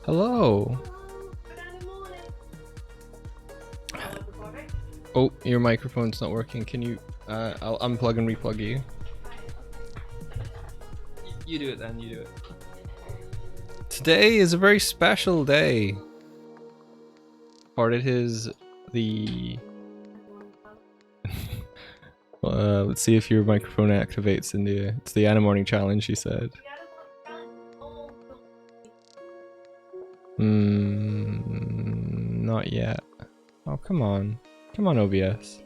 Hello. Oh, your microphone's not working. Can you? I'll unplug and replug you. You do it then. You do it. Today is a very special day. Or it is the. Let's see if your microphone activates in the. It's the Animorning challenge. She said. Not yet. Oh, come on. Come on, OBS.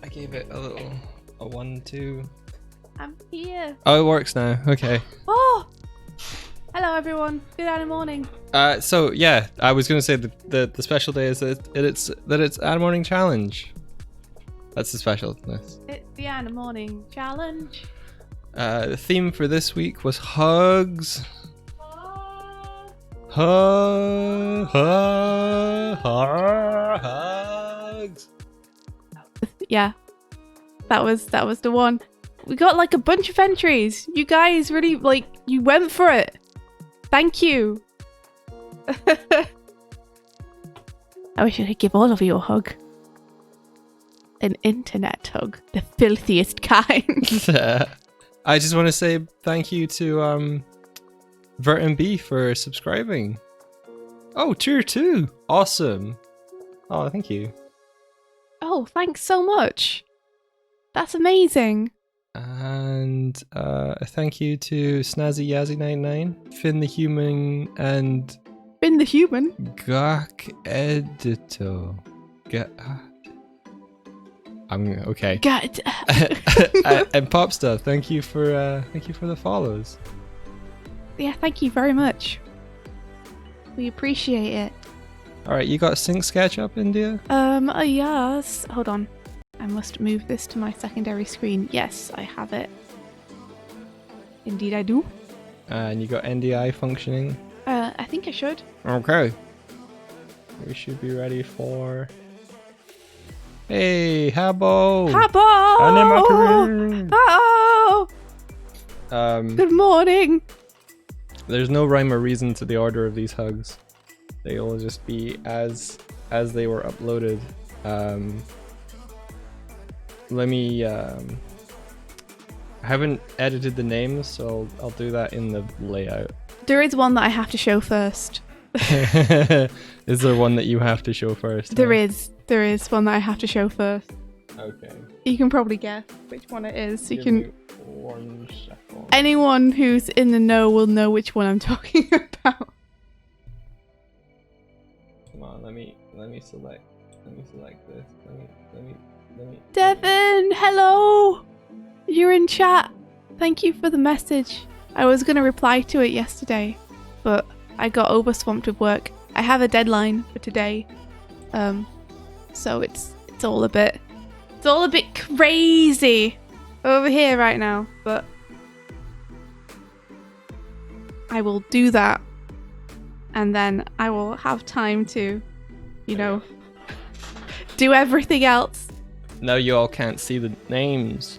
I gave it a 1, 2. I'm here. Oh, it works now. Okay. Oh! Hello everyone. Good Animorning. So yeah, I was gonna say the special day is that it's Animorning challenge. That's the specialness. It's the Animorning challenge. The theme for this week was hugs. Hugs. Yeah, that was the one. We got like a bunch of entries. You guys really you went for it. Thank you. I wish I could give all of you a hug. An internet hug, the filthiest kind. I just want to say thank you to Vert and B for subscribing. Oh, tier 2. Awesome. Oh, thank you. Oh, thanks so much. That's amazing. And a thank you to Snazzy Yazzy99, Finn the Human, and Finn the Human. Gak Edito. I'm okay. God. And Popstar, thank you for the follows. Yeah, thank you very much. We appreciate it. All right, you got sync sketch up, India? Yes. Hold on. I must move this to my secondary screen. Yes, I have it. Indeed I do. And you got NDI functioning? I think I should. Okay. We should be ready for... Hey, Habbo! Habbo! Animatory! Oh! Good morning! There's no rhyme or reason to the order of these hugs. They'll just be as they were uploaded. Let me I haven't edited the names, so I'll do that in the layout. There is one that I have to show first. Is there one that you have to show first? There is one that I have to show first. Okay. You can probably guess which one it is. Give me 1 second. Anyone who's in the know will know which one I'm talking about. Come on, let me select this. Let me Devin, hello! You're in chat. Thank you for the message. I was going to reply to it yesterday, but I got overswamped with work. I have a deadline for today. So it's all a bit crazy over here right now, but I will do that. And then I will have time to, do everything else. Now you all can't see the names.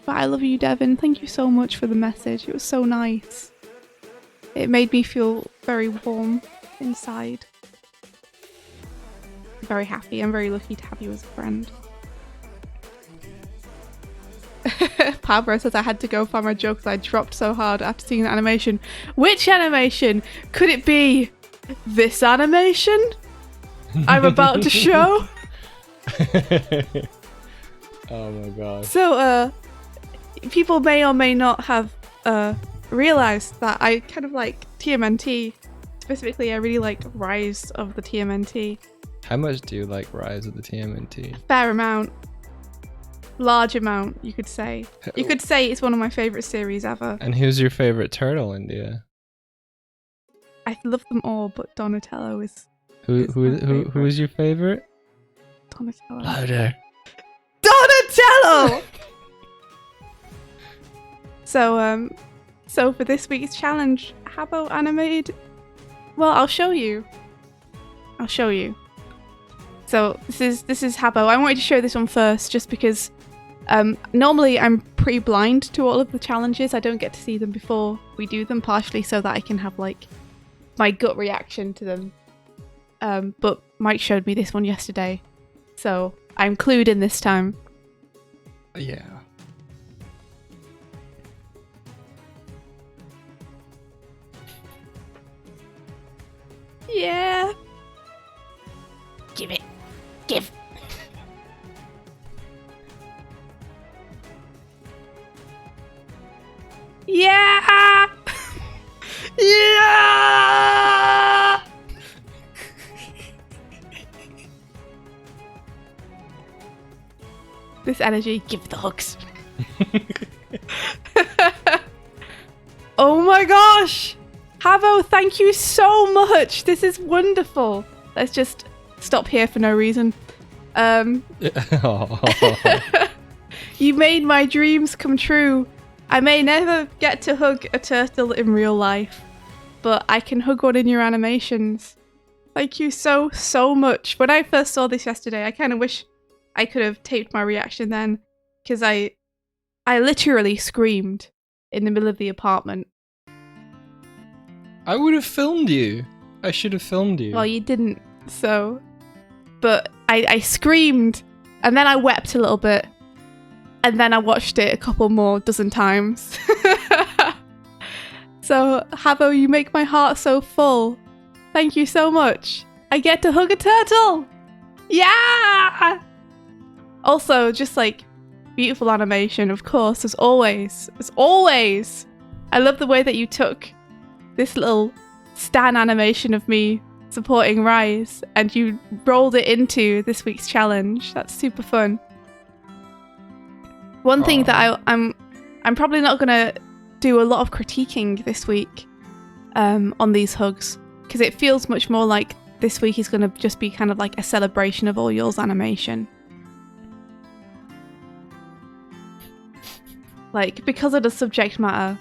But I love you, Devin. Thank you so much for the message. It was so nice. It made me feel very warm inside. I'm very happy. I'm very lucky to have you as a friend. Pablo says I had to go find my joke because I dropped so hard after seeing the animation. Which animation? Could it be this animation I'm about to show? Oh my god. So, people may or may not have realized that I kind of like TMNT. Specifically, I really like Rise of the TMNT. How much do you like Rise of the TMNT? Fair amount. Large amount, you could say. You could say it's one of my favourite series ever. And who's your favourite turtle, India? I love them all, but Donatello is... Who is your favourite? Donatello. Louder. Donatello! So for this week's challenge, Habbo animated Well, I'll show you. I'll show you. So this is Habbo. I wanted to show this one first just because normally I'm pretty blind to all of the challenges. I don't get to see them before we do them, partially so that I can have like my gut reaction to them. But Mike showed me this one yesterday, so I'm clued in this time. Yeah. Yeah. Give it. Give. Yeah. Yeah. This energy, give the hugs. Oh my gosh! Habbo, thank you so much! This is wonderful! Let's just stop here for no reason. You made my dreams come true. I may never get to hug a turtle in real life, but I can hug one in your animations. Thank you so much. When I first saw this yesterday, I kind of wish I could have taped my reaction then, because I literally screamed in the middle of the apartment. I would have filmed you. I should have filmed you. Well, you didn't, so... But I screamed, and then I wept a little bit, and then I watched it a couple more dozen times. So, Habbo, you make my heart so full. Thank you so much. I get to hug a turtle! Yeah! Also, just like beautiful animation, of course, as always. As always! I love the way that you took this little stan animation of me supporting Rise and you rolled it into this week's challenge. That's super fun. One thing that I'm probably not gonna do a lot of critiquing this week on these hugs, because it feels much more like this week is gonna just be kind of like a celebration of all yours animation. Like, because of the subject matter,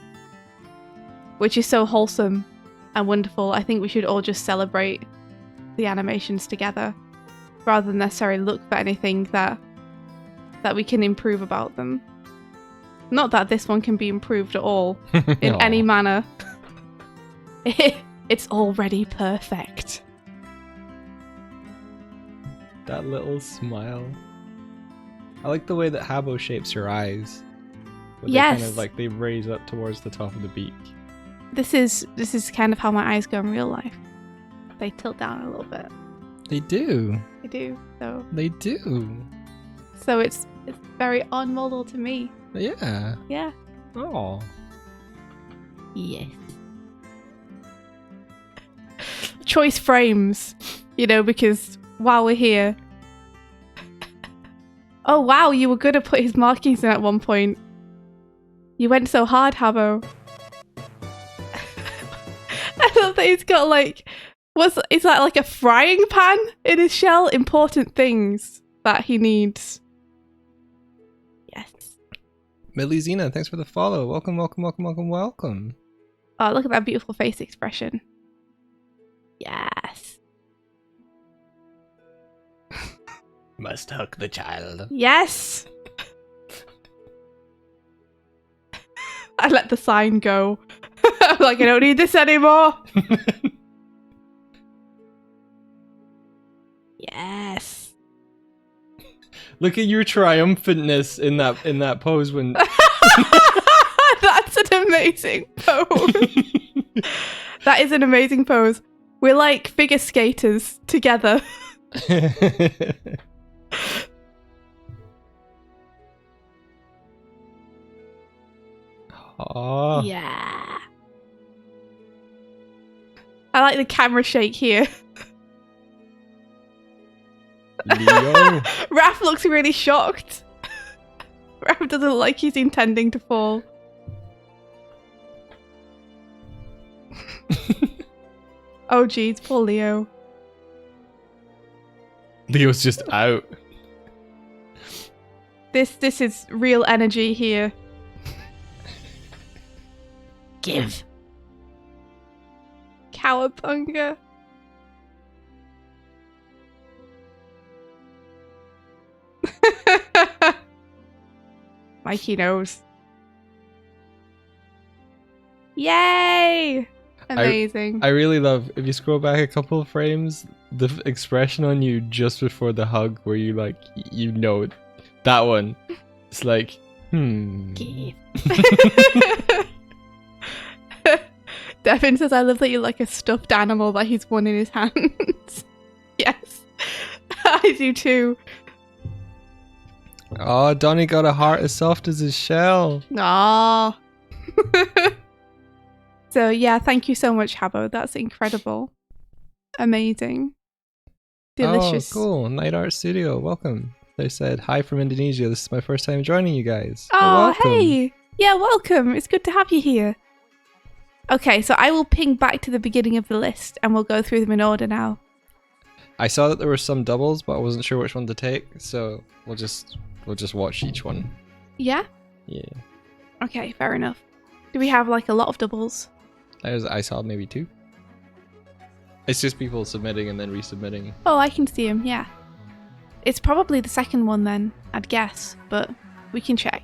which is so wholesome and wonderful, I think we should all just celebrate the animations together, rather than necessarily look for anything that we can improve about them. Not that this one can be improved at all, in any manner. It's already perfect. That little smile. I like the way that Habbo shapes your eyes. Where Yes. They kind of like they raise up towards the top of the beak. This is kind of how my eyes go in real life. They tilt down a little bit. They do. They do. They do. So it's very on model to me. Yeah. Yeah. Oh. Yes. Choice frames, because while we're here. Oh wow, you were good at putting his markings in at one point. You went so hard, Habbo. I love that he's got is that like a frying pan in his shell? Important things that he needs. Yes. Millie Zena, thanks for the follow. Welcome, welcome, welcome, welcome, welcome. Oh, look at that beautiful face expression. Yes. Must hug the child. Yes! I let the sign go. I'm like, I don't need this anymore. Yes. Look at your triumphantness in that pose when That's an amazing pose. That is an amazing pose. We're like figure skaters together. Aww. Yeah. I like the camera shake here. Leo. Raph looks really shocked. Raph doesn't look like he's intending to fall. Oh geez, poor Leo. Leo's just out. This is real energy here. Give. Cowabunga. Mikey knows. Yay! Amazing. I really love, if you scroll back a couple of frames, the expression on you just before the hug where you like, you know, that one. It's like, Devin says, I love that you're like a stuffed animal that he's won in his hands. Yes. I do too. Oh, Donnie got a heart as soft as his shell. Aww. So yeah, thank you so much, Habbo. That's incredible. Amazing. Delicious. Oh, cool. Night Art Studio, welcome. They said, hi from Indonesia. This is my first time joining you guys. Oh, welcome. hey. Yeah, welcome. It's good to have you here. Okay, so I will ping back to the beginning of the list and we'll go through them in order now. I saw that there were some doubles, but I wasn't sure which one to take, so we'll just watch each one. Yeah? Yeah. Okay, fair enough. Do we have like a lot of doubles? I saw maybe 2. It's just people submitting and then resubmitting. Oh, I can see him, yeah. It's probably the second one then, I'd guess, but we can check.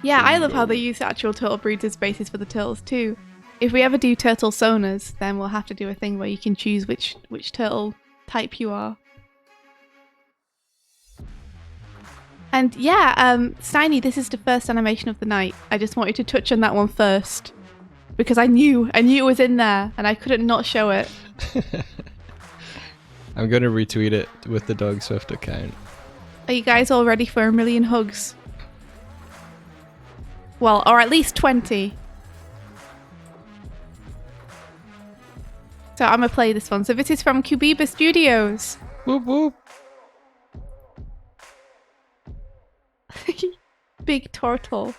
Yeah, I love how they use actual turtle breeds as bases for the turtles too. If we ever do turtle sonas, then we'll have to do a thing where you can choose which turtle type you are. And yeah, Steiny, this is the first animation of the night. I just wanted to touch on that one first. Because I knew it was in there and I couldn't not show it. I'm going to retweet it with the Doig Swift account. Are you guys all ready for 1 million hugs? Well, or at least 20. So I'm going to play this one. So this is from Cubiba Studios. Whoop whoop. Big turtle.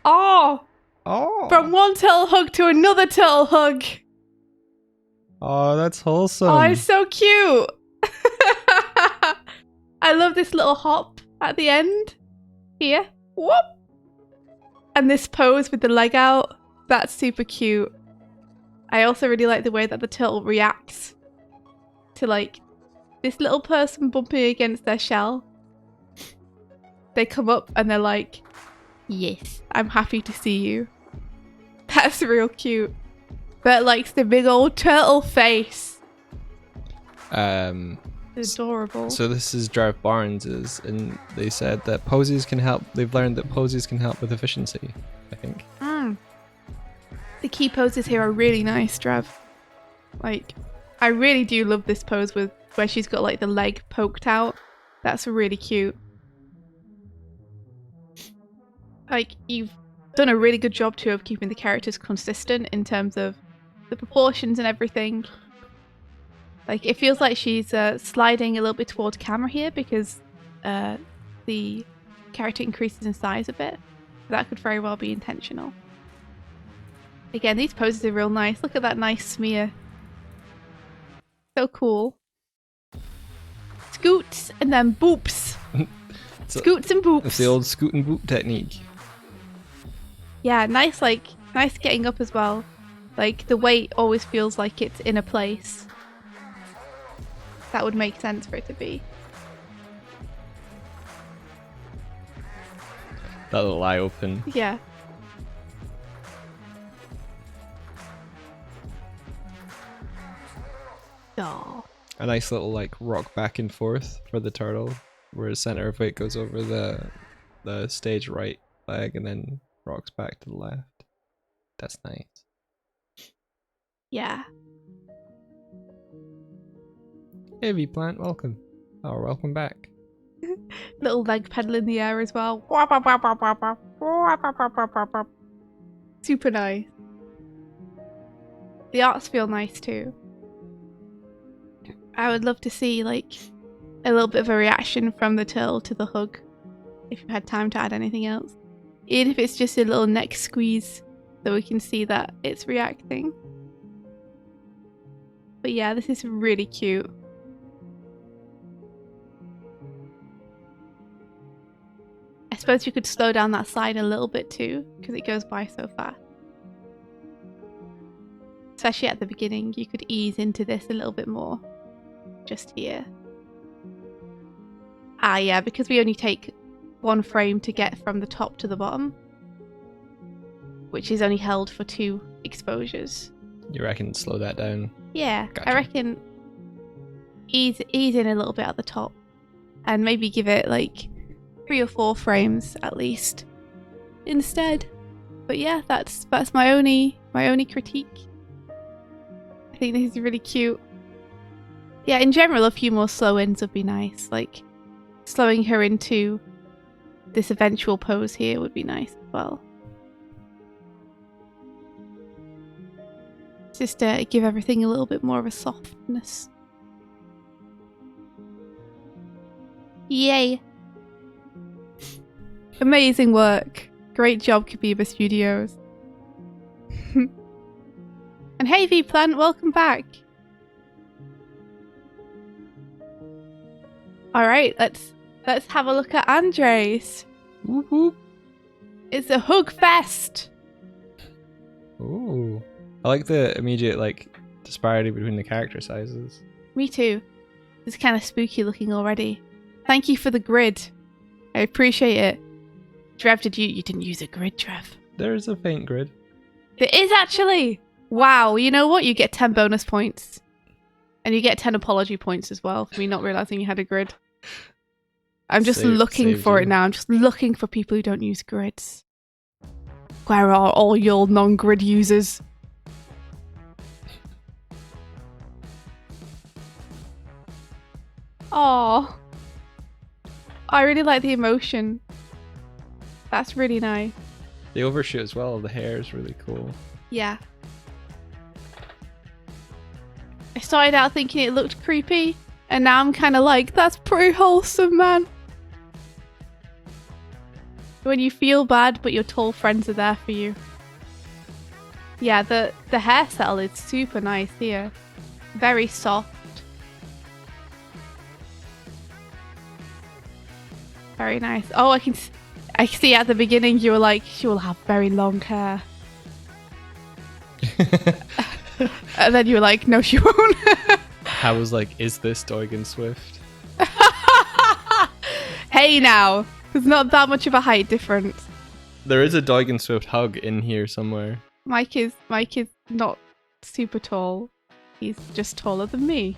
Oh! Oh. From one turtle hug to another turtle hug. Oh, that's wholesome. Oh, it's so cute. I love this little hop at the end. Here. Whoop. And this pose with the leg out. That's super cute. I also really like the way that the turtle reacts to like this little person bumping against their shell. They come up and they're like, yes, I'm happy to see you. That's real cute. Bert likes the big old turtle face. It's adorable. So this is Drive Barnes's, and they said that poses can help. They've learned that poses can help with efficiency, I think. The key poses here are really nice, Drav. Like, I really do love this pose with where she's got like the leg poked out. That's really cute. Like, you've done a really good job too of keeping the characters consistent in terms of the proportions and everything. Like, it feels like she's sliding a little bit toward camera here because the character increases in size a bit. That could very well be intentional. Again, these poses are real nice. Look at that nice smear. So cool. Scoots and then boops. Scoots and boops. It's the old scoot and boop technique. Yeah, nice getting up as well. Like, the weight always feels like it's in a place. That would make sense for it to be. That little eye open. Yeah. Oh. A nice little like rock back and forth for the turtle, where the center of weight goes over the stage right leg and then rocks back to the left. That's nice. Yeah. Hey V-Plant, welcome. Oh, welcome back. Little leg pedal in the air as well. Super nice. The arts feel nice too. I would love to see like a little bit of a reaction from the turtle to the hug, if you had time to add anything else. Even if it's just a little neck squeeze so we can see that it's reacting. But yeah, this is really cute. I suppose you could slow down that slide a little bit too, because it goes by so fast. Especially at the beginning, you could ease into this a little bit more. Just here. Ah, yeah, because we only take 1 frame to get from the top to the bottom, which is only held for 2 exposures. You reckon slow that down? Yeah, Gotcha. I reckon ease in a little bit at the top, and maybe give it like 3 or 4 frames at least instead. But yeah, that's my only critique. I think this is really cute. Yeah, in general, a few more slow-ins would be nice. Like, slowing her into this eventual pose here would be nice as well. Just give everything a little bit more of a softness. Yay! Amazing work. Great job, Kabiba Studios. And hey, V-Plant, welcome back. Alright, let's have a look at Andres. Whoop whoop. It's a hug fest. Ooh. I like the immediate disparity between the character sizes. Me too. It's kind of spooky looking already. Thank you for the grid. I appreciate it. Trev, you didn't use a grid, Trev? There's a faint grid. There is actually. Wow, you know what? You get 10 bonus points. And you get 10 apology points as well for me not realizing you had a grid. I'm just looking for it now. I'm just looking for people who don't use grids. Where are all your non-grid users? Oh, I really like the emotion. That's really nice. The overshoot as well. The hair is really cool. Yeah. I started out thinking it looked creepy, and now I'm kind of like, that's pretty wholesome, man. When you feel bad, but your tall friends are there for you. Yeah, the hairstyle is super nice here. Very soft. Very nice. Oh, I see at the beginning you were like, she will have very long hair. And then you were like, no, she won't. I was like, is this Doig and Swift? Hey now, there's not that much of a height difference. There is a Doig and Swift hug in here somewhere. Mike is not super tall. He's just taller than me.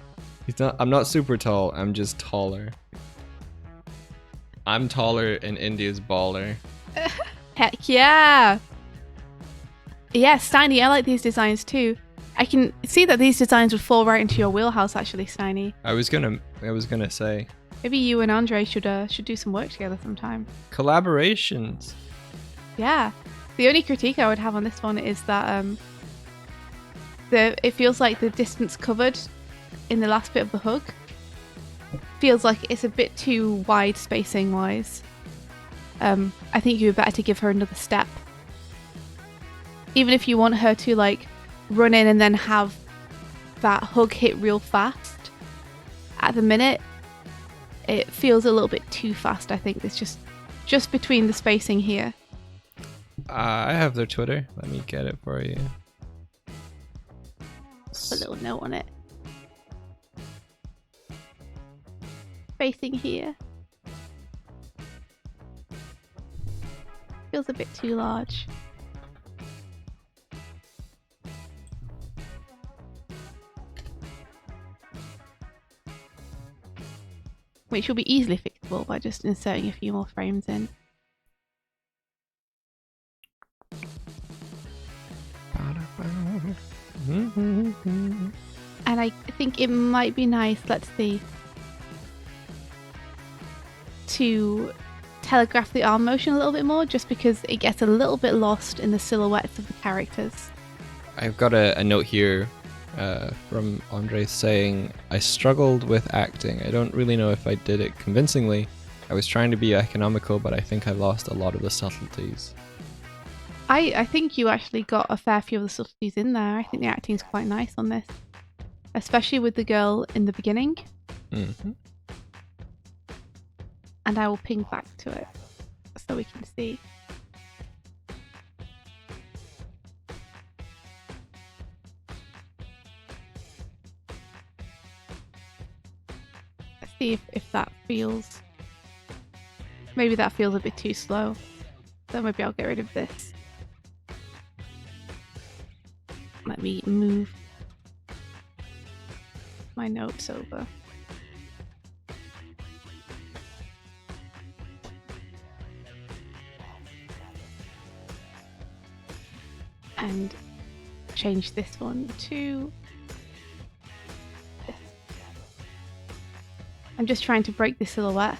I'm not super tall, I'm just taller. I'm taller and India's baller. Heck yeah! Yeah, Steiny, I like these designs too. I can see that these designs would fall right into your wheelhouse actually, Steiny. I was gonna say. Maybe you and Andre should do some work together sometime. Collaborations. Yeah. The only critique I would have on this one is that it feels like the distance covered in the last bit of the hug feels like it's a bit too wide spacing wise. I think you would better to give her another step. Even if you want her to like run in and then have that hug hit real fast, at the minute it feels a little bit too fast. I think it's just between the spacing here. I have their Twitter. Let me get it for you. Put a little note on it. Spacing here feels a bit too large. Which will be easily fixable by just inserting a few more frames in. And I think it might be nice, let's see, to telegraph the arm motion a little bit more, just because it gets a little bit lost in the silhouettes of the characters. I've got a note here from Andre saying, I struggled with acting. I don't really know if I did it convincingly. I was trying to be economical, but I think I lost a lot of the subtleties. I think you actually got a fair few of the subtleties in there. I think the acting's quite nice on this. Especially with the girl in the beginning. Mm-hmm. And I will ping back to it so we can see. see if that feels... Maybe that feels a bit too slow. So maybe I'll get rid of this. Let me move my notes over. And change this one to this. I'm just trying to break the silhouette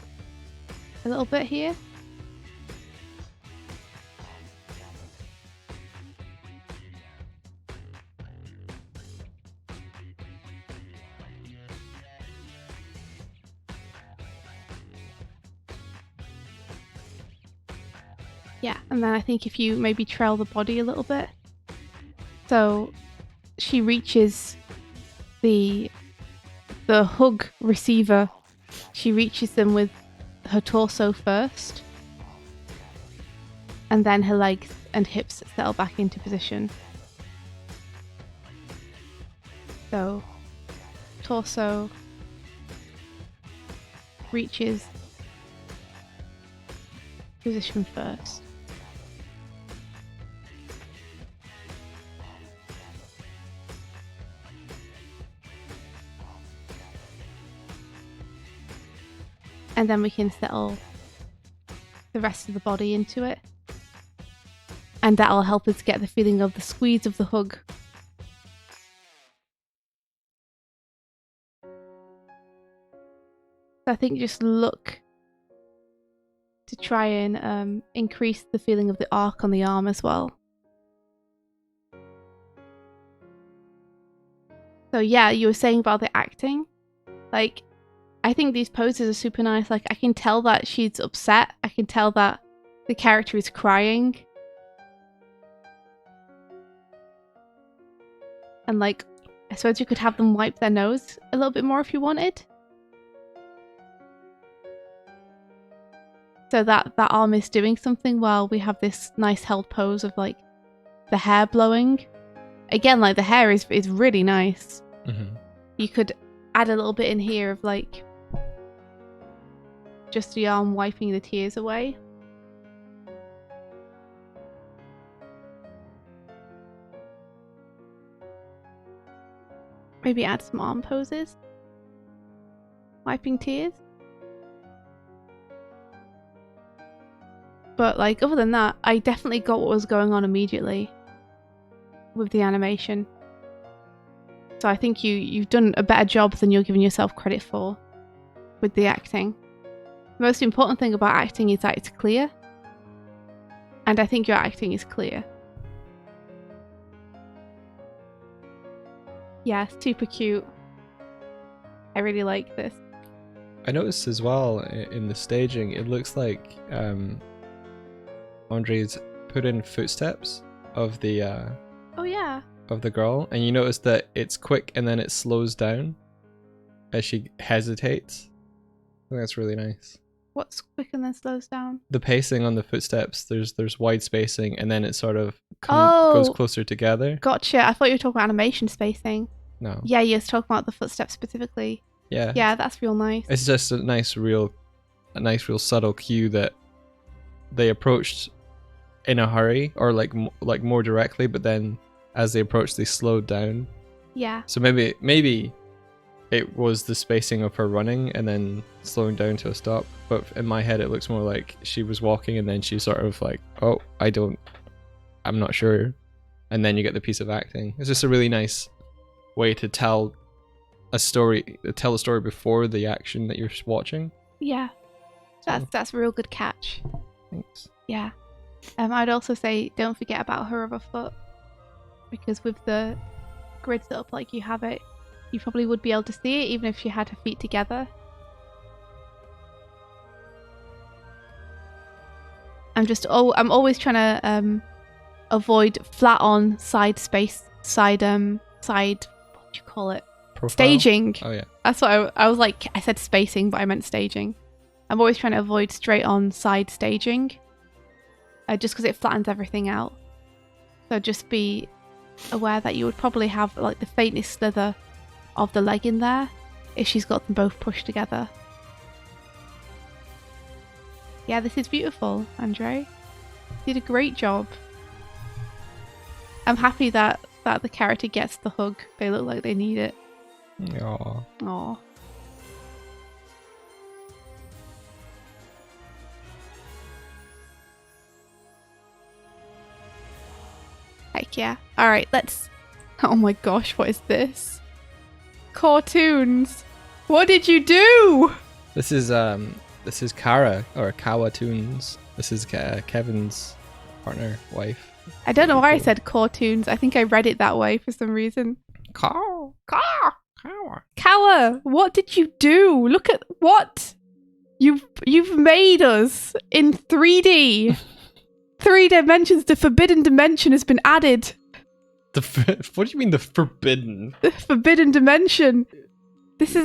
a little bit here. Yeah, and then I think if you maybe trail the body a little bit. So she reaches the hug receiver. She reaches them with her torso first. And then her legs and hips settle back into position. So torso reaches position first. And then we can settle the rest of the body into it. And that'll help us get the feeling of the squeeze of the hug. So I think just look to try and increase the feeling of the arc on the arm as well. So yeah, you were saying about the acting. Like, I think these poses are super nice. Like, I can tell that she's upset. I can tell that the character is crying. And like, I suppose you could have them wipe their nose a little bit more if you wanted. So that arm is doing something while we have this nice held pose of like the hair blowing. Again, like the hair is really nice. Mm-hmm. You could add a little bit in here of like just the arm wiping the tears away. Maybe add some arm poses. Wiping tears. But like, other than that, I definitely got what was going on immediately with the animation. So I think you've done a better job than you're giving yourself credit for with the acting. The most important thing about acting is that it's clear. And I think your acting is clear. Yeah, super cute. I really like this. I noticed as well in the staging, it looks like Andre's put in footsteps of the Oh yeah. of the girl, and you notice that it's quick and then it slows down as she hesitates. I think that's really nice. What's quick and then slows down? The pacing on the footsteps, there's wide spacing, and then it sort of goes closer together. Gotcha. I thought you were talking about animation spacing. No. Yeah, you was talking about the footsteps specifically. Yeah. Yeah, that's real nice. It's just a nice, real subtle cue that they approached in a hurry, or like more directly, but then as they approached, they slowed down. Yeah. So maybe it was the spacing of her running and then slowing down to a stop. But in my head, it looks more like she was walking and then she sort of like, oh, I'm not sure. And then you get the piece of acting. It's just a really nice way to tell a story before the action that you're watching. Yeah. That's a real good catch. Thanks. Yeah. I'd also say don't forget about her other foot, because with the grid set up like you have it, you probably would be able to see it even if she had her feet together. I'm always trying to avoid flat on side space, side what do you call it? Profile? Staging. Oh yeah. That's what I was like. I said spacing, but I meant staging. I'm always trying to avoid straight on side staging, just because it flattens everything out. So just be aware that you would probably have like the faintest slither of the leg in there if she's got them both pushed together. Yeah, this is beautiful, Andre. You did a great job. I'm happy that the character gets the hug. They look like they need it. Aww. Aww. Heck yeah. Alright, let's... Oh my gosh, what is this? Cartoons! What did you do? This is Kara, or Kawa Toons. This is Kevin's partner, wife. I don't know why I said cartoons. I think I read it that way for some reason. Kawa. Kawa, what did you do? Look at what you've made us in 3D. 3 dimensions. The forbidden dimension has been added. What do you mean the forbidden? The forbidden dimension. This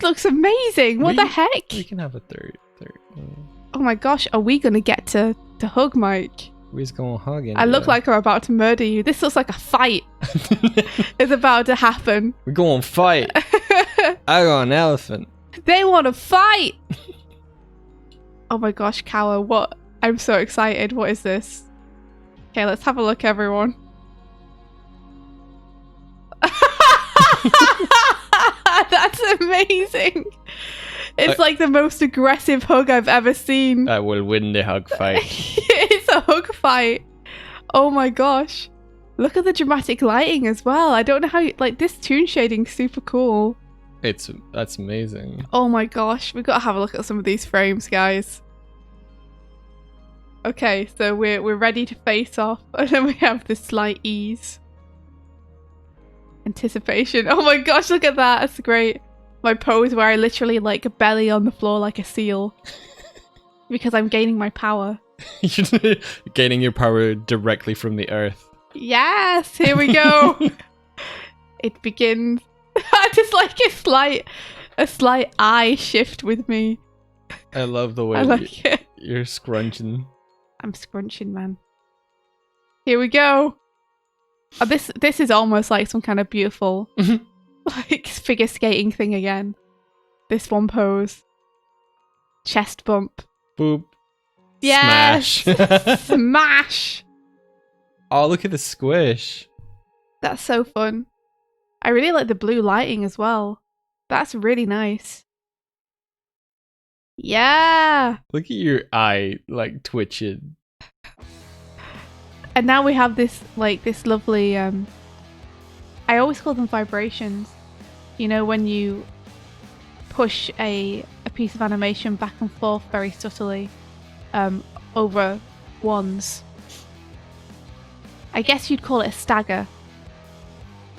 looks amazing. What the heck? We can have a third. Oh my gosh, are we gonna get to hug Mike? We're just going hugging. I look like I'm about to murder you. This looks like a fight is about to happen. We're going fight. I got an elephant. They want to fight. Oh my gosh, Kawa, what? I'm so excited. What is this? Okay, let's have a look, everyone. That's amazing. It's like the most aggressive hug I've ever seen. I will win the hug fight. It's a hug fight. Oh my gosh. Look at the dramatic lighting as well. I don't know how you, like, this toon shading's super cool. That's amazing. Oh my gosh. We've got to have a look at some of these frames, guys. Okay, so we're ready to face off. And then we have the slight ease. Anticipation. Oh my gosh, look at that. That's great. My pose where I literally like belly on the floor like a seal. Because I'm gaining my power. You're gaining your power directly from the earth. Yes, here we go. It begins. I just like a slight eye shift with me. I love the way I like it. You're scrunching. I'm scrunching, man. Here we go. Oh, this is almost like some kind of beautiful like figure skating thing again. This one pose. Chest bump. Boop. Yes! Smash. Smash! Oh, look at the squish. That's so fun. I really like the blue lighting as well. That's really nice. Yeah! Look at your eye, like, twitching. And now we have this, like, this lovely, I always call them vibrations. You know, when you push a piece of animation back and forth very subtly over ones. I guess you'd call it a stagger,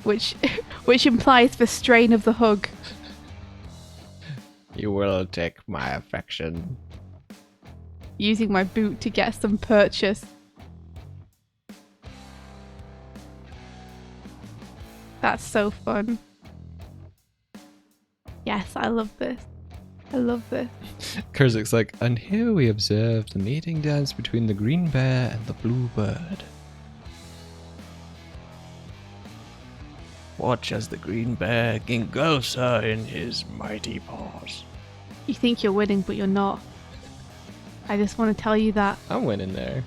which implies the strain of the hug. You will take my affection. Using my boot to get some purchase. That's so fun. Yes, I love this. I love this. Kurzik's like, and here we observe the mating dance between the green bear and the blue bird. Watch as the green bear engulfs her in his mighty paws. You think you're winning, but you're not. I just want to tell you that. I'm winning there.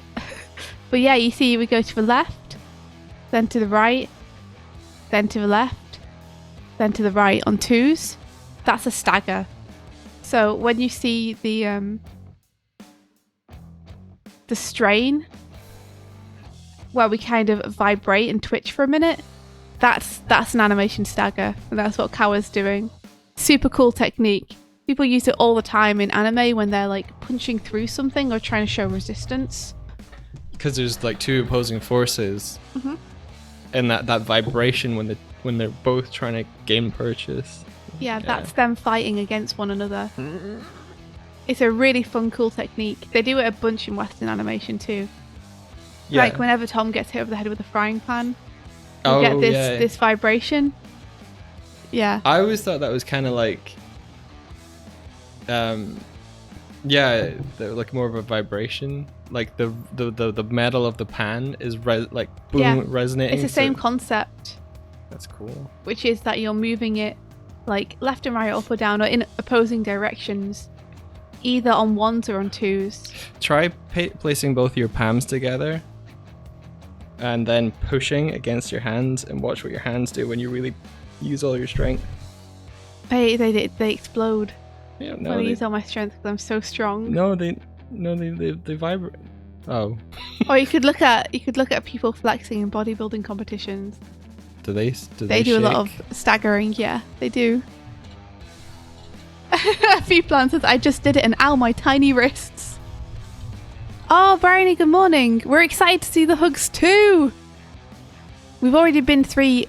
But yeah, you see, we go to the left, then to the right, then to the left, then to the right on twos. That's a stagger. So when you see the strain, where we kind of vibrate and twitch for a minute, that's an animation stagger, and that's what Kawa's doing. Super cool technique. People use it all the time in anime when they're like punching through something or trying to show resistance. Because there's like two opposing forces, and that vibration when they're both trying to gain purchase. Yeah, that's them fighting against one another. It's a really fun, cool technique. They do it a bunch in Western animation too. Yeah. Like whenever Tom gets hit over the head with a frying pan, you get this vibration. Yeah. I always thought that was kind of like, like more of a vibration. Like the metal of the pan is resonating. It's the same concept. That's cool. Which is that you're moving it like left and right, up or down, or in opposing directions. either on ones or on twos. Try placing both your palms together and then pushing against your hands, and watch what your hands do when you really use all your strength. They explode. Yeah, When no, I they, use all my strength because I'm so strong. they vibrate. Oh, Or you could look at people flexing in bodybuilding competitions. do they They do a lot of shake? staggering. Yeah, they do. Feeplan says, I just did it and ow, my tiny wrists. Oh, Bryony, good morning. We're excited to see the hugs too. We've already been three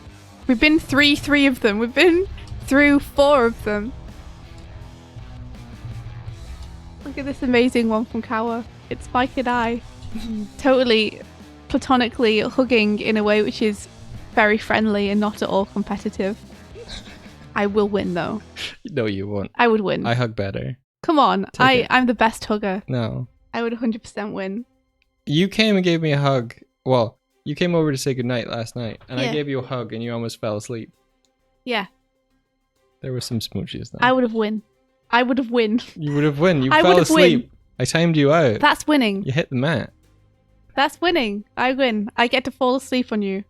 of them. We've been through 4 of them. Look at this amazing one from Kawa. It's Mike and I. Totally platonically hugging in a way which is very friendly and not at all competitive. I will win though. No, you won't. I would win. I hug better. Come on. Take it. I'm the best hugger. No. I would 100% win. You came and gave me a hug. Well, you came over to say goodnight last night, and Yeah. I gave you a hug, and you almost fell asleep. Yeah. There were some smooches though. I would have win. I would have win. You would have won. You I fell would have asleep. win. I timed you out. That's winning. You hit the mat. That's winning. I win. I get to fall asleep on you.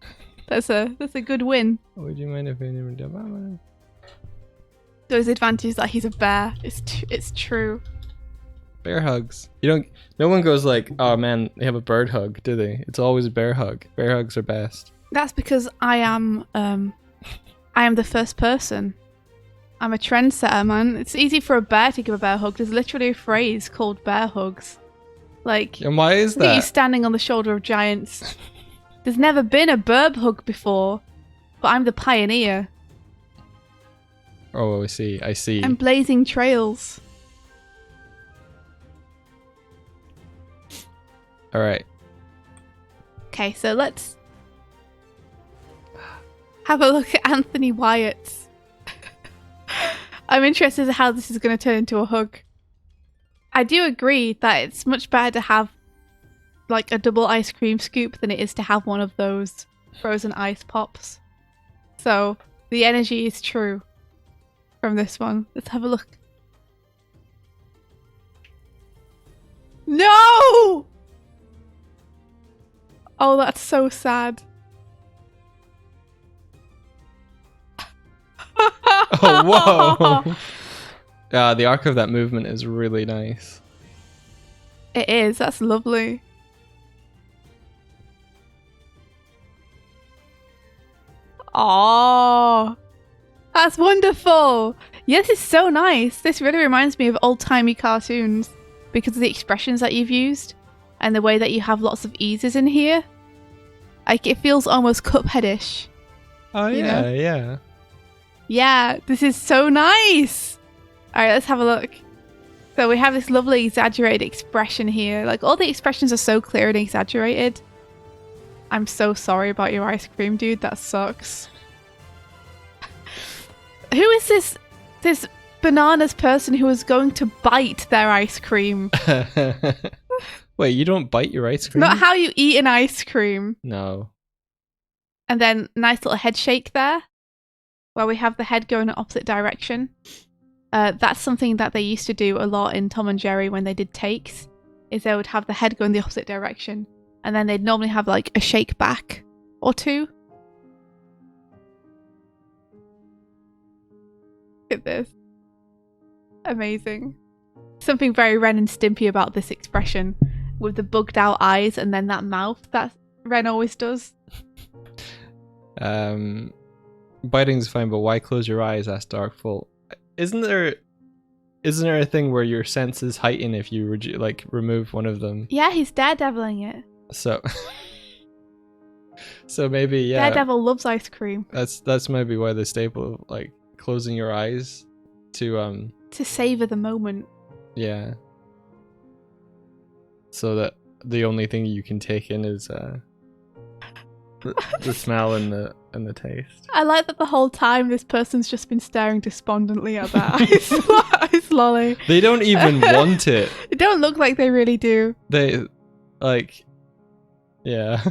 That's a good win. Would you mind if we never did? Those advantages that he's a bear. It's true. Bear hugs. You don't. No one goes like, "Oh man, they have a bird hug," do they? It's always a bear hug. Bear hugs are best. That's because I am the first person. I'm a trendsetter, man. It's easy for a bear to give a bear hug. There's literally a phrase called bear hugs. Like, And why is look at you that? standing on the shoulder of giants. There's never been a burb hug before, but I'm the pioneer. Oh, I see. I see. I'm blazing trails. All right. Okay, so let's have a look at Anthony Wyatt's. I'm interested in how this is going to turn into a hug. I do agree that it's much better to have like a double ice cream scoop than it is to have one of those frozen ice pops. So the energy is true from this one. Let's have a look. No! Oh, that's so sad. Oh, whoa. The arc of that movement is really nice. It is. That's lovely. Oh, that's wonderful. Yes, it's so nice. This really reminds me of old-timey cartoons because of the expressions that you've used and the way that you have lots of eases in here. Like, it feels almost Cuphead-ish. Oh You yeah, know? yeah. Yeah, this is so nice. All right, let's have a look. So we have this lovely exaggerated expression here. Like, all the expressions are so clear and exaggerated. I'm so sorry about your ice cream, dude. That sucks. Who is this bananas person who is going to bite their ice cream? Wait, you don't bite your ice cream? Not how you eat an ice cream. No. And then nice little head shake there, where we have the head going in opposite direction. That's something that they used to do a lot in Tom and Jerry when they did takes, is they would have the head go in the opposite direction, and then they'd normally have like a shake back or two. Look at this. Amazing. Something very Ren and Stimpy about this expression, with the bugged out eyes and then that mouth that Ren always does. Biting's fine, but why close your eyes? Asked Darkful. Isn't there a thing where your senses heighten if you remove one of them? Yeah, he's daredeviling it. So maybe, yeah. Daredevil loves ice cream. That's maybe why the staple of like closing your eyes to savor the moment. yeah. So that the only thing you can take in is the smell and the taste. I like that the whole time this person's just been staring despondently at that ice lolly. They don't even want it. It don't look like they really do. They like yeah.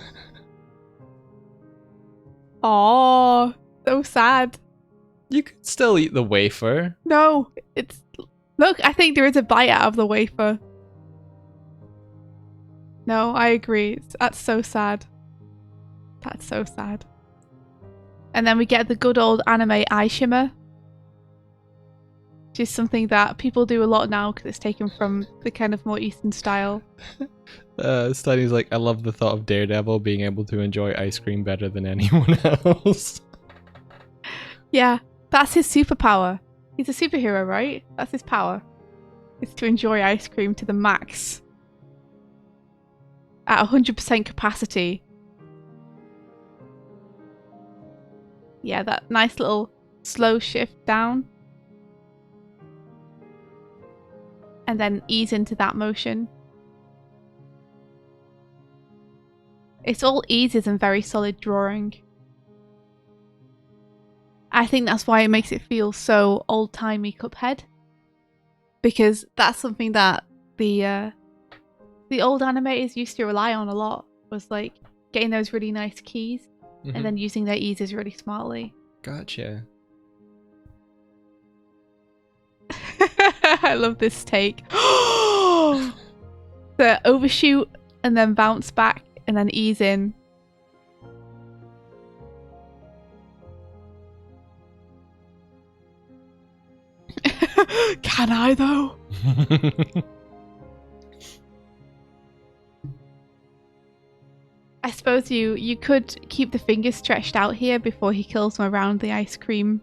Oh, so sad. You could still eat the wafer. No, it's Look, I think there is a bite out of the wafer. No, I agree. That's so sad. That's so sad. And then we get the good old anime eye shimmer, which is something that people do a lot now because it's taken from the kind of more Eastern style. Stanny's like, I love the thought of Daredevil being able to enjoy ice cream better than anyone else. Yeah, that's his superpower. He's a superhero, right? That's his power. It's to enjoy ice cream to the max. At 100% capacity. Yeah, that nice little slow shift down. And then ease into that motion. It's all eases and very solid drawing. I think that's why it makes it feel so old-timey Cuphead. Because that's something that the old animators used to rely on a lot, was like getting those really nice keys and then using their eases really smartly. Gotcha. I love this take. The overshoot and then bounce back and then ease in. Can I though? I suppose you could keep the fingers stretched out here before he curls them around the ice cream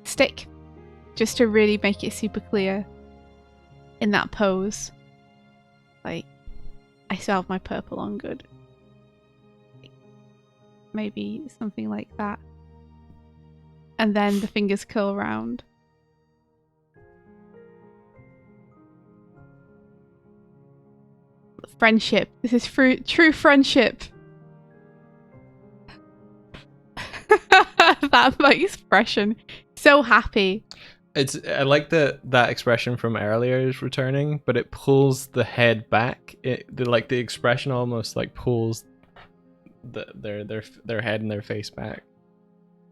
stick, just to really make it super clear in that pose. Like, I still have my purple on good. Maybe something like that. And then the fingers curl around. Friendship. This is true friendship. That expression. So happy. I like that expression from earlier is returning, but it pulls the head back. The expression almost like pulls their head and their face back.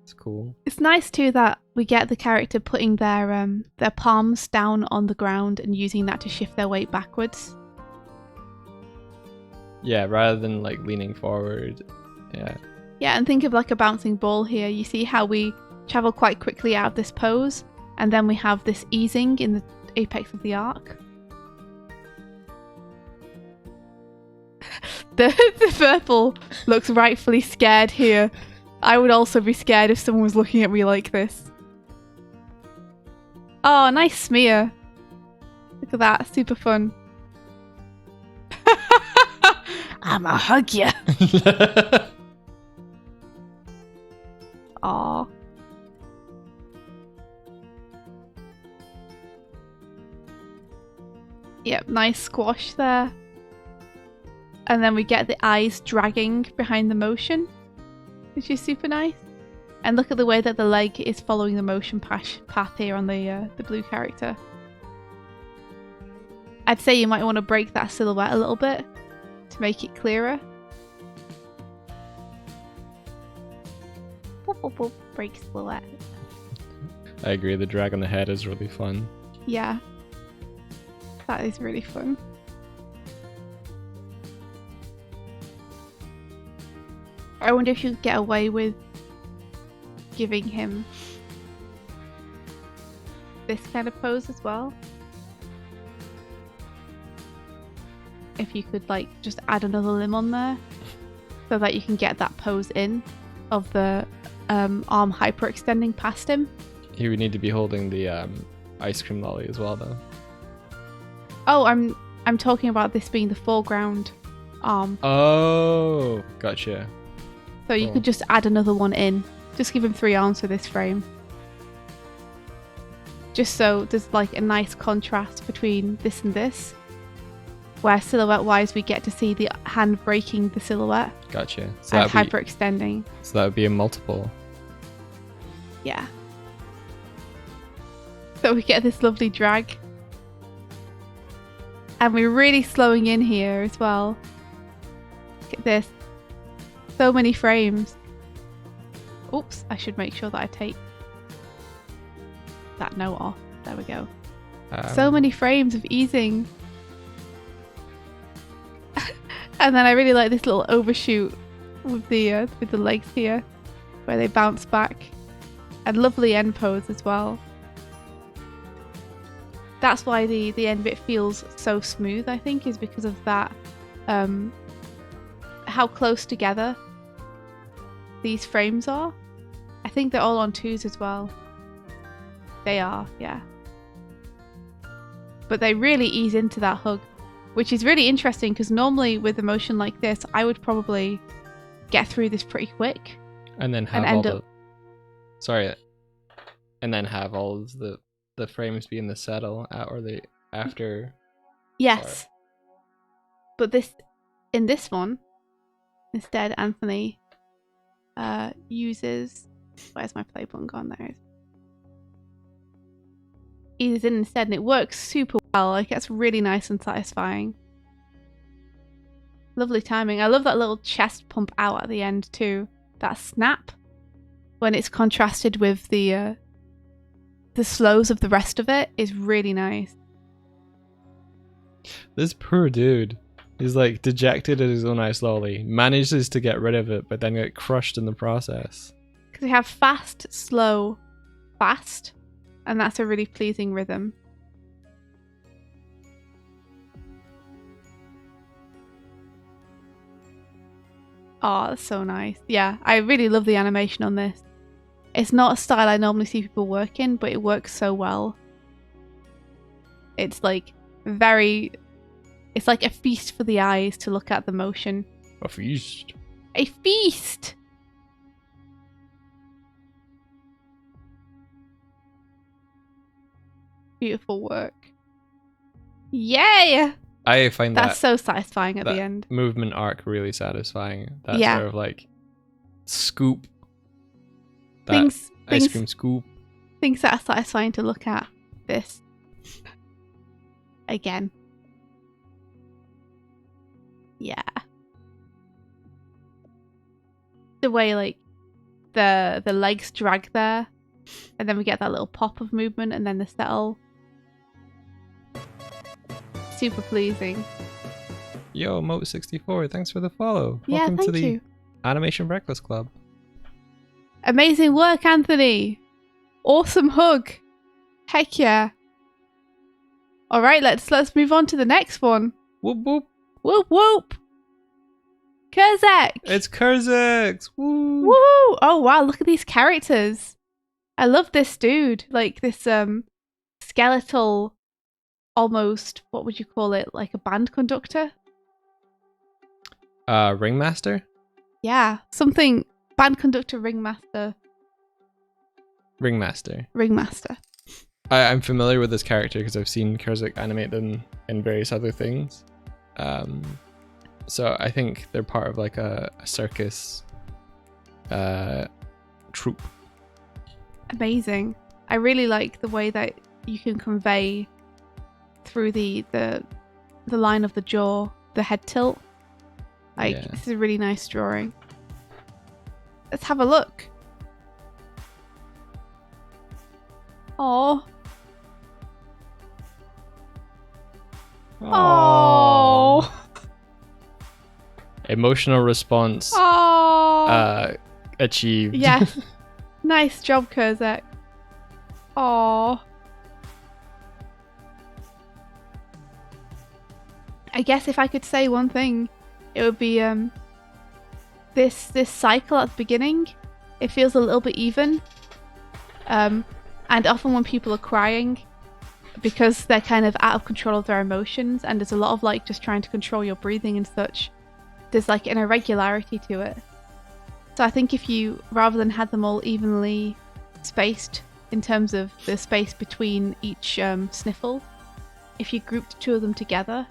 It's cool. It's nice too that we get the character putting their palms down on the ground and using that to shift their weight backwards. Yeah, rather than like leaning forward. Yeah. Yeah, and think of like a bouncing ball here. You see how we travel quite quickly out of this pose, and then we have this easing in the apex of the arc. The purple looks rightfully scared here. I would also be scared if someone was looking at me like this. Oh, nice smear. Look at that, super fun. I'ma hug you. Aw. Yep, nice squash there. And then we get the eyes dragging behind the motion, which is super nice. And look at the way that the leg is following the motion path here on the blue character. I'd say you might want to break that silhouette a little bit to make it clearer. Boop, boop, boop. Break silhouette. I agree, the drag on the head is really fun. Yeah. That is really fun. I wonder if you could get away with giving him this kind of pose as well. If you could like just add another limb on there so that you can get that pose in of the arm hyperextending past him. He would need to be holding the ice cream lolly as well though. Oh, I'm talking about this being the foreground arm. Oh, gotcha. So you could just add another one in. Just give him 3 arms for this frame. Just so there's like a nice contrast between this and this. Where silhouette-wise we get to see the hand breaking the silhouette. Gotcha. So and hyperextending. So that would be a multiple. Yeah. So we get this lovely drag. And we're really slowing in here as well. Look at this. So many frames. Oops, I should make sure that I take that note off. There we go. So many frames of easing. And then I really like this little overshoot with the legs here, where they bounce back. And lovely end pose as well. That's why the end bit feels so smooth, I think, is because of that, how close together these frames are. I think they're all on 2s as well. They are, yeah. But they really ease into that hug, which is really interesting because normally with a motion like this, I would probably get through this pretty quick. And then have and then have all of the frames be in the settle or the after. Yes. Part. But in this one, instead, Anthony uses... Where's my play button gone? There it is. Eases in instead, and it works super well. Like, it's really nice and satisfying. Lovely timing. I love that little chest pump out at the end too. That snap when it's contrasted with the slows of the rest of it is really nice. This poor dude. He's like dejected at his own ice lolly, manages to get rid of it, but then get crushed in the process. Because we have fast, slow, fast, and that's a really pleasing rhythm. Oh, that's so nice. Yeah, I really love the animation on this. It's not a style I normally see people work in, but it works so well. It's like it's like a feast for the eyes to look at the motion. A feast. A feast! Beautiful work. Yay! I find that's so satisfying at the end. Movement arc really satisfying. That yeah. sort of like scoop. Things, ice cream scoop. Things that are satisfying to look at. This. Again. Yeah. The way like the legs drag there, and then we get that little pop of movement, and then the settle. Super pleasing. Yo, Moat64, thanks for the follow. Yeah, Welcome to the you. Animation Breakfast Club. Amazing work, Anthony. Awesome hug. Heck yeah. All right, let's move on to the next one. Whoop whoop. Whoop whoop. Kurzek. It's Kurzek. Woo. Woo. Oh wow, look at these characters. I love this dude. Like this skeletal, almost, what would you call it? Like a band conductor? Ringmaster? Yeah, something. Band conductor, ringmaster. Ringmaster. I'm familiar with this character because I've seen Kurzek animate them in various other things. So I think they're part of like a circus troupe. Amazing. I really like the way that you can convey through the line of the jaw, the head tilt. Like, yeah. This is a really nice drawing. Let's have a look. Oh. Oh. Emotional response. Oh. Achieved. Yes. Nice job, Kurzek. Oh. I guess if I could say one thing, it would be this cycle at the beginning. It feels a little bit even. And often when people are crying, because they're kind of out of control of their emotions, and there's a lot of like just trying to control your breathing and such, there's like an irregularity to it. So I think if you, rather than had them all evenly spaced in terms of the space between each sniffle, if you grouped two of them together,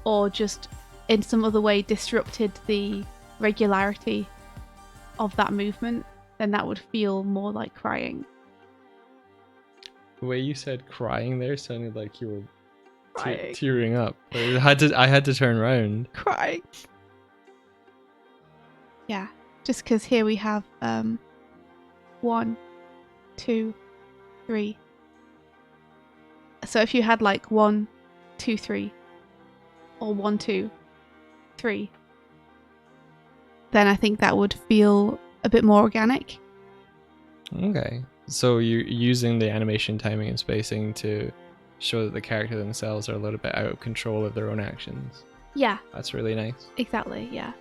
or just in some other way disrupted the regularity of that movement, then that would feel more like crying. The way you said crying there sounded like you were tearing up. I had to turn around. Crying. Yeah, just because here we have 1, 2, 3. So if you had like 1, 2, 3, or 1, 2, 3, then I think that would feel a bit more organic. Okay. So you're using the animation timing and spacing to show that the character themselves are a little bit out of control of their own actions. Yeah. That's really nice. Exactly, yeah.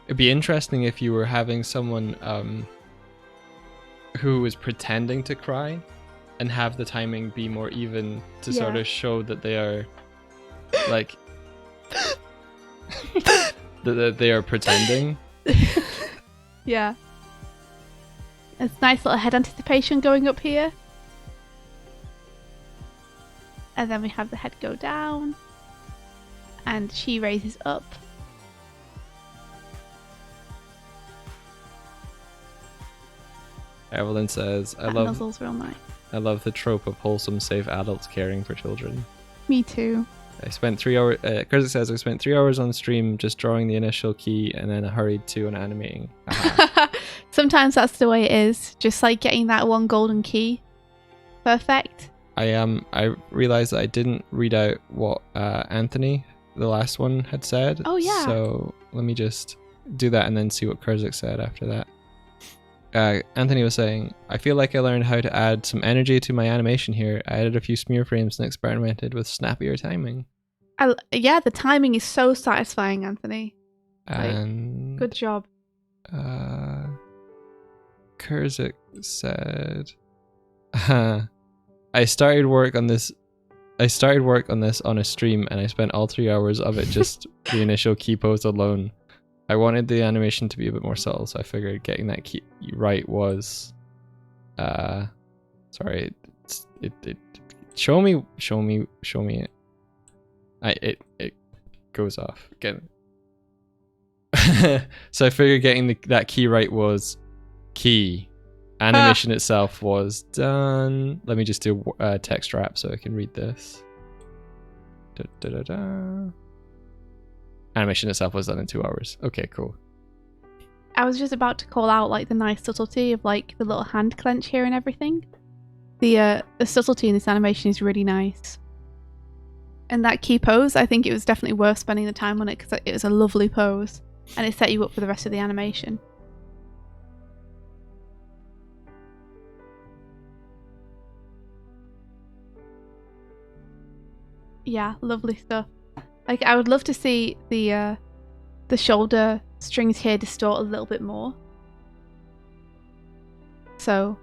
It'd be interesting if you were having someone who was pretending to cry and have the timing be more even to sort of show that they are like that they are pretending. Yeah. It's nice little head anticipation going up here. And then we have the head go down. And she raises up. Evelyn says, That nuzzle's real nice. I love the trope of wholesome, safe adults caring for children. Me too. I spent 3 hours. Kurzik says I spent 3 hours on stream just drawing the initial key, and then I hurried to an animating. Sometimes that's the way it is. Just like getting that one golden key. Perfect. I realized that I didn't read out what Anthony, the last one, had said. Oh yeah. So let me just do that and then see what Kurzik said after that. Anthony was saying, I feel like I learned how to add some energy to my animation here. I added a few smear frames and experimented with snappier timing. Yeah, the timing is so satisfying, Anthony. And good job. Kurzik said, I started work on this on a stream and I spent all 3 hours of it just the initial key pose alone. I wanted the animation to be a bit more subtle, so I figured getting that key right was sorry, show me it. It goes off again. So I figured getting that key right was key. Animation itself was done. Let me just do a text wrap so I can read this. Animation itself was done in 2 hours. Okay, cool. I was just about to call out like the nice subtlety of like the little hand clench here and everything. The subtlety in this animation is really nice. And that key pose, I think it was definitely worth spending the time on it because it was a lovely pose and it set you up for the rest of the animation. Yeah, lovely stuff. Like, I would love to see the shoulder strings here distort a little bit more. So,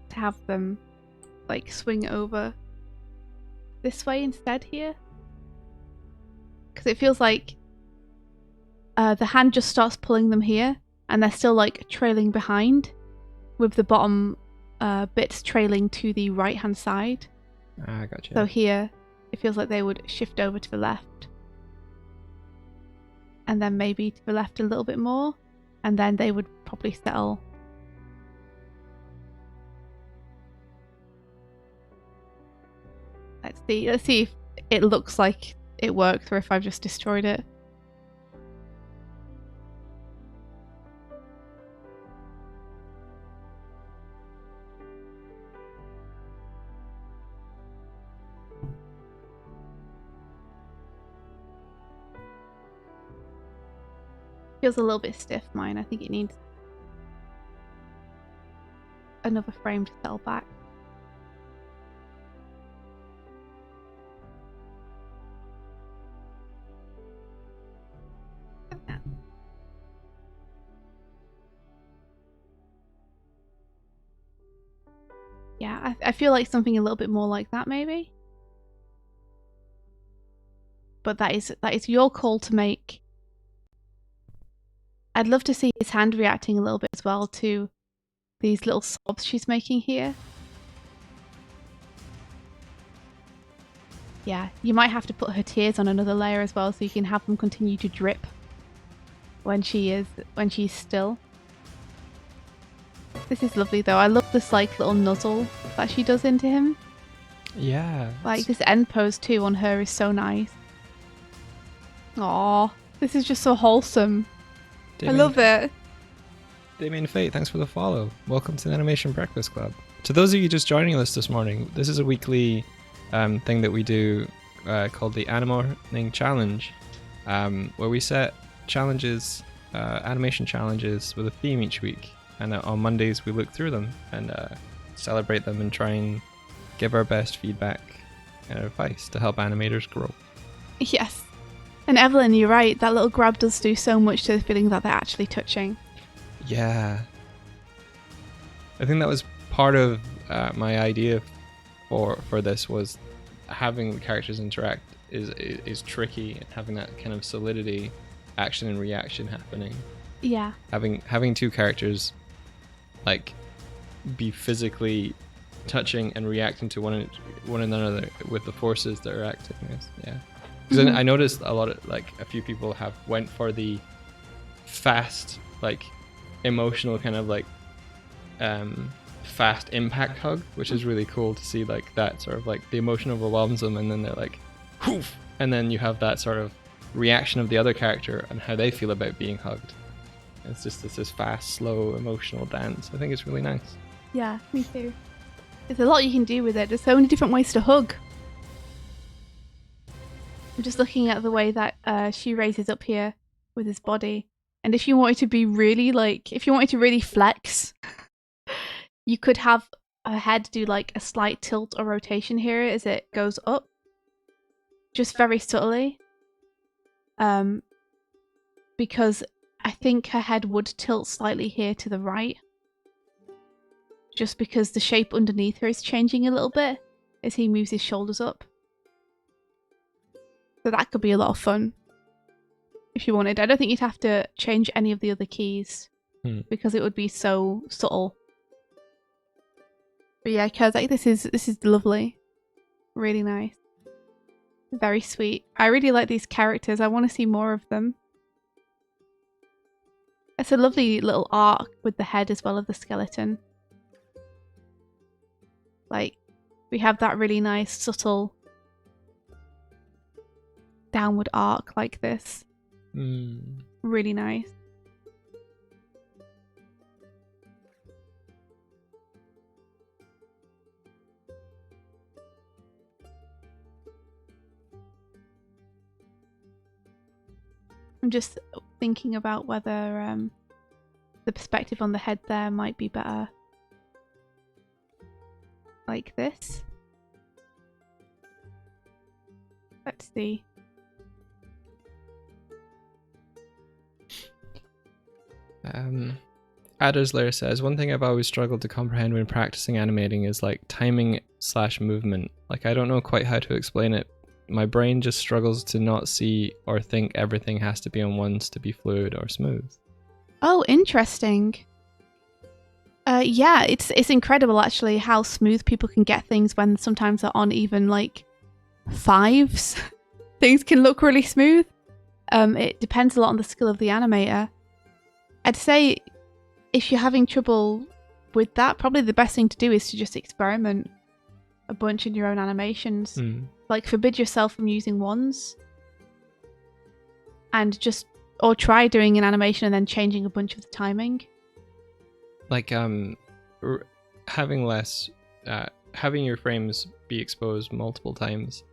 to have them, like, swing over this way instead here. Because it feels like the hand just starts pulling them here, and they're still, like, trailing behind, with the bottom bits trailing to the right-hand side. Ah, gotcha. So here, it feels like they would shift over to the left. And then maybe to the left a little bit more. And then they would probably settle. Let's see if it looks like it works or if I've just destroyed it. Feels a little bit stiff, mine. I think it needs another frame to settle back. Yeah, I feel like something a little bit more like that, maybe. But that is your call to make. I'd love to see his hand reacting a little bit as well to these little sobs she's making here. Yeah, you might have to put her tears on another layer as well so you can have them continue to drip when she's still. This is lovely though. I love this like little nuzzle that she does into him. Yeah. Like this end pose too on her is so nice. Aww, this is just so wholesome. I love it. Damien Fate, thanks for the follow. Welcome to the Animation Breakfast Club. To those of you just joining us this morning, this is a weekly thing that we do called the Animorning Challenge, where we set challenges, animation challenges with a theme each week. And on Mondays we look through them and celebrate them and try and give our best feedback and advice to help animators grow. Yes. And Evelyn, you're right, that little grab does do so much to the feeling that they're actually touching. Yeah. I think that was part of my idea for this, was having the characters interact is tricky, and having that kind of solidity, action and reaction happening. Yeah. Having two characters like be physically touching and reacting to one another with the forces that are acting is, yeah. Because I noticed a few people have went for the fast, like emotional kind of like fast impact hug, which is really cool to see, like that sort of like the emotion overwhelms them and then they're like whoof, and then you have that sort of reaction of the other character and how they feel about being hugged. It's just this fast, slow, emotional dance. I think it's really nice. Yeah, me too. There's a lot you can do with it. There's so many different ways to hug. I'm just looking at the way that she raises up here with his body. And if you wanted to be really if you wanted to really flex, you could have her head do like a slight tilt or rotation here as it goes up. Just very subtly. Because I think her head would tilt slightly here to the right. Just because the shape underneath her is changing a little bit as he moves his shoulders up. So that could be a lot of fun if you wanted. I don't think you'd have to change any of the other keys because it would be so subtle. But yeah, because like this is lovely, really nice, very sweet. I really like these characters. I want to see more of them. It's a lovely little arc with the head as well of the skeleton. Like we have that really nice subtle downward arc like this. Really nice. I'm just thinking about whether the perspective on the head there might be better like this. Let's see. Adderslayer says, one thing I've always struggled to comprehend when practicing animating is like timing / movement. Like I don't know quite how to explain it. My brain just struggles to not see or think everything has to be on ones to be fluid or smooth. Oh, interesting. Yeah, it's incredible actually how smooth people can get things when sometimes they're on even like 5s. Things can look really smooth. It depends a lot on the skill of the animator. I'd say if you're having trouble with that, probably the best thing to do is to just experiment a bunch in your own animations. Like forbid yourself from using ones and or try doing an animation and then changing a bunch of the timing. Like having less, having your frames be exposed multiple times,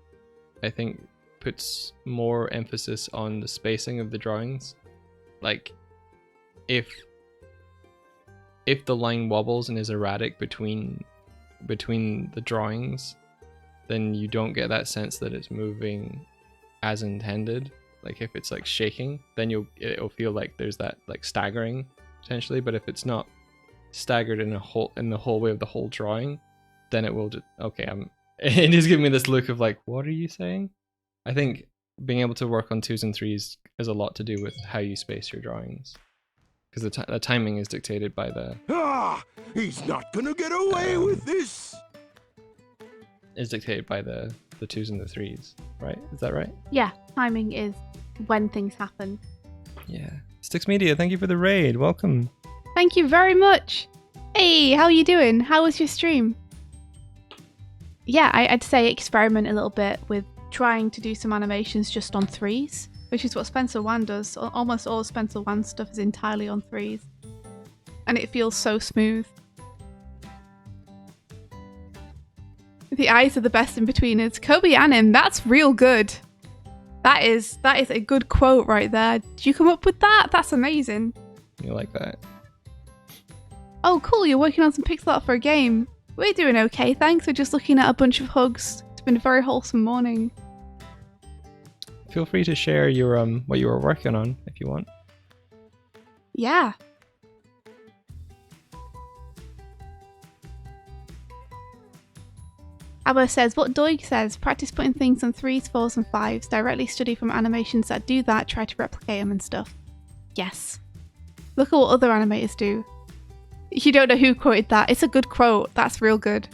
I think puts more emphasis on the spacing of the drawings. Like if the line wobbles and is erratic between the drawings, then you don't get that sense that it's moving as intended. Like if it's like shaking, then it'll feel like there's that like staggering potentially. But if it's not staggered in the whole way of the whole drawing, then it will just it is giving me this look of like, what are you saying? I think being able to work on 2s and 3s has a lot to do with how you space your drawings. Because the timing is dictated by the... He's not gonna get away with this! Is dictated by the 2s and the 3s, right? Is that right? Yeah, timing is when things happen. Yeah. Styx Media, thank you for the raid. Welcome. Thank you very much. Hey, how are you doing? How was your stream? Yeah, I'd say experiment a little bit with trying to do some animations just on 3s. Which is what Spencer Wan does. Almost all Spencer Wan stuff is entirely on 3s. and it feels so smooth. The eyes are the best in betweeners. Kobe Anim, that's real good. That is a good quote right there. Did you come up with that? That's amazing. You like that? Oh, cool. You're working on some pixel art for a game. We're doing okay, thanks. We're just looking at a bunch of hugs. It's been a very wholesome morning. Feel free to share your what you were working on if you want. Yeah. Abba says, what Doig says, practice putting things on 3s, 4s and 5s, directly study from animations that do that, try to replicate them and stuff. Yes. Look at what other animators do. You don't know who quoted that. It's a good quote. That's real good.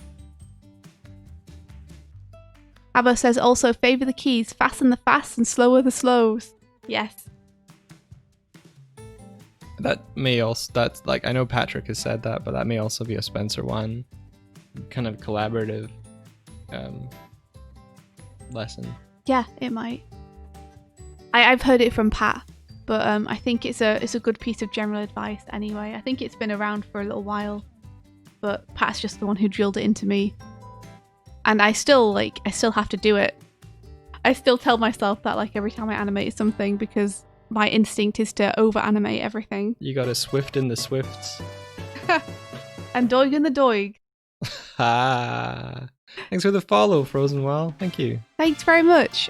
Abba says, also favour the keys, fasten the fasts and slower the slows. Yes. That may also, that's like, I know Patrick has said that, but that may also be a Spencer one kind of collaborative lesson. Yeah, it might. I've heard it from Pat, but I think it's a good piece of general advice anyway. I think it's been around for a little while, but Pat's just the one who drilled it into me. And I still have to do it. I still tell myself that like every time I animate something because my instinct is to over animate everything. You got a Swift in the Swifts. And Doig in the Doig. Ha! Thanks for the follow, Frozen Well. Thank you. Thanks very much.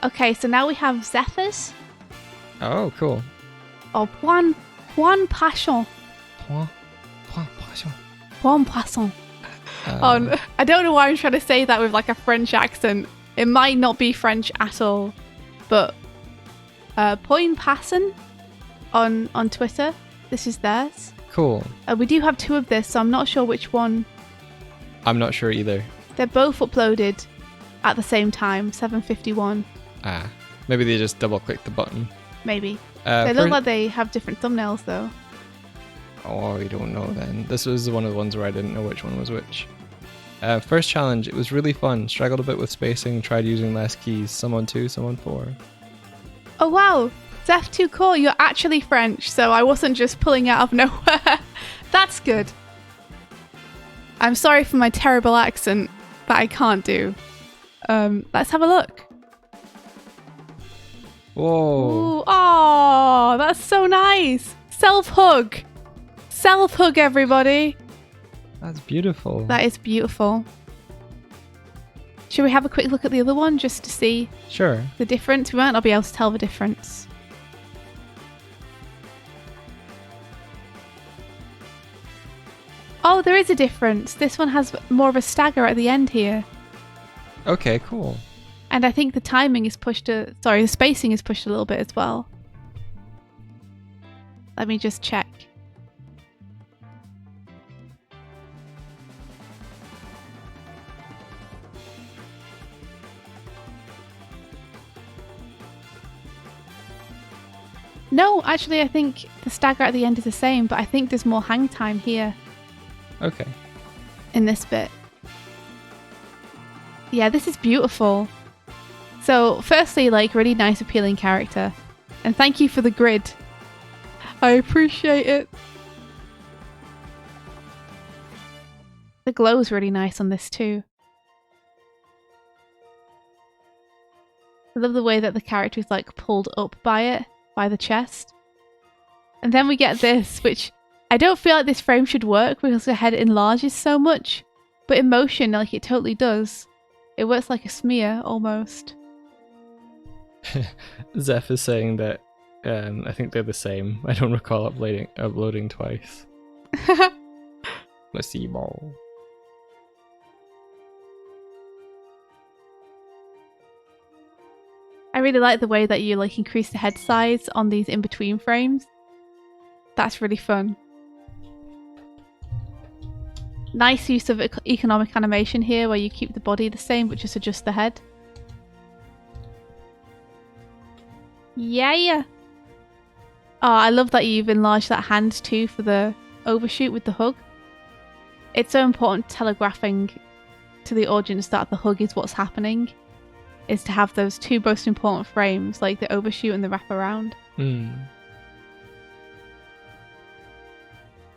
Okay, so now we have Zephyrs. Oh, cool. Or Point Passion. Point Passion. Point Passion. I don't know why I'm trying to say that with like a French accent. It might not be French at all. But Point Passion on Twitter. This is theirs. Cool. We do have 2 of this, so I'm not sure which one. I'm not sure either. They're both uploaded at the same time, 7:51. Ah, maybe they just double clicked the button. Maybe. They look like they have different thumbnails though. Oh, we don't know then. This was one of the ones where I didn't know which one was which. First challenge, it was really fun. Struggled a bit with spacing, tried using less keys. Some on 2, some on 4. Oh wow, Zeph2 Core, you're actually French, so I wasn't just pulling out of nowhere. That's good. I'm sorry for my terrible accent that I can't do. Let's have a look. Whoa. Ooh, oh, that's so nice. Self-hug. Self-hug, everybody. That's beautiful. That is beautiful. Should we have a quick look at the other one just to see Sure. the difference? We might not be able to tell the difference. Oh, there is a difference. This one has more of a stagger at the end here. Okay, cool. And I think the timing is pushed the spacing is pushed a little bit as well. Let me just check. No, actually I think the stagger at the end is the same, but I think there's more hang time here. Okay. In this bit. Yeah, this is beautiful. So, firstly, like, really nice, appealing character. And thank you for the grid. I appreciate it. The glow is really nice on this too. I love the way that the character is, like, pulled up by it, by the chest. And then we get this, which I don't feel like this frame should work because the head enlarges so much. But in motion, like, it totally does. It works like a smear, almost. Zeph is saying that I think they're the same. I don't recall uploading twice. Let's see ball. I really like the way that you like increase the head size on these in-between frames. That's really fun. Nice use of economic animation here where you keep the body the same but just adjust the head. Yeah. Oh, I love that you've enlarged that hand too for the overshoot with the hug. It's so important telegraphing to the audience that the hug is what's happening. Is to have those 2 most important frames, like the overshoot and the wraparound.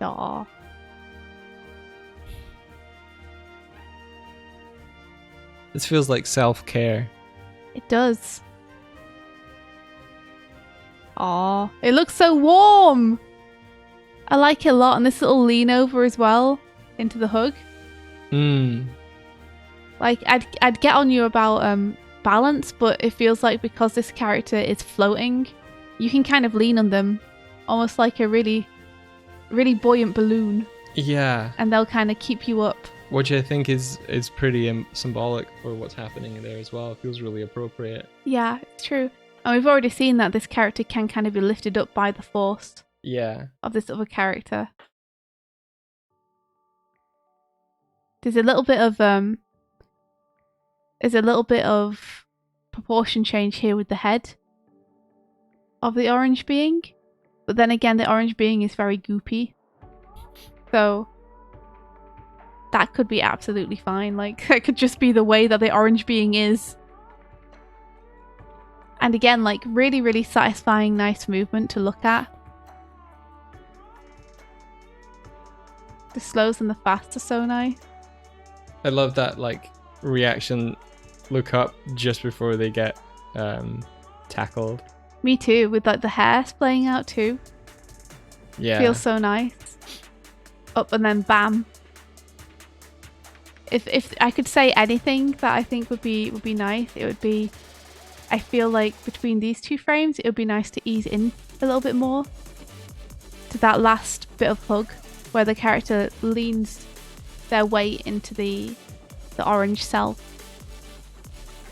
Aw. This feels like self-care. It does. Aw. It looks so warm. I like it a lot. And this little lean over as well into the hug. Like, I'd get on you about balance, but it feels like because this character is floating, you can kind of lean on them almost like a really, really buoyant balloon. Yeah. And they'll kind of keep you up. Which I think is pretty symbolic for what's happening there as well. It feels really appropriate. Yeah, it's true. And we've already seen that this character can kind of be lifted up by the force. Yeah. Of this other character. There's a little bit of proportion change here with the head of the orange being. But then again, the orange being is very goopy. So that could be absolutely fine. Like, that could just be the way that the orange being is. And again, like, really, really satisfying, nice movement to look at. The slows and the fasts are so nice. I love that, like, reaction, look up just before they get tackled. Me too, with like the hair splaying out too. Yeah. Feels so nice. Up and then bam. If I could say anything that I think would be nice, it would be, I feel like between these two frames, it would be nice to ease in a little bit more to that last bit of hug where the character leans their weight into the orange cell.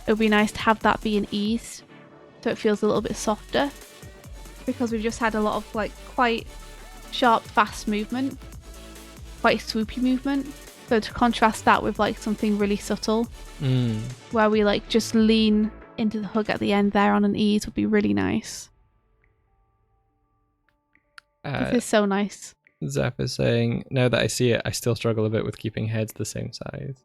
It would be nice to have that be an ease so it feels a little bit softer, because we've just had a lot of like quite sharp, fast movement, quite swoopy movement. So to contrast that with like something really subtle, where we like just lean into the hug at the end there on an ease would be really nice. This is so nice. Zap is saying, now that I see it, I still struggle a bit with keeping heads the same size.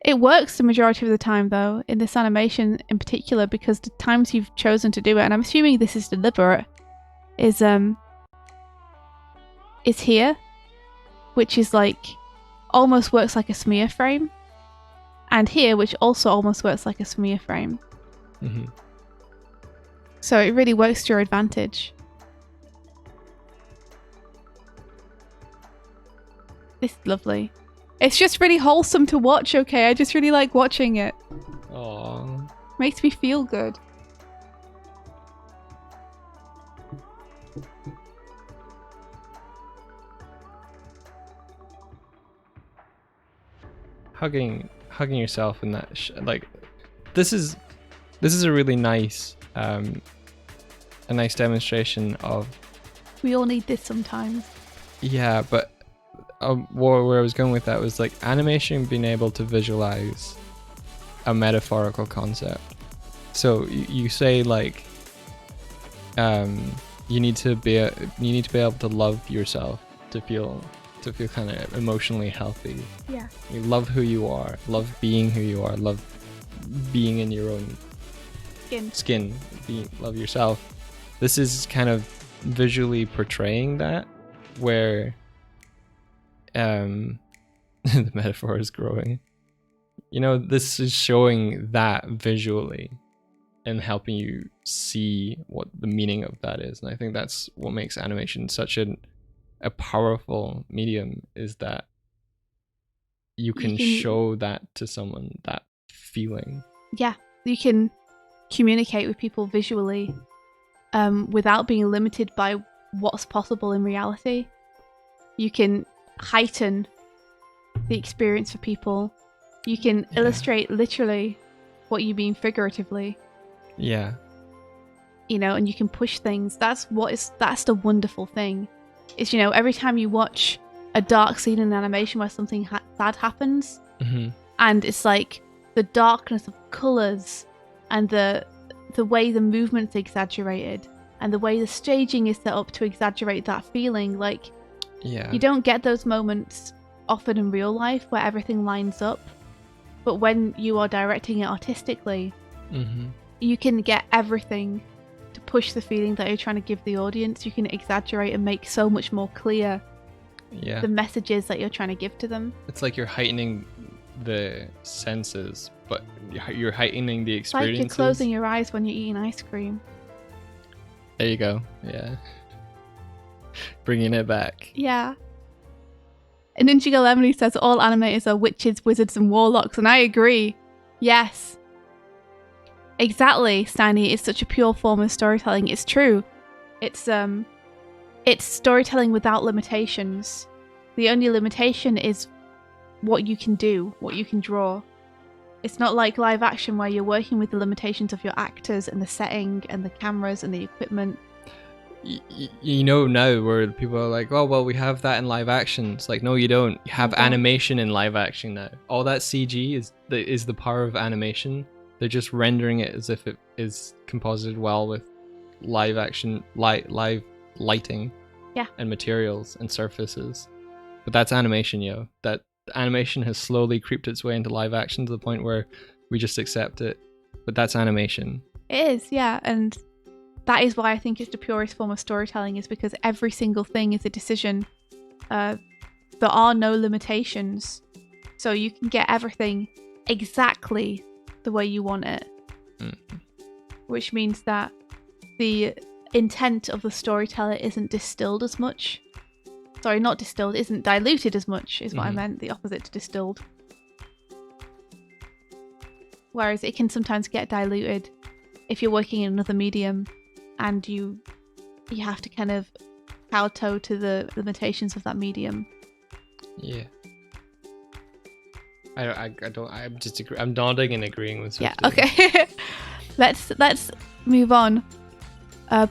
It works the majority of the time, though, in this animation in particular, because the times you've chosen to do it, and I'm assuming this is deliberate, is here, which is like almost works like a smear frame, and here, which also almost works like a smear frame. Mm-hmm. So it really works to your advantage. This is lovely. It's just really wholesome to watch, okay? I just really like watching it. Aww. Makes me feel good. Hugging yourself in that like this is a really nice a nice demonstration of, we all need this sometimes. Yeah, but where I was going with that was like animation being able to visualize a metaphorical concept. So you say like you need to be able to love yourself to feel kind of emotionally healthy. Yeah. You love who you are, love being who you are, love being in your own skin, love yourself. This is kind of visually portraying that, where the metaphor is growing. You know, this is showing that visually and helping you see what the meaning of that is. And I think that's what makes animation such a powerful medium, is that you can show that to someone, that feeling. Yeah, you can communicate with people visually without being limited by what's possible in reality. You can heighten the experience for people. You can illustrate literally what you mean figuratively. Yeah. You know, and you can push things. That's the wonderful thing. Is, you know, every time you watch a dark scene in an animation where something bad happens, and it's like the darkness of colours and the way the movement's exaggerated and the way the staging is set up to exaggerate that feeling, like, you don't get those moments often in real life where everything lines up. But when you are directing it artistically, you can get everything to push the feeling that you're trying to give the audience. You can exaggerate and make so much more clear Yeah. the messages that you're trying to give to them. It's like you're heightening the senses, but you're heightening the It's like experiences. you're closing your eyes when you're eating ice cream. There you go. Yeah. Bringing it back. Yeah. And Ninja Lemony says all animators are witches, wizards, and warlocks, and I agree. Yes. Exactly, Steiny. It's such a pure form of storytelling. It's true. It's storytelling without limitations. The only limitation is what you can do, what you can draw. It's not like live action where you're working with the limitations of your actors and the setting and the cameras and the equipment. You know now where people are like, oh, well, we have that in live action. It's like, no, you don't. You have animation in live action now. All that CG is the power of animation. They're just rendering it as if it is composited well with live action, live lighting, and materials and surfaces. But that's animation, yo. That animation has slowly creeped its way into live action to the point where we just accept it. But that's animation. It is, yeah, and that is why I think it's the purest form of storytelling, is because every single thing is a decision. There are no limitations, so you can get everything exactly the way you want it. Which means that the intent of the storyteller isn't distilled as much. Sorry, not distilled, isn't diluted as much, is what I meant, the opposite to distilled. Whereas it can sometimes get diluted if you're working in another medium and you have to kind of kowtow to the limitations of that medium. Yeah. I'm nodding and agreeing with Swifty. Yeah, okay. Let's move on.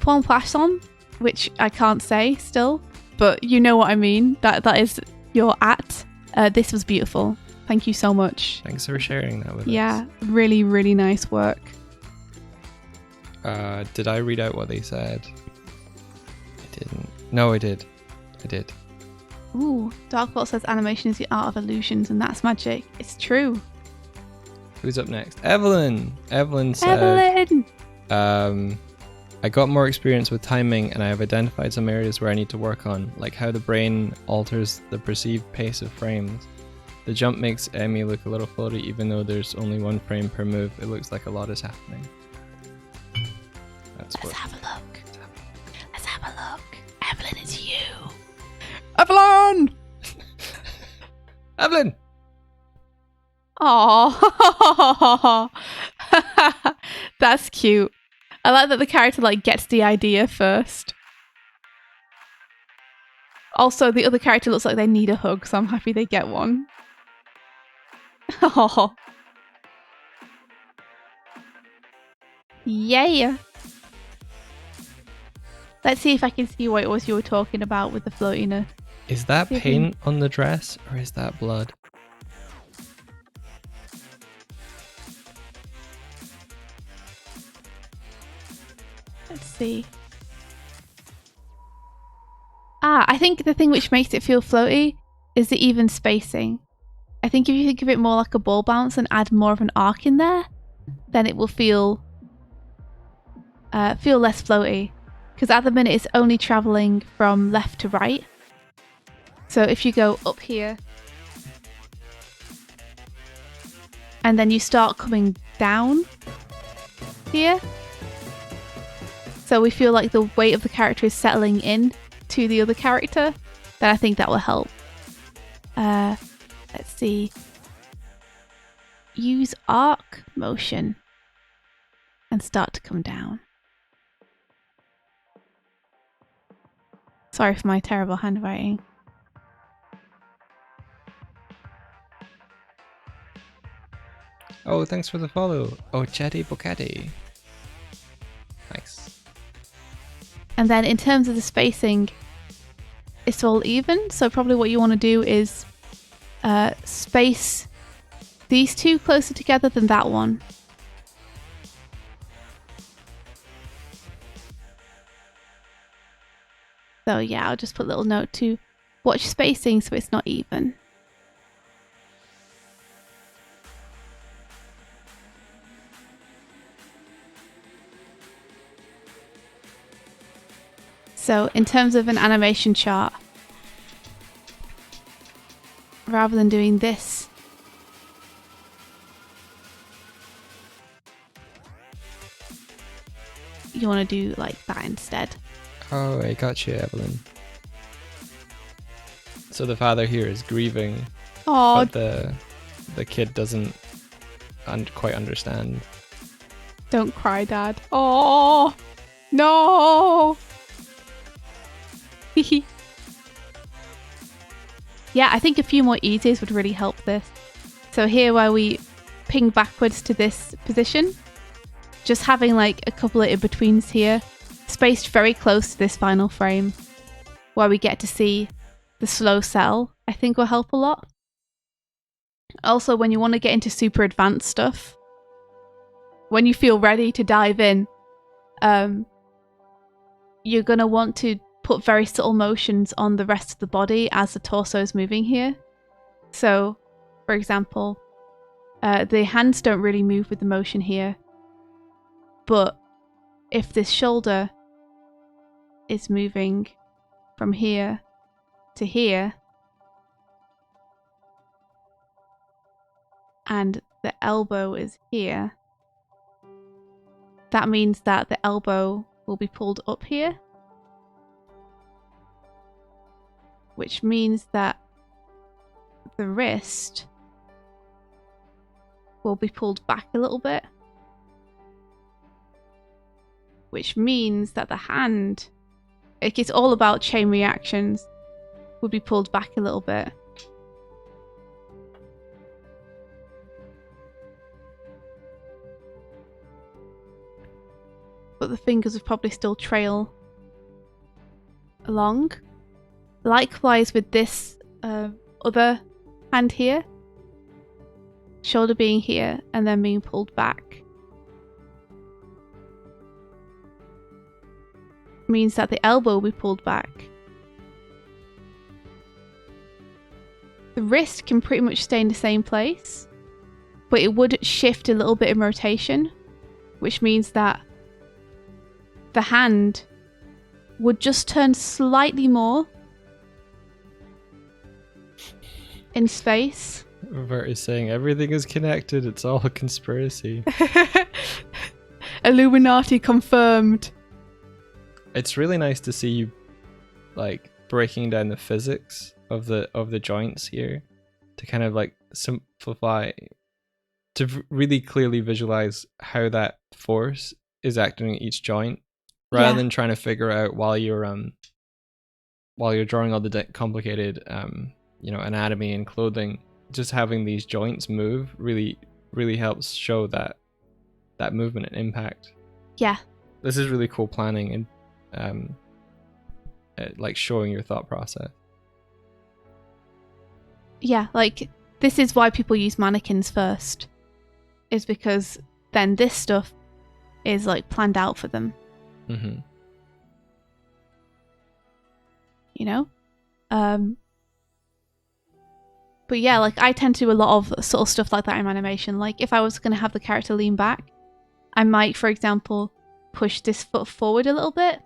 Point poisson, which I can't say still, but you know what I mean. That is your at. This was beautiful. Thank you so much. Thanks for sharing that with us. Yeah, really, really nice work. Did I read out what they said? I didn't. No, I did. Ooh, Darkvault says animation is the art of illusions, and that's magic. It's true. Who's up next? Evelyn! Evelyn said... I got more experience with timing and I have identified some areas where I need to work on, like how the brain alters the perceived pace of frames. The jump makes Emmy look a little floaty even though there's only one frame per move. It looks like a lot is happening. Let's have a look. Let's have a look. Evelyn, it's you. Evelyn! Evelyn! Aww. That's cute. I like that the character gets the idea first. Also, the other character looks like they need a hug, so I'm happy they get one. Oh. Yeah. Let's see if I can see what it was you were talking about with the floatiness. Is that paint on the dress or is that blood? Let's see. I think the thing which makes it feel floaty is the even spacing. I think if you think of it more like a ball bounce and add more of an arc in there, then it will feel less floaty. Because at the minute it's only travelling from left to right. So if you go up here and then you start coming down here, so we feel like the weight of the character is settling in to the other character, then I think that will help. Let's see. Use arc motion and start to come down. Sorry for my terrible handwriting. Oh, thanks for the follow. Oh, Chatty Bocati. Nice. And then in terms of the spacing, it's all even. So probably what you want to do is space these two closer together than that one. So yeah, I'll just put a little note to watch spacing so it's not even. So in terms of an animation chart, rather than doing this. You want to do like that instead. Oh, I got you, Evelyn. So the father here is grieving, Oh, but the kid doesn't quite understand. don't cry, Dad. Oh, no. Yeah, I think a few more easies would really help this. So here where we ping backwards to this position, just having like a couple of in-betweens here, spaced very close to this final frame, where we get to see the slow cell, I think will help a lot. Also, when you want to get into super advanced stuff, when you feel ready to dive in, you're going to want to put very subtle motions on the rest of the body as the torso is moving here. So, for example, the hands don't really move with the motion here, but if this shoulder is moving from here to here, and the elbow is here, that means that the elbow will be pulled up here, which means that the wrist will be pulled back a little bit, which means that the hand, it's all about chain reactions, would be pulled back a little bit. But the fingers would probably still trail along. Likewise with this other hand here, shoulder being here and then being pulled back, means that the elbow will be pulled back. The wrist can pretty much stay in the same place, but it would shift a little bit in rotation, which means that the hand would just turn slightly more in space. Vert is saying everything is connected, it's all a conspiracy. Illuminati confirmed. It's really nice to see you like breaking down the physics of the joints here to kind of like simplify, to really clearly visualize how that force is acting at each joint, rather than trying to figure out while you're drawing all the complicated anatomy and clothing. Just having these joints move really helps show that movement and impact. Yeah, this is really cool planning and like showing your thought process. Yeah, like this is why people use mannequins first, is because then this stuff is like planned out for them. Mm-hmm. You know? But yeah, like I tend to do a lot of sort of stuff like that in animation. Like if I was going to have the character lean back, I might, for example, push this foot forward a little bit,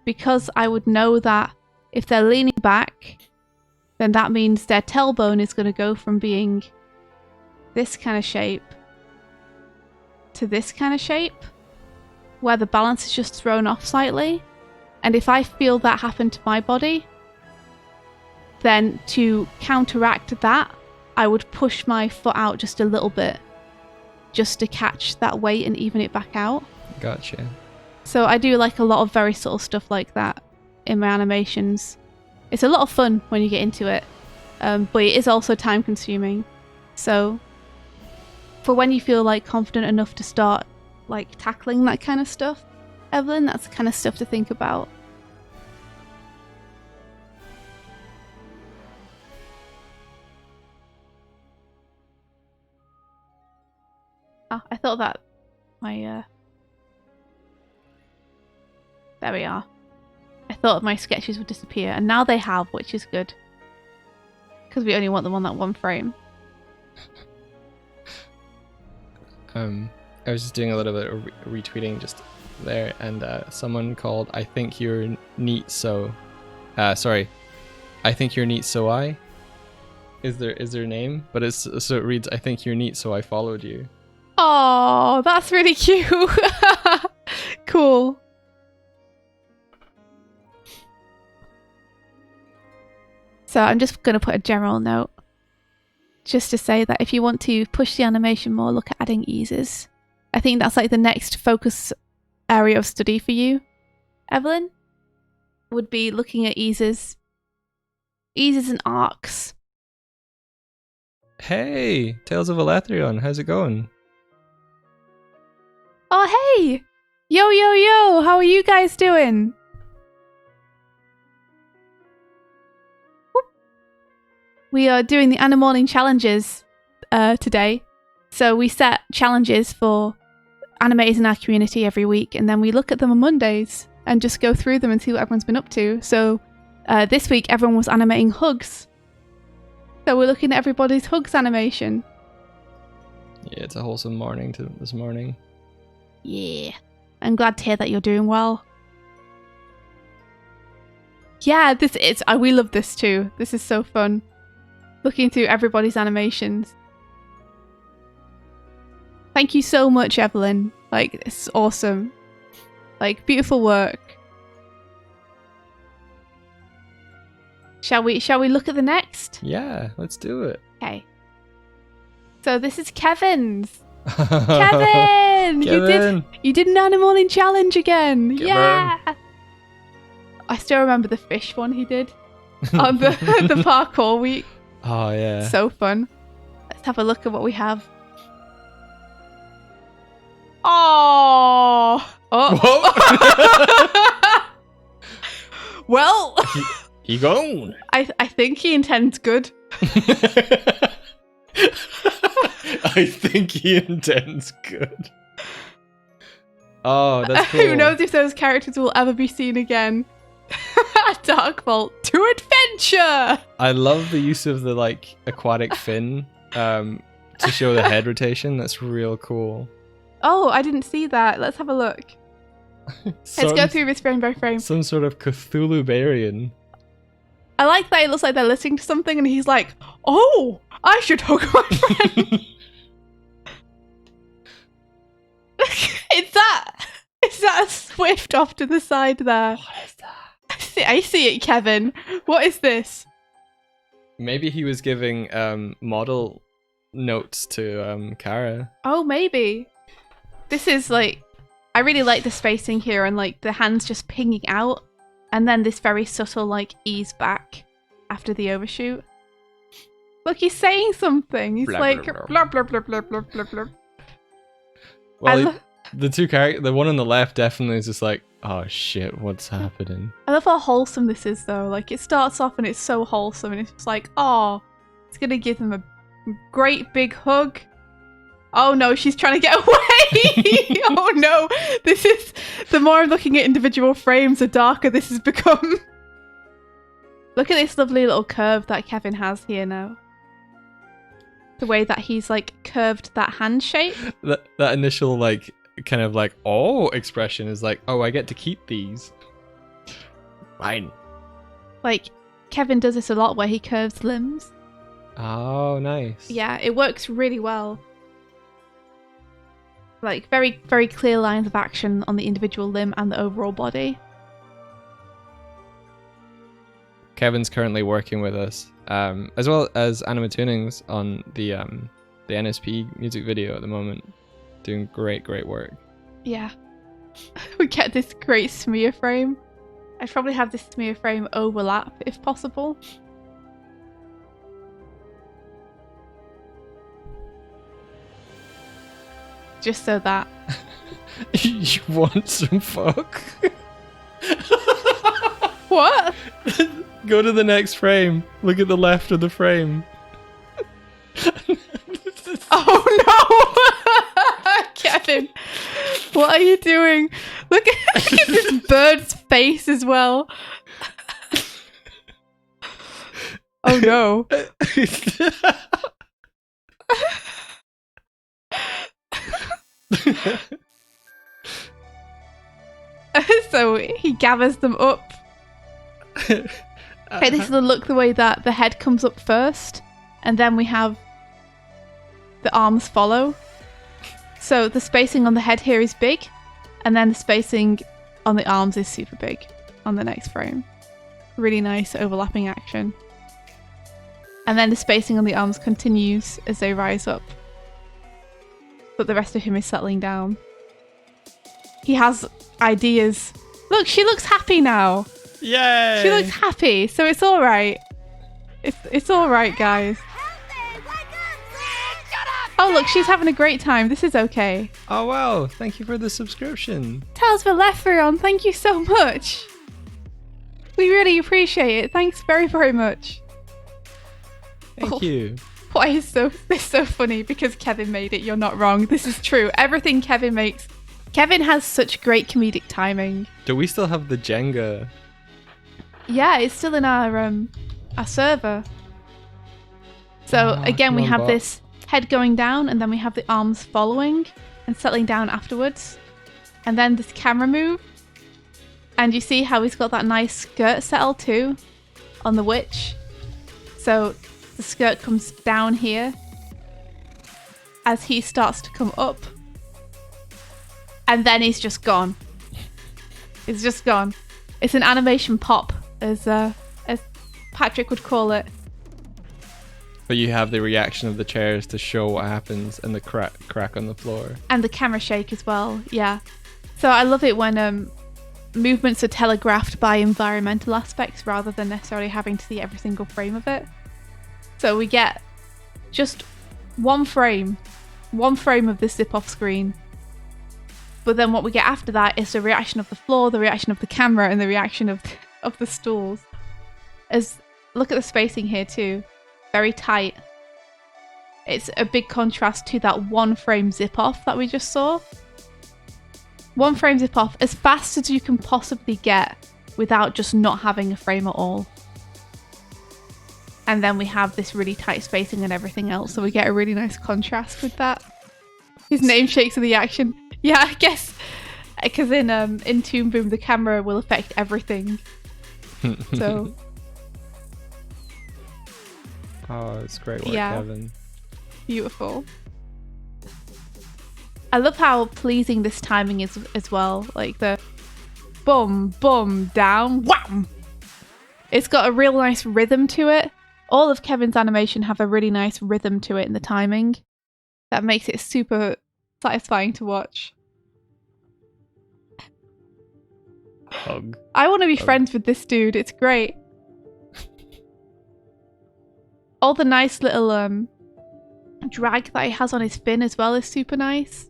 because I would know that if they're leaning back, then that means their tailbone is going to go from being this kind of shape to this kind of shape, where the balance is just thrown off slightly. And if I feel that happen to my body, then to counteract that, I would push my foot out just a little bit, just to catch that weight and even it back out. Gotcha. So I do like a lot of very subtle stuff like that in my animations. It's a lot of fun when you get into it, but it is also time consuming. So for when you feel like confident enough to start like tackling that kind of stuff, Evelyn, that's the kind of stuff to think about. I thought that my there we are. I thought my sketches would disappear, and now they have, which is good, because we only want them on that one frame. I was just doing a little bit of retweeting just there, and someone called I think you're neat so I think you're neat so is their name, but it's so it reads, "I think you're neat, so I followed you." Oh, that's really cute. Cool. So I'm just going to put a general note just to say that if you want to push the animation more, look at adding eases. I think that's like the next focus area of study for you, Evelyn, would be looking at eases. Eases and arcs. Hey, Tales of Elathrion, how's it going? Oh, hey! Yo, yo, yo! How are you guys doing? We are doing the Animorning challenges today. So we set challenges for animators in our community every week, and then we look at them on Mondays and just go through them and see what everyone's been up to. So this week everyone was animating hugs. So we're looking at everybody's hugs animation. Yeah, it's a wholesome morning this morning. Yeah. I'm glad to hear that you're doing well. Yeah, we love this too. This is so fun. Looking through everybody's animations. Thank you so much, Evelyn. Like, it's awesome. Like, beautiful work. Shall we look at the next? Yeah, let's do it. Okay. So this is Kevin's. Kevin! Kevin! You did an Animorning challenge again. Kevin. Yeah. I still remember the fish one he did on the parkour week. Oh yeah. So fun. Let's have a look at what we have. Oh. Well, he gone. I think he intends good. I think he intends good. Oh, that's cool. Who knows if those characters will ever be seen again. Dark Vault to adventure! I love the use of the like aquatic fin to show the head rotation. That's real cool. Oh, I didn't see that. Let's have a look. Let's go through this frame by frame. Some sort of Cthulhu-barian. I like that it looks like they're listening to something and he's like, oh, I should hug my friend. Is that a Swift off to the side there? What is that? I see it, Kevin. What is this? Maybe he was giving model notes to Kara. Oh, maybe. This is like, I really like the spacing here and like the hands just pinging out and then this very subtle like ease back after the overshoot. Look, he's saying something. He's Blah, like, blah, blah, blah, blah, blah, blah, blah. Well, the one on the left definitely is just like, oh shit, what's happening? I love how wholesome this is though. Like it starts off and it's so wholesome and it's just like, oh, it's gonna give them a great big hug. Oh no, she's trying to get away. Oh no, this is, the more I'm looking at individual frames, the darker this has become. Look at this lovely little curve that Kevin has here now. The way that he's like curved that hand shape. That initial like kind of like oh expression is like, oh, I get to keep these. Fine. Like Kevin does this a lot where he curves limbs. Oh, nice. Yeah, it works really well. Like very, very clear lines of action on the individual limb and the overall body. Kevin's currently working with us, as well as Animatunings on the NSP music video at the moment. Doing great work. Yeah. We get this great smear frame. I'd probably have this smear frame overlap if possible. Just so that. You want some fuck? What? Go to the next frame. Look at the left of the frame. Oh no! Kevin, what are you doing? Look at this bird's face as well. Oh no. So he gathers them up. Okay, this is the look the way that the head comes up first. and then we have the arms follow. So the spacing on the head here is big, and then the spacing on the arms is super big on the next frame. Really nice overlapping action. And then the spacing on the arms continues as they rise up. But the rest of him is settling down. He has ideas. Look, she looks happy now. Yay! She looks happy, so it's all right. It's all right, guys. Oh, look, she's having a great time. This is okay. Oh, wow. Thank you for the subscription. Tales for Lefrion, thank you so much. We really appreciate it. Thanks very, very much. Thank you. Why is this so funny? Because Kevin made it. You're not wrong. This is true. Everything Kevin makes. Kevin has such great comedic timing. Do we still have the Jenga? Yeah, it's still in our server. So again, we have this head going down, and then we have the arms following and settling down afterwards. And then this camera move. And you see how he's got that nice skirt settle too on the witch. So the skirt comes down here as he starts to come up. And then he's just gone. He's just gone. It's an animation pop, as Patrick would call it. But you have the reaction of the chairs to show what happens, and the crack on the floor. And the camera shake as well, yeah. So I love it when movements are telegraphed by environmental aspects rather than necessarily having to see every single frame of it. So we get just one frame of this zip off screen. But then what we get after that is the reaction of the floor, the reaction of the camera, and the reaction of the stools. Look at the spacing here too. Very tight. It's a big contrast to that one frame zip off that we just saw. One frame zip off as fast as you can possibly get without just not having a frame at all. And then we have this really tight spacing and everything else, so we get a really nice contrast with that. His name shakes with the action. Yeah, I guess because in Toon Boom the camera will affect everything. So. Oh, it's great work, yeah. Kevin. Beautiful. I love how pleasing this timing is as well. Like the boom, boom, down, wham. It's got a real nice rhythm to it. All of Kevin's animation have a really nice rhythm to it in the timing. That makes it super satisfying to watch. Hug. I want to be friends with this dude. It's great. All the nice little drag that he has on his fin as well is super nice.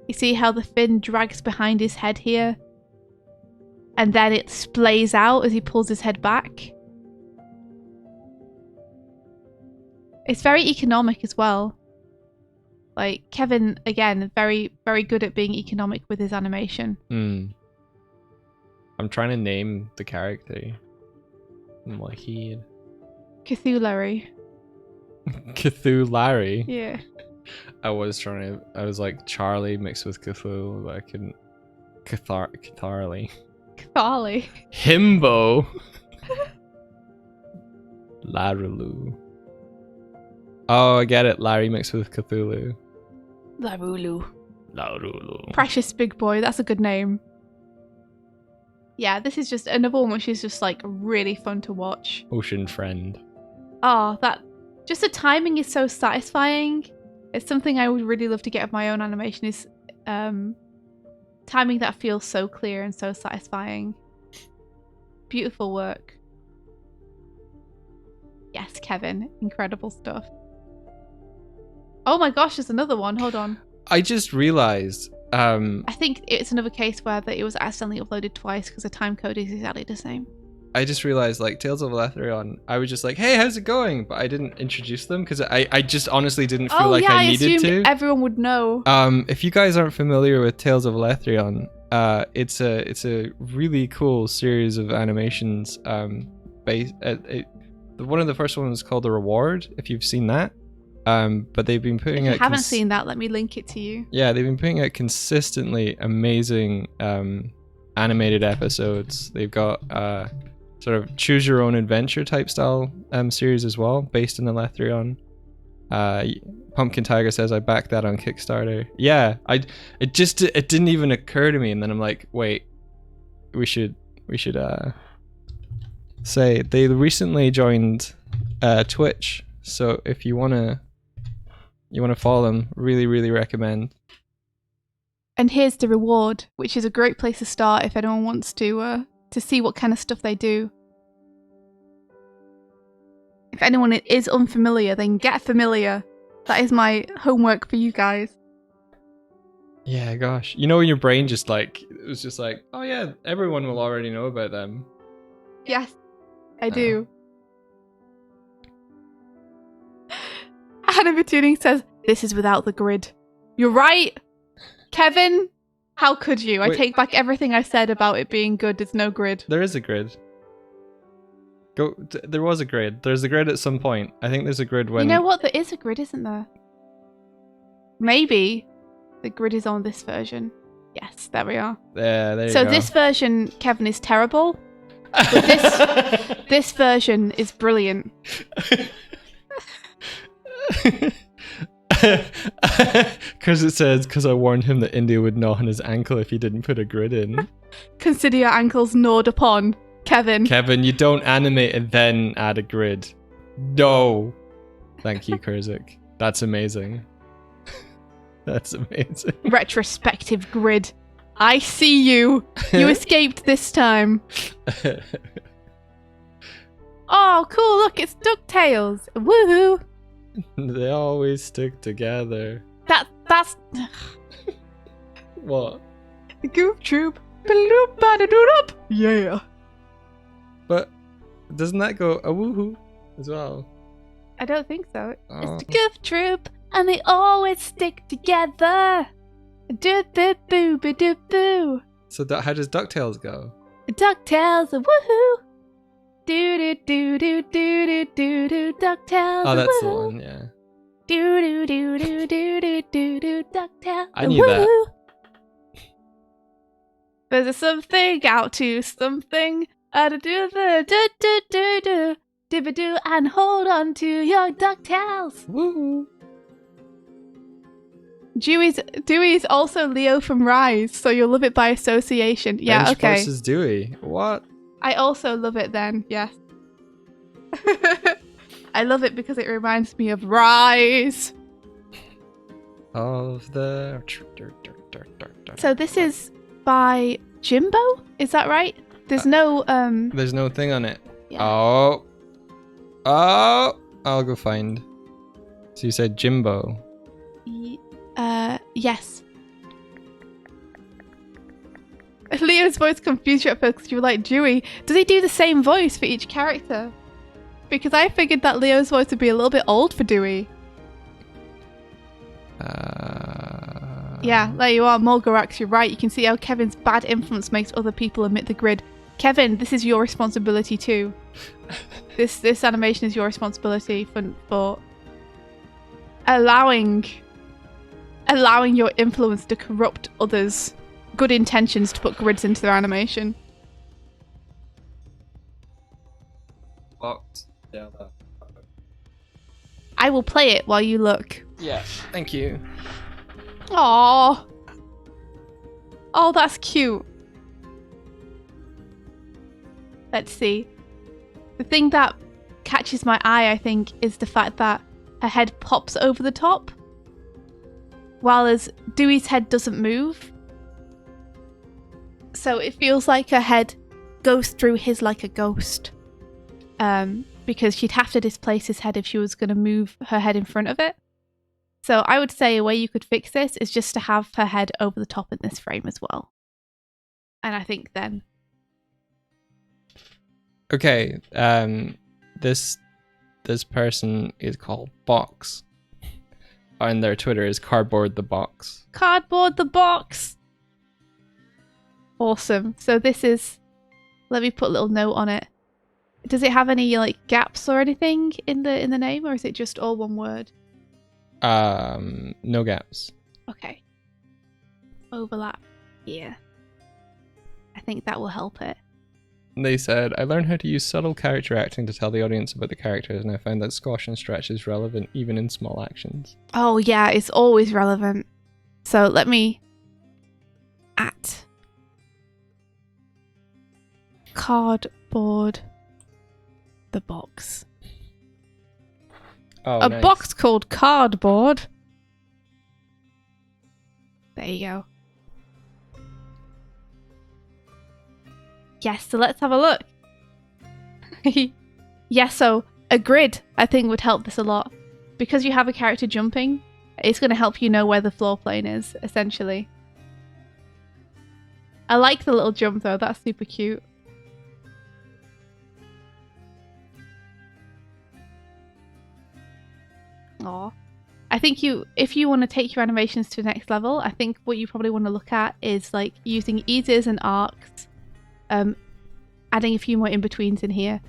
You see how the fin drags behind his head here? And then it splays out as he pulls his head back. It's very economic as well. Like, Kevin, again, very, very good at being economic with his animation. I'm trying to name the character. Wahid. Cthulhu. Cthulhu. Yeah. I was like Charlie mixed with Cthulhu, but I couldn't. Catharly. Catharly. Himbo. Larulu. Oh, I get it. Larry mixed with Cthulhu. Larulu. Larulu. Precious big boy. That's a good name. Yeah, this is just another one which is just like really fun to watch. Ocean friend. Oh, just the timing is so satisfying. It's something I would really love to get of my own animation is timing that feels so clear and so satisfying. Beautiful work. Yes, Kevin. Incredible stuff. Oh my gosh, there's another one. Hold on. I just realized. I think it's another case where it was accidentally uploaded twice because the time code is exactly the same. I just realized, like, Tales of Lethrion, I was just like, hey, how's it going? But I didn't introduce them because I just honestly didn't feel like I needed to. Everyone would know. If you guys aren't familiar with Tales of Lethrion, it's a really cool series of animations. One of the first ones is called The Reward, if you've seen that. But they've been putting out... If you haven't seen that, let me link it to you. Yeah, they've been putting out consistently amazing animated episodes. They've got... sort of choose your own adventure type style series as well, based in the Lethrion. Pumpkin Tiger says I backed that on Kickstarter. Yeah, it didn't even occur to me, and then I'm like, wait, we should say they recently joined Twitch, so if you wanna follow them, really recommend. And here's the reward, which is a great place to start if anyone wants to see what kind of stuff they do. If anyone is unfamiliar, then get familiar. That is my homework for you guys. Yeah, gosh. You know when your brain just like, it was just like, oh yeah, everyone will already know about them. Yes, I do. Animating says, this is without the grid. You're right, Kevin. How could you? I take back everything I said about it being good. There's no grid. There is a grid. There was a grid. There's a grid at some point. I think there's a grid when... You know what? There is a grid, isn't there? Maybe the grid is on this version. Yes, there we are. There you go. So this version, Kevin, is terrible. But this version is brilliant. Because it says, because I warned him that India would gnaw on his ankle if he didn't put a grid in. Consider your ankles gnawed upon, Kevin. Kevin, you don't animate and then add a grid. No. Thank you, Kurzik. That's amazing. That's amazing. Retrospective grid. I see you. You escaped this time. Oh, cool. Look, it's DuckTales. Woohoo. They always stick together. That's... What? Goof Troop. Yeah. But doesn't that go a woohoo as well? I don't think so. Oh. It's the Goof Troop, and they always stick together. Do-do-boo-ba-do-boo. So how does DuckTales go? DuckTales, woohoo! Do-do-do-do-do-do-do-do, DuckTales, Oh, that's the woohoo! one, yeah. Do-do-do-do-do-do-do, DuckTales, I knew woohoo! that. There's a something out to something. Do-do-do-do-do-do, dibba-doo, and hold on to your DuckTales. Woo! Dewey's also Leo from Rise, so you'll love it by association. Yeah, Bench okay. versus Dewey. What? I also love it then, yes. I love it because it reminds me of Rise. Of the... So this is by Jimbo? Is that right? There's no... There's no thing on it. Yeah. Oh! I'll go find. So you said Jimbo. Yes. Leo's voice confused you at first because you were like, Dewey, does he do the same voice for each character? Because I figured that Leo's voice would be a little bit old for Dewey. Yeah, there you are, Mulgarax, you're right. You can see how Kevin's bad influence makes other people omit the grid. Kevin, this is your responsibility too. This animation is your responsibility for allowing your influence to corrupt others' good intentions to put grids into their animation. Locked. Yeah, that. I will play it while you look. Yeah, thank you. Aww. Oh, that's cute. Let's see. The thing that catches my eye, I think, is the fact that her head pops over the top, while as Dewey's head doesn't move. So it feels like her head goes through his like a ghost. Because she'd have to displace his head if she was going to move her head in front of it. So I would say a way you could fix this is just to have her head over the top in this frame as well. And I think then... Okay, this person is called Box. And their Twitter is Cardboard the Box. Cardboard the Box! Awesome. So this is... Let me put a little note on it. Does it have any like gaps or anything in the name, or is it just all one word? No gaps. Okay. Overlap here. I think that will help it. They said, I learned how to use subtle character acting to tell the audience about the characters, and I found that squash and stretch is relevant even in small actions. Oh yeah, it's always relevant. So let me at cardboard the box. Oh, A nice. box called cardboard. There you go. Yes, so let's have a look. Yeah, so a grid I think would help this a lot. Because you have a character jumping, it's going to help you know where the floor plane is, essentially. I like the little jump though, that's super cute. Aw. I think if you want to take your animations to the next level, I think what you probably want to look at is like using eases and arcs, adding a few more in-betweens in here.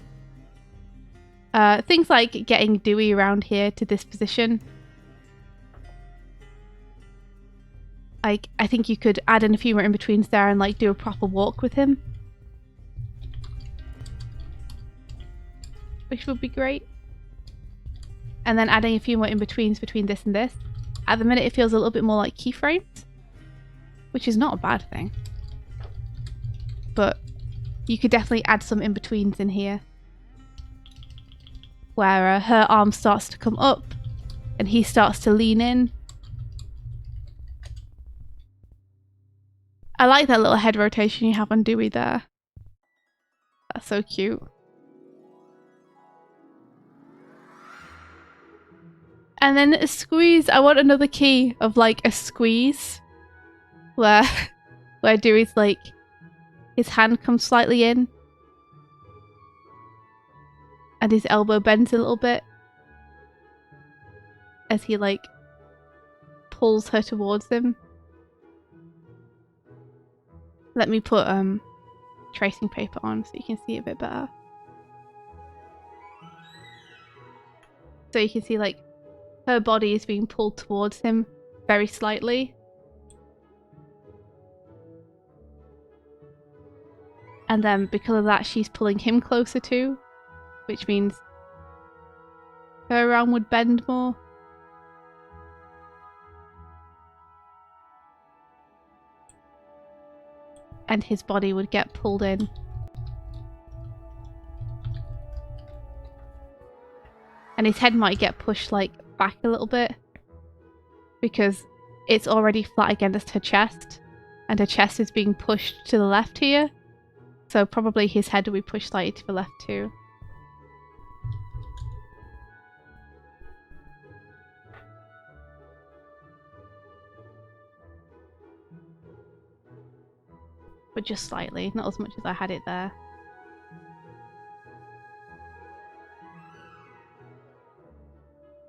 Things like getting Dewey around here to this position. Like, I think you could add in a few more in-betweens there and like do a proper walk with him. Which would be great. And then adding a few more in-betweens between this and this. At the minute it feels a little bit more like keyframes, which is not a bad thing. But you could definitely add some in-betweens in here. Where her arm starts to come up and he starts to lean in. I like that little head rotation you have on Dewey there. That's so cute. And then a squeeze. I want another key of like a squeeze. Where Dewey's like, his hand comes slightly in. And his elbow bends a little bit. As he like pulls her towards him. Let me put tracing paper on so you can see it a bit better. So you can see like her body is being pulled towards him very slightly. And then because of that she's pulling him closer too, which means her arm would bend more. And his body would get pulled in. And his head might get pushed like back a little bit because it's already flat against her chest and her chest is being pushed to the left here. So probably his head will be pushed slightly to the left too. But just slightly, not as much as I had it there.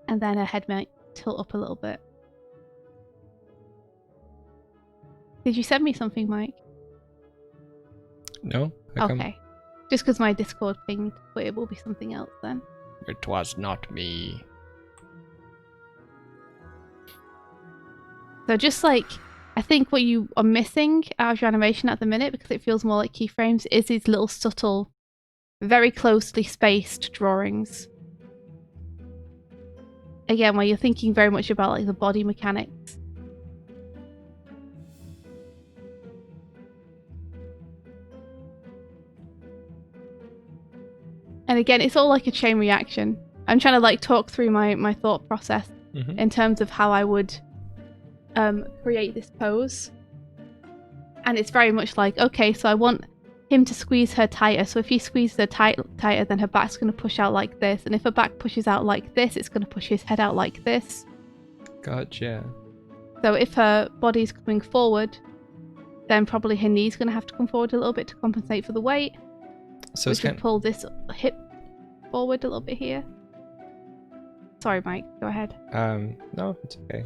And then her head might tilt up a little bit. Did you send me something, Mike? No? How come? Okay. Just because my Discord pinged, but it will be something else then. It was not me. So just like, I think what you are missing out of your animation at the minute, because it feels more like keyframes, is these little subtle, very closely spaced drawings. Again, where you're thinking very much about like the body mechanics. And again, it's all like a chain reaction. I'm trying to like talk through my thought process in terms of how I would create this pose. And it's very much like, okay, so I want him to squeeze her tighter. So if he squeezes her tighter, then her back's going to push out like this. And if her back pushes out like this, it's going to push his head out like this. Gotcha. So if her body's coming forward, then probably her knee's going to have to come forward a little bit to compensate for the weight. So Which would pull this hip forward a little bit here. Sorry, Mike, go ahead. No, it's okay.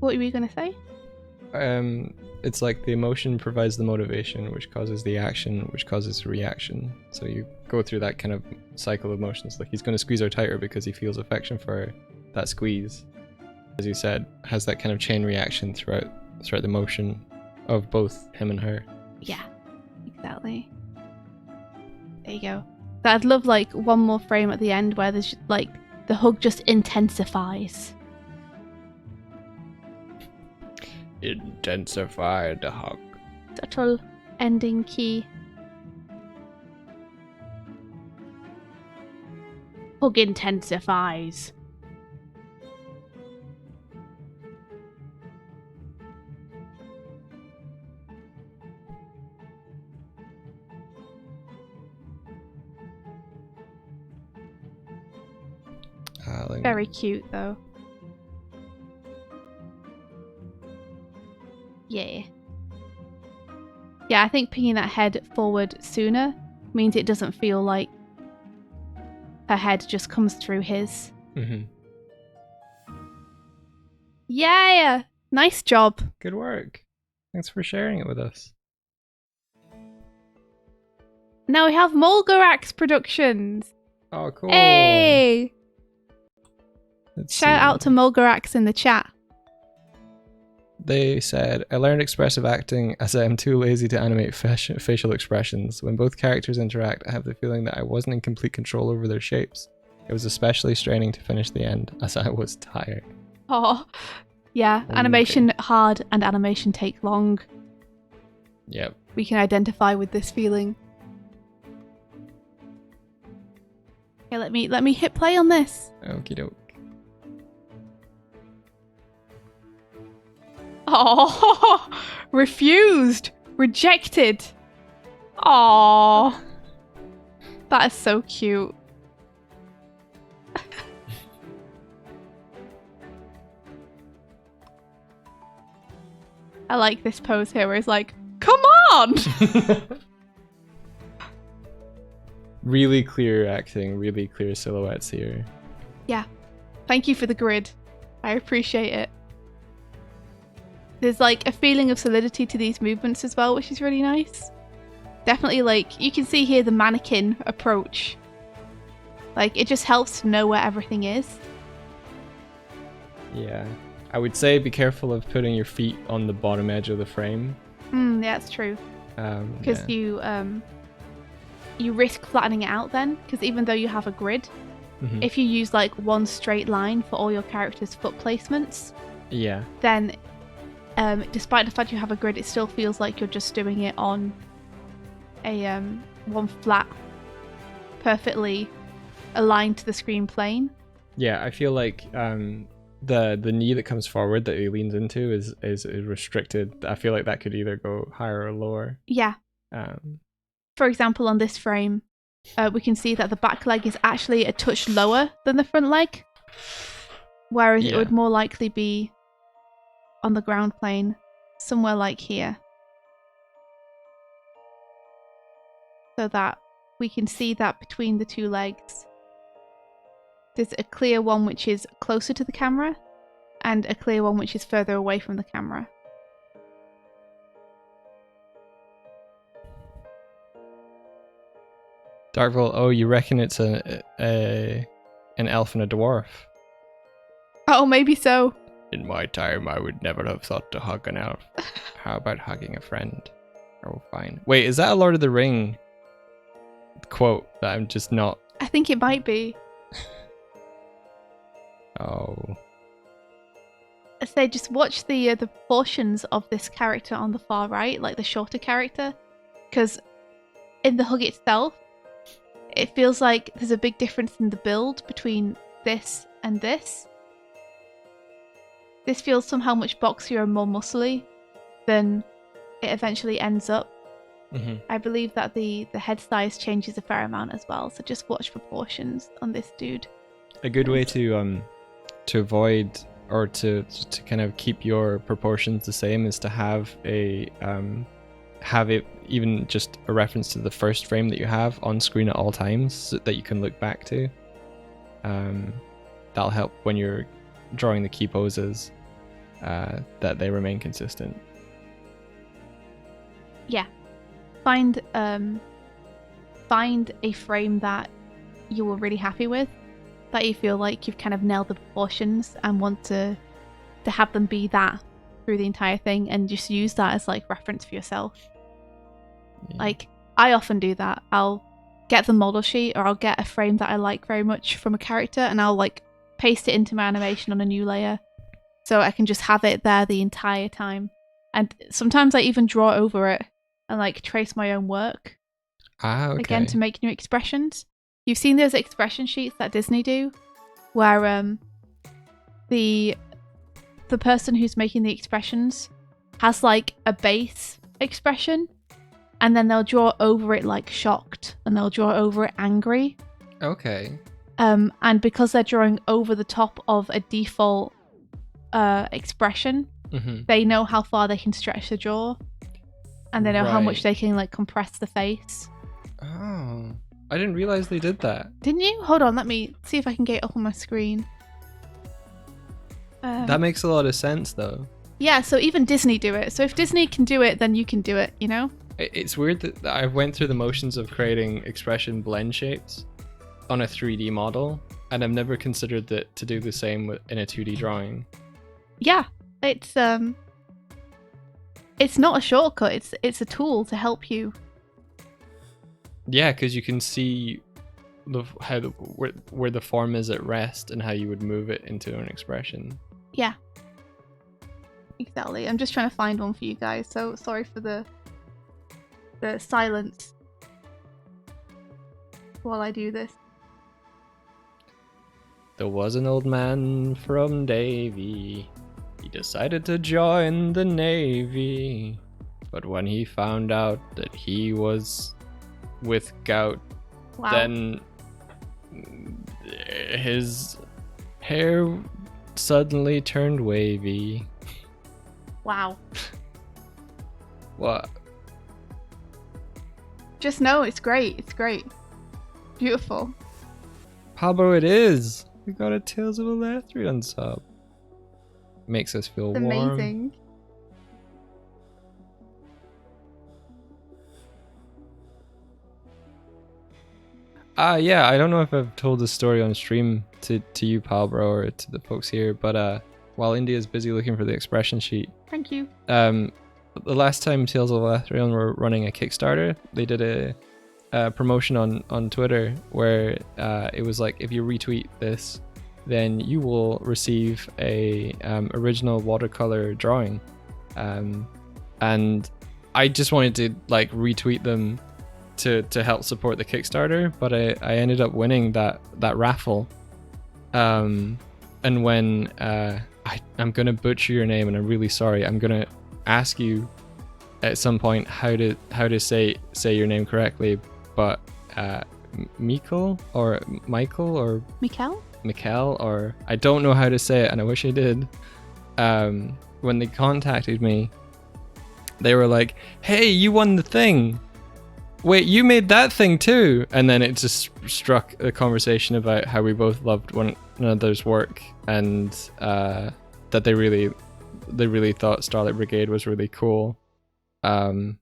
What were you going to say? It's like the emotion provides the motivation, which causes the action, which causes the reaction. So you go through that kind of cycle of motions. Like he's going to squeeze her tighter because he feels affection for her. That squeeze, as you said, has that kind of chain reaction throughout the motion of both him and her. Yeah. Exactly. There you go. But I'd love like one more frame at the end where there's just, like the hug just intensifies. Intensify the hug. Subtle ending key. Hug intensifies. Very cute though. Yeah. Yeah, I think pinging that head forward sooner means it doesn't feel like her head just comes through his. Mm-hmm. Yeah! Nice job. Good work. Thanks for sharing it with us. Now we have Mulgarax Productions. Oh, cool. Hey! Let's Shout see. out to Mulgarax in the chat. They said, I learned expressive acting as I am too lazy to animate facial expressions. When both characters interact, I have the feeling that I wasn't in complete control over their shapes. It was especially straining to finish the end, as I was tired. Oh, yeah. Okay. Animation hard and animation take long. Yep. We can identify with this feeling. Okay, let me hit play on this. Okie doke. Oh, refused, rejected. Oh, that is so cute. I like this pose here where it's like, come on! Really clear acting, really clear silhouettes here. Yeah. Thank you for the grid. I appreciate it. There's like a feeling of solidity to these movements as well, which is really nice. Definitely, like, you can see here the mannequin approach. Like, it just helps to know where everything is. Yeah. I would say be careful of putting your feet on the bottom edge of the frame. Yeah, that's true. Because you risk flattening it out then, because even though you have a grid, if you use like one straight line for all your characters' foot placements, then despite the fact you have a grid, it still feels like you're just doing it on a one flat, perfectly aligned to the screen plane. Yeah, I feel like the knee that comes forward that he leans into is restricted. I feel like that could either go higher or lower. Yeah. For example, on this frame, we can see that the back leg is actually a touch lower than the front leg, whereas it would more likely be on the ground plane, somewhere like here. So that we can see that between the two legs, there's a clear one which is closer to the camera, and a clear one which is further away from the camera. Darkville, oh, you reckon it's an elf and a dwarf? Oh, maybe so. In my time, I would never have thought to hug an elf. How about hugging a friend? Oh, fine. Wait, is that a Lord of the Ring quote that I'm just not... I think it might be. Oh. I say, just watch the proportions of this character on the far right, like the shorter character, because in the hug itself, it feels like there's a big difference in the build between this and this. This feels somehow much boxier and more muscly than it eventually ends up. I believe that the head size changes a fair amount as well, so just watch proportions on this dude. A good way to avoid or to kind of keep your proportions the same is to have it even just a reference to the first frame that you have on screen at all times so that you can look back to. That'll help when you're drawing the key poses, that they remain consistent. Yeah. Find a frame that you were really happy with, that you feel like you've kind of nailed the proportions and want to have them be that through the entire thing, and just use that as like reference for yourself. Yeah. Like, I often do that. I'll get the model sheet, or I'll get a frame that I like very much from a character, and I'll like paste it into my animation on a new layer, so I can just have it there the entire time. And sometimes I even draw over it and like trace my own work Okay. again to make new expressions. You've seen those expression sheets that Disney do, where the person who's making the expressions has like a base expression, and then they'll draw over it like shocked, and they'll draw over it angry. Okay. And because they're drawing over the top of a default expression, they know how far they can stretch the jaw, and they know how much they can like compress the face. Oh, I didn't realize they did that. Didn't you? Hold on, let me see if I can get it up on my screen. That makes a lot of sense, though. Yeah, so even Disney do it. So if Disney can do it, then you can do it, you know? It's weird that I went through the motions of creating expression blend shapes on a 3D model, and I've never considered that to do the same in a 2D drawing. Yeah, it's not a shortcut. It's a tool to help you. Yeah, because you can see where the form is at rest and how you would move it into an expression. Yeah, exactly. I'm just trying to find one for you guys, so sorry for the silence while I do this. There was an old man from Davy. He decided to join the Navy. But when he found out that he was with gout, Wow. then his hair suddenly turned wavy. Wow. What? Just know it's great. It's great. Beautiful. Pablo, it is. We got a Tales of Elethrion sub. Makes us feel It's warm. amazing. Yeah, I don't know if I've told this story on stream to you, Palbro, or to the folks here, but while India's busy looking for the expression sheet, Thank you. the last time Tales of Elethrion were running a Kickstarter, they did a promotion on Twitter where it was like, if you retweet this, then you will receive a original watercolor drawing, and I just wanted to like retweet them to help support the Kickstarter, but I ended up winning that raffle. And when I'm gonna butcher your name, and I'm really sorry, I'm gonna ask you at some point how to say your name correctly, but Michael or Mikkel, or I don't know how to say it, and I wish I did. When they contacted me, they were like, "Hey, you won the thing. Wait, you made that thing too?" And then it just struck a conversation about how we both loved one another's work, and that they really thought Starlight Brigade was really cool. And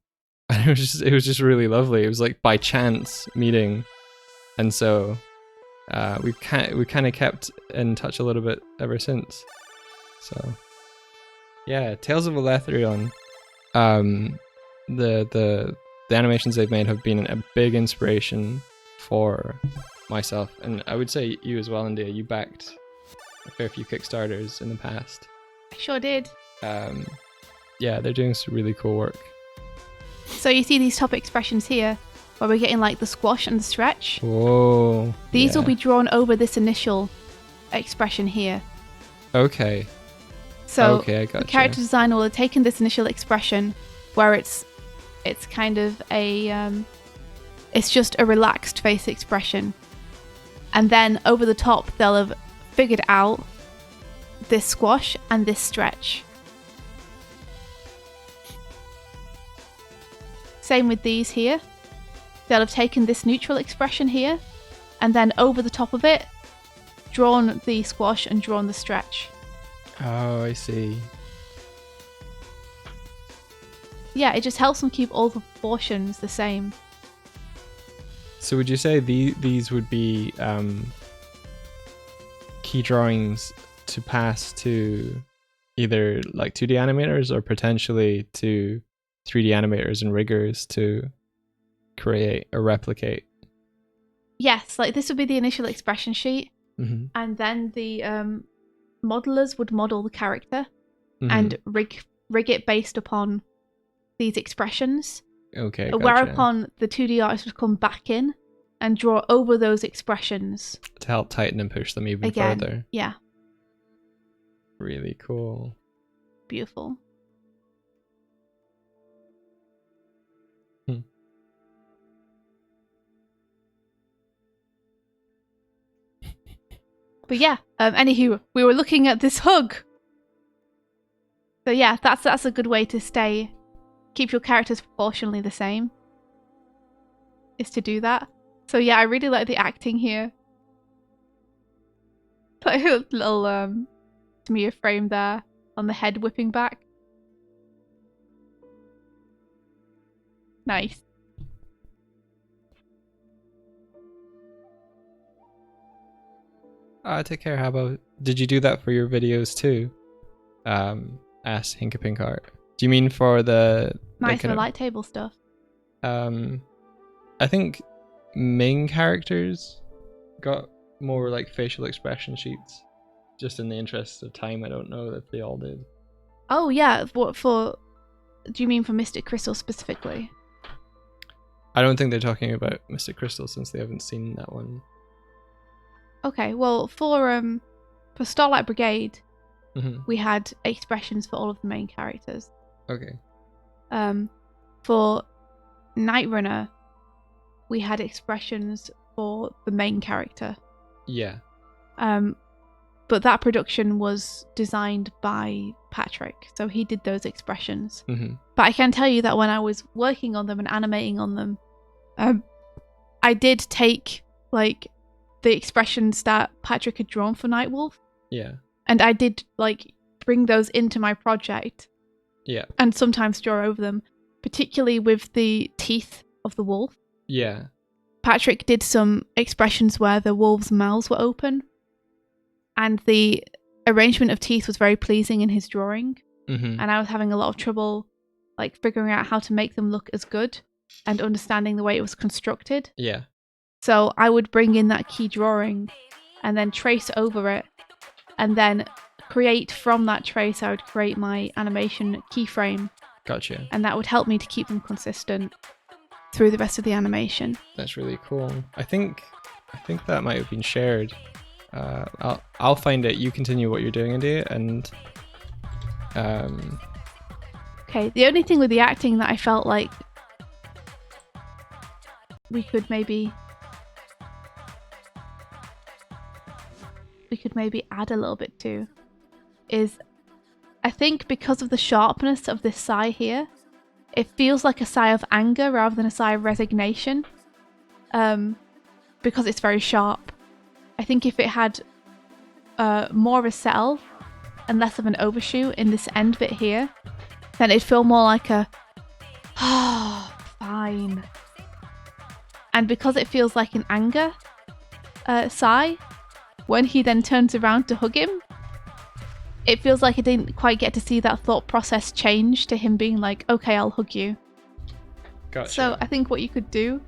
it was just really lovely. It was like by chance meeting, and so we kind of kept in touch a little bit ever since. So yeah, Tales of Elethrion. The animations they've made have been a big inspiration for myself, and I would say you as well, India. You backed a fair few Kickstarters in the past. I sure did. Yeah, they're doing some really cool work. So you see these top expressions here, where we're getting like the squash and the stretch. Whoa. These yeah. will be drawn over this initial expression here. Okay. So okay, I gotcha. the character designer will have taken this initial expression, where it's kind of it's just a relaxed face expression, and then over the top they'll have figured out this squash and this stretch. Same with these here. They'll have taken this neutral expression here, and then over the top of it drawn the squash and drawn the stretch. Oh, I see. Yeah, it just helps them keep all the proportions the same. So would you say these would be key drawings to pass to either like 2D animators or potentially to 3D animators and riggers to create or replicate. Yes, like this would be the initial expression sheet, and then the modelers would model the character and rig it based upon these expressions. Okay, gotcha. Whereupon the 2D artist would come back in and draw over those expressions to help tighten and push them even again. further. Yeah. Really cool. Beautiful. But yeah, anywho, we were looking at this hug. So yeah, that's a good way to keep your characters proportionally the same. Is to do that. So yeah, I really like the acting here. Like a little Tamia frame there on the head whipping back. Nice. Take care. How about, did you do that for your videos too? Asked Hinkapinkart. Do you mean for the Nice, the light table stuff. I think main characters got more like facial expression sheets. Just in the interest of time, I don't know if they all did. Oh yeah, what for? Do you mean for Mystic Crystal specifically? I don't think they're talking about Mystic Crystal since they haven't seen that one. Okay, well for Starlight Brigade, we had expressions for all of the main characters. Okay. For Night Runner, we had expressions for the main character. Yeah. But that production was designed by Patrick, so he did those expressions. But I can tell you that when I was working on them and animating on them, I did take like the expressions that Patrick had drawn for Nightwolf. Yeah. And I did like bring those into my project. Yeah. And sometimes draw over them, particularly with the teeth of the wolf. Yeah. Patrick did some expressions where the wolves' mouths were open, and the arrangement of teeth was very pleasing in his drawing. And I was having a lot of trouble like figuring out how to make them look as good and understanding the way it was constructed. Yeah. So I would bring in that key drawing and then trace over it, and then create from that trace. I would create my animation keyframe. Gotcha. And that would help me to keep them consistent through the rest of the animation. That's really cool. I think that might have been shared. I'll find it. You continue what you're doing, India, and Okay, the only thing with the acting that I felt like we could maybe add a little bit to is, I think because of the sharpness of this sigh here, it feels like a sigh of anger rather than a sigh of resignation, because it's very sharp. I think if it had more of a settle and less of an overshoot in this end bit here, then it'd feel more like a fine. And because it feels like an anger sigh, when he then turns around to hug him, it feels like I didn't quite get to see that thought process change to him being like, okay, I'll hug you. Gotcha. So I think what you could do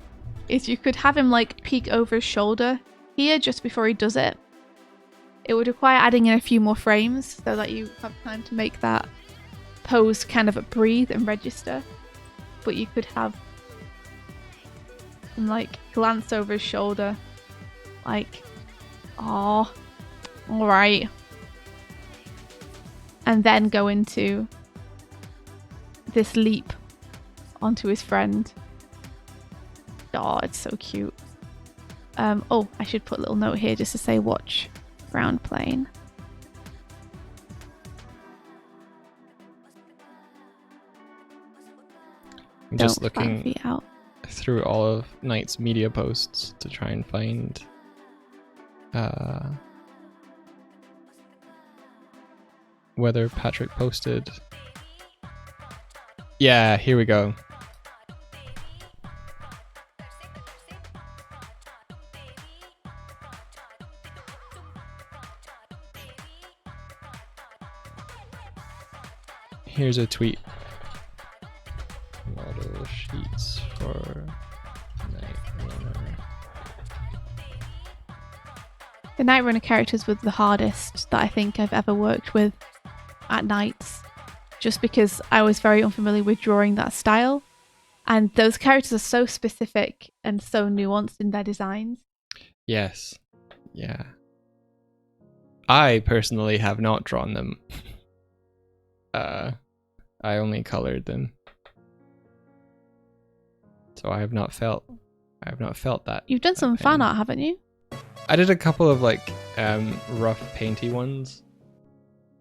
is you could have him like peek over his shoulder here just before he does it. It would require adding in a few more frames so that you have time to make that pose kind of breathe and register. But you could have him like glance over his shoulder like, oh, alright. And then go into this leap onto his friend. Oh, it's so cute. Oh, I should put a little note here just to say watch ground plane. I'm just looking through all of Knight's media posts to try and find whether Patrick posted. Yeah, here we go. Here's a tweet. Model sheets for The Night Runner characters were the hardest that I think I've ever worked with at nights, just because I was very unfamiliar with drawing that style. And those characters are so specific and so nuanced in their designs. Yes. Yeah. I personally have not drawn them. I only colored them. So I have not felt that. You've done some fan art, haven't you? I did a couple of like rough painty ones,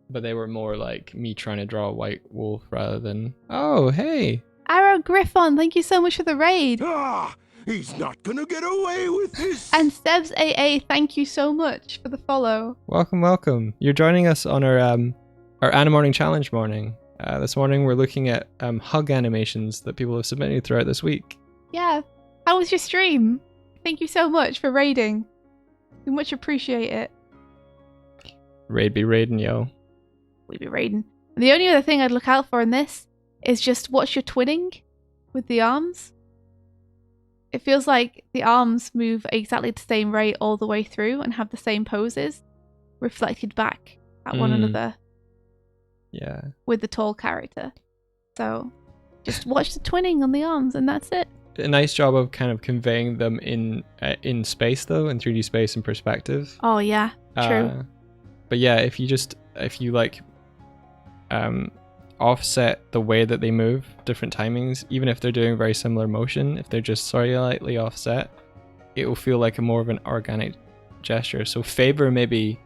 but they were more like me trying to draw a white wolf rather than, oh, hey. Arrow Griffon, thank you so much for the raid. Ah, he's not gonna get away with this. And Sebs AA, thank you so much for the follow. Welcome, welcome. You're joining us on our Animorning challenge morning. This morning we're looking at hug animations that people have submitted throughout this week. Yeah. How was your stream? Thank you so much for raiding. We much appreciate it. Raid be raiding, yo. We be raiding. And the only other thing I'd look out for in this is just watch your twinning with the arms. It feels like the arms move exactly the same rate all the way through and have the same poses reflected back at one another. Yeah. With the tall character. So just watch the twinning on the arms and that's it. A nice job of kind of conveying them in space though, in 3D space and perspective. Oh yeah, true. But yeah, if you like offset the way that they move, different timings, even if they're doing very similar motion, if they're just slightly offset, it will feel like a more of an organic gesture. So favor maybe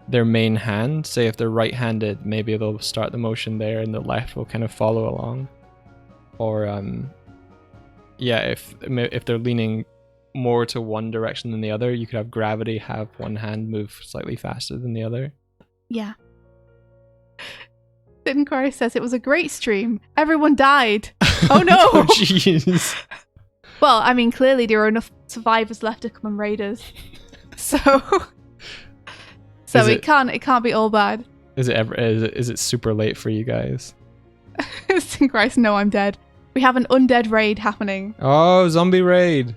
their main hand. Say if they're right-handed, maybe they'll start the motion there and the left will kind of follow along. Or yeah, if they're leaning more to one direction than the other, you could have gravity have one hand move slightly faster than the other. Yeah. Thin Christ says it was a great stream. Everyone died. Oh no! Oh jeez. Well, I mean, clearly there are enough survivors left to come and raid us. So it can't be all bad. Is it super late for you guys? Thin Christ, no, I'm dead. We have an undead raid happening. Oh, zombie raid.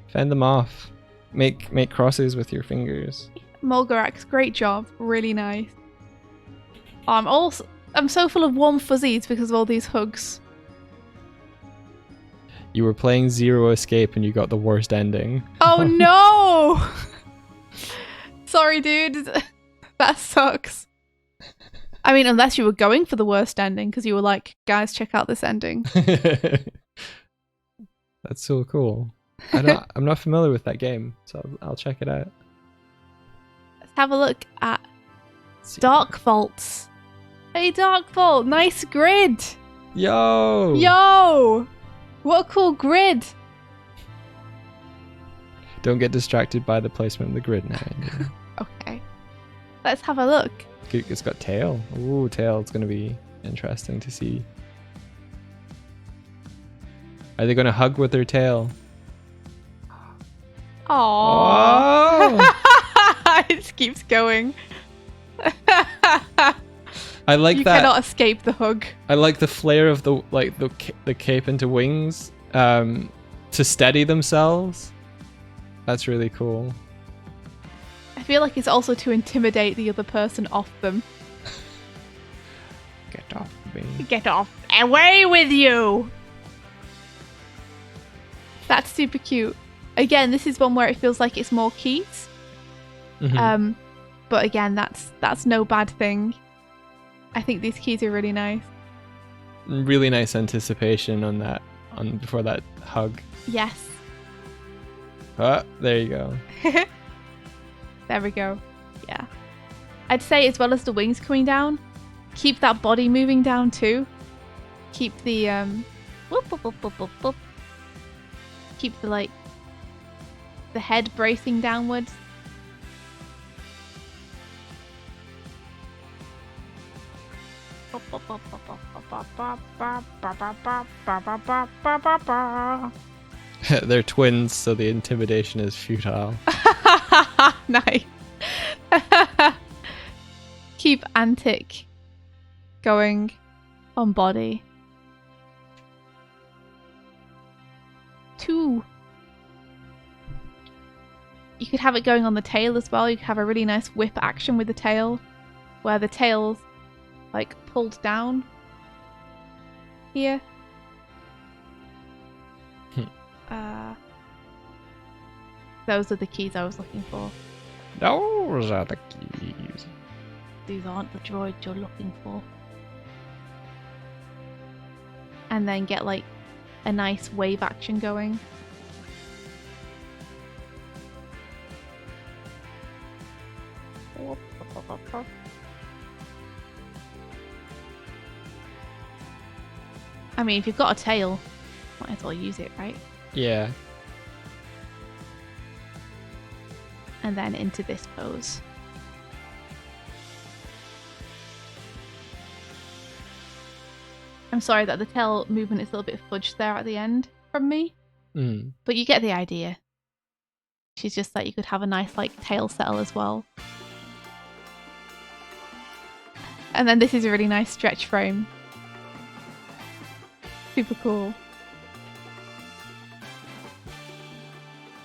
Fend them off. Make crosses with your fingers. Mulgarax, great job. Really nice. I'm so full of warm fuzzies because of all these hugs. You were playing Zero Escape and you got the worst ending. Oh no! Sorry, dude. That sucks. I mean, unless you were going for the worst ending because you were like, guys, check out this ending. That's so cool. I'm not familiar with that game, so I'll check it out. Let's have a look at Dark Vaults. Hey, Dark Vault, nice grid. Yo! Yo! What a cool grid. Don't get distracted by the placement of the grid now. Okay. Let's have a look. It's got tail. Ooh, tail. It's going to be interesting to see. Are they going to hug with their tail? Aww. Oh! It just keeps going. I like you that. You cannot escape the hug. I like the flare of the cape into wings to steady themselves. That's really cool. I feel like it's also to intimidate the other person off them. Get off me. Get off. Away with you! That's super cute. Again, this is one where it feels like it's more keys. Mm-hmm. But again, that's no bad thing. I think these keys are really nice. Really nice anticipation before that hug. Yes. Oh, there you go. There we go. Yeah. I'd say as well as the wings coming down, keep that body moving down too. Keep the whoop, whoop, whoop, whoop, whoop, whoop. Keep the the head bracing downwards. They're twins, so the intimidation is futile. Nice. Keep antic going on body. 2. you could have it going on the tail as well. You could have a really nice whip action with the tail, where the tail's like pulled down here. Those are the keys I was looking for. Those are the keys. These aren't the droids you're looking for. And then get like a nice wave action going. I mean, if you've got a tail, might as well use it, right? Yeah. And then into this pose. I'm sorry that the tail movement is a little bit fudged there at the end from me. But you get the idea. She's just like, you could have a nice like tail settle as well. And then this is a really nice stretch frame. Super cool.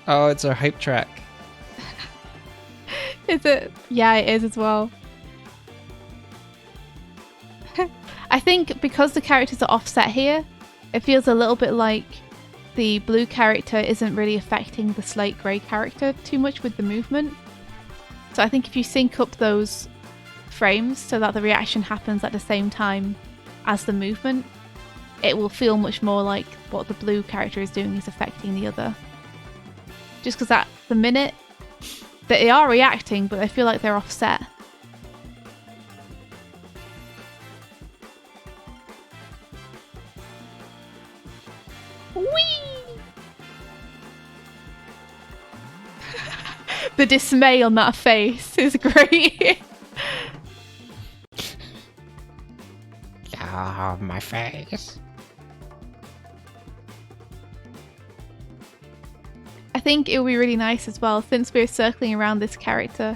Oh, it's our hype track. Is it? Yeah, it is as well. I think because the characters are offset here, it feels a little bit like the blue character isn't really affecting the slate grey character too much with the movement. So I think if you sync up those frames so that the reaction happens at the same time as the movement, it will feel much more like what the blue character is doing is affecting the other. Just because at the minute, they are reacting, but I feel like they're offset. Whee! The dismay on that face is great. Yeah, my face. I think it would be really nice as well, since we're circling around this character.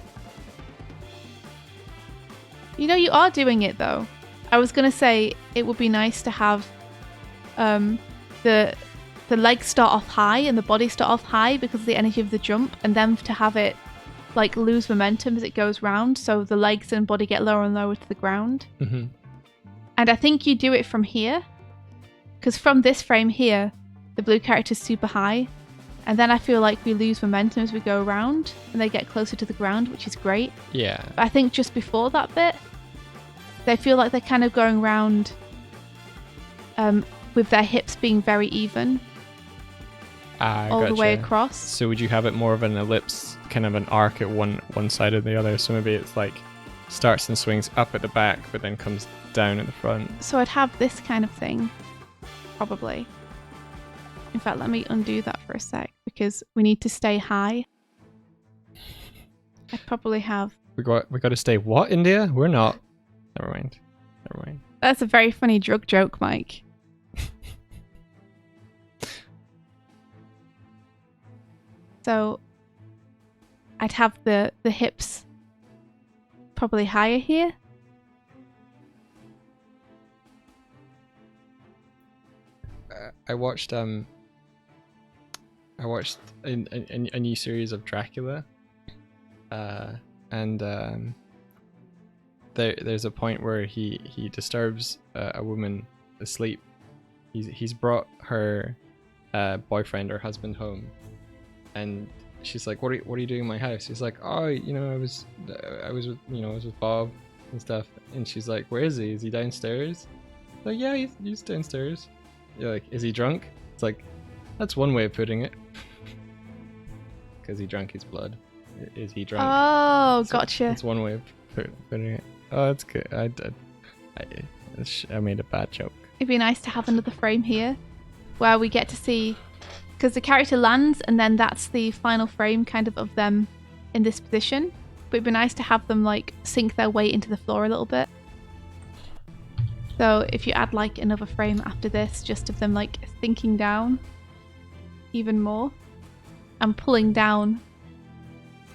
You know, you are doing it though. I was going to say it would be nice to have the legs start off high and the body start off high because of the energy of the jump, and then to have it like lose momentum as it goes round, so the legs and body get lower and lower to the ground. Mm-hmm. And I think you do it from here, because from this frame here, the blue character is super high. And then I feel like we lose momentum as we go around and they get closer to the ground, which is great. Yeah. But I think just before that bit, they feel like they're kind of going round with their hips being very even all the way across. So would you have it more of an ellipse, kind of an arc at one side or the other? So maybe it's like starts and swings up at the back, but then comes down at the front. So I'd have this kind of thing, probably. In fact, let me undo that for a sec, because we need to stay high. I'd probably have... We got to stay what, India? We're not. Never mind. That's a very funny drug joke, Mike. So I'd have the hips probably higher here. I watched a new series of Dracula, and there's a point where he disturbs a woman asleep. He's brought her boyfriend or husband home, and she's like, what are you doing in my house? He's like, oh, I was with Bob and stuff. And she's like, where is he? Is he downstairs? Like, yeah, he's downstairs. You're like, is he drunk? It's like, that's one way of putting it. Because he drank his blood. Is he drunk? Oh, So gotcha. that's one way of putting it. Oh, that's good. I made a bad joke. It'd be nice to have another frame here where we get to see, because the character lands and then that's the final frame kind of them in this position. But it'd be nice to have them like sink their weight into the floor a little bit. So if you add like another frame after this, just of them like sinking down even more and pulling down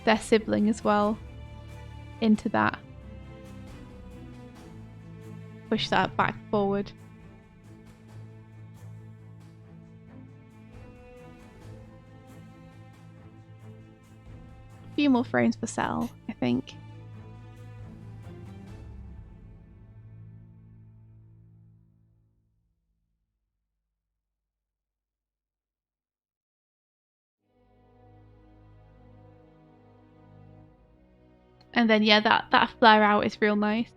their sibling as well into that. Push that back forward. few more frames per cell, I think. And then yeah, that flare out is real nice.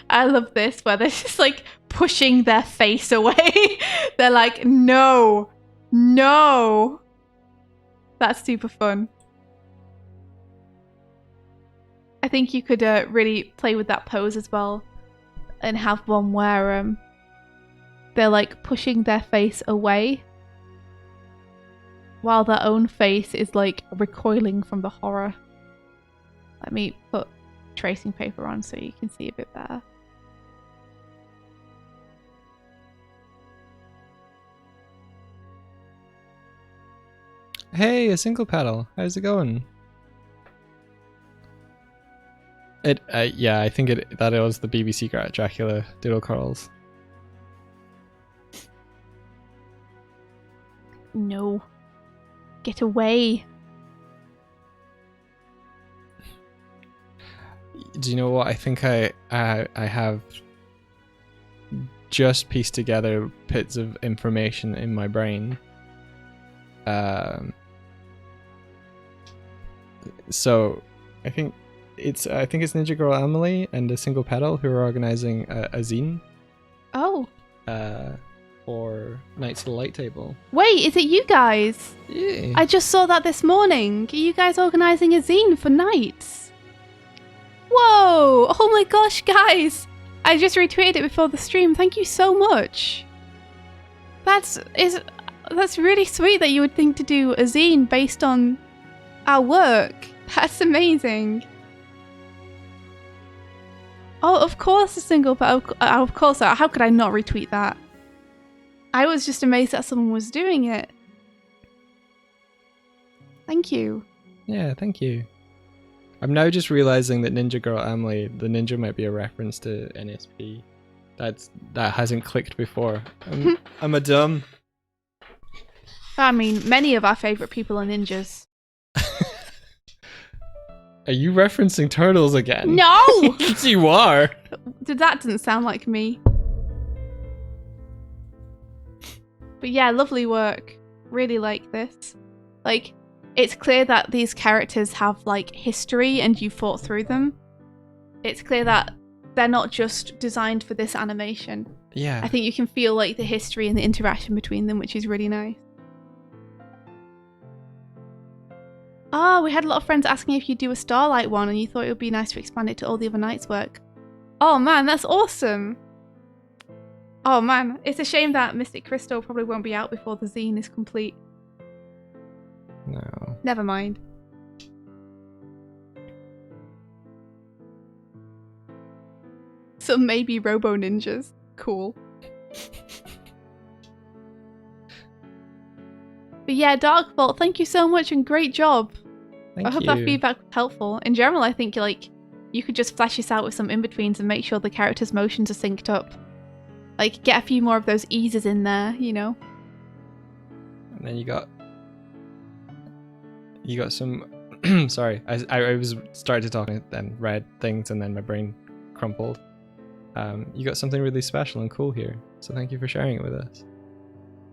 I love this where they're just like pushing their face away. They're like, no, no. That's super fun. I think you could really play with that pose as well and have one where they're like pushing their face away while their own face is like recoiling from the horror. Let me put tracing paper on so you can see a bit better. Hey, a single paddle. How's it going? Yeah, I think that it was the BBC Dracula Doodle Curls. No. Get away. Do you know what? I think I have just pieced together bits of information in my brain. So I think it's Ninja Girl Emily and a single pedal who are organizing a zine. Oh. For Knights of the Light Table. Wait, is it you guys? Yeah. I just saw that this morning. Are you guys organising a zine for Knights? Whoa! Oh my gosh, guys! I just retweeted it before the stream. Thank you so much. That's really sweet that you would think to do a zine based on our work. That's amazing. Oh, of course, a single, but of course, how could I not retweet that? I was just amazed that someone was doing it. Thank you. Yeah, thank you. I'm now just realizing that Ninja Girl Emily, the ninja might be a reference to NSP. That hasn't clicked before. I'm a dumb. I mean, many of our favourite people are ninjas. Are you referencing turtles again? No! Yes, you are. That didn't sound like me. But yeah, lovely work. Really like this. Like, it's clear that these characters have, like, history and you fought through them. It's clear that they're not just designed for this animation. Yeah. I think you can feel, like, the history and the interaction between them, which is really nice. Oh, we had a lot of friends asking if you'd do a Starlight one and you thought it would be nice to expand it to all the other Knights' work. Oh man, that's awesome! Oh man, it's a shame that Mystic Crystal probably won't be out before the zine is complete. No. Never mind. Some maybe Robo Ninjas. Cool. But yeah, Dark Vault, thank you so much and great job. Thank I hope you. that feedback was helpful. In general, I think like you could just flesh this out with some in-betweens and make sure the characters' motions are synced up. Like, get a few more of those eases in there, you know? And then you got some sorry, I was started to talk and then read things and then my brain crumpled. You got something really special and cool here, so thank you for sharing it with us.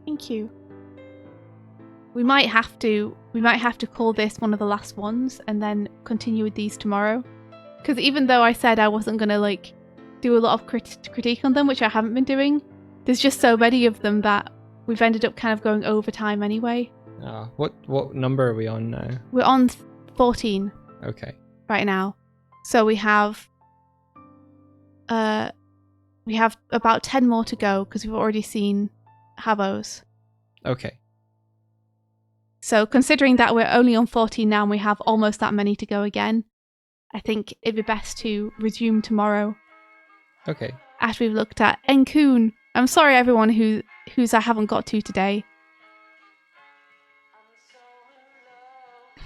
Thank you. We might have to call this one of the last ones and then continue with these tomorrow. Because even though I said I wasn't gonna like do a lot of critique on them, which I haven't been doing, there's just so many of them that we've ended up kind of going over time anyway. What number are we on now? We're on 14. Okay. Right now. So we have about 10 more to go because we've already seen Habos. Okay. So considering that we're only on 14 now and we have almost that many to go again, I think it'd be best to resume tomorrow. Okay. After we've looked at Enkun. I'm sorry everyone whose I haven't got to today.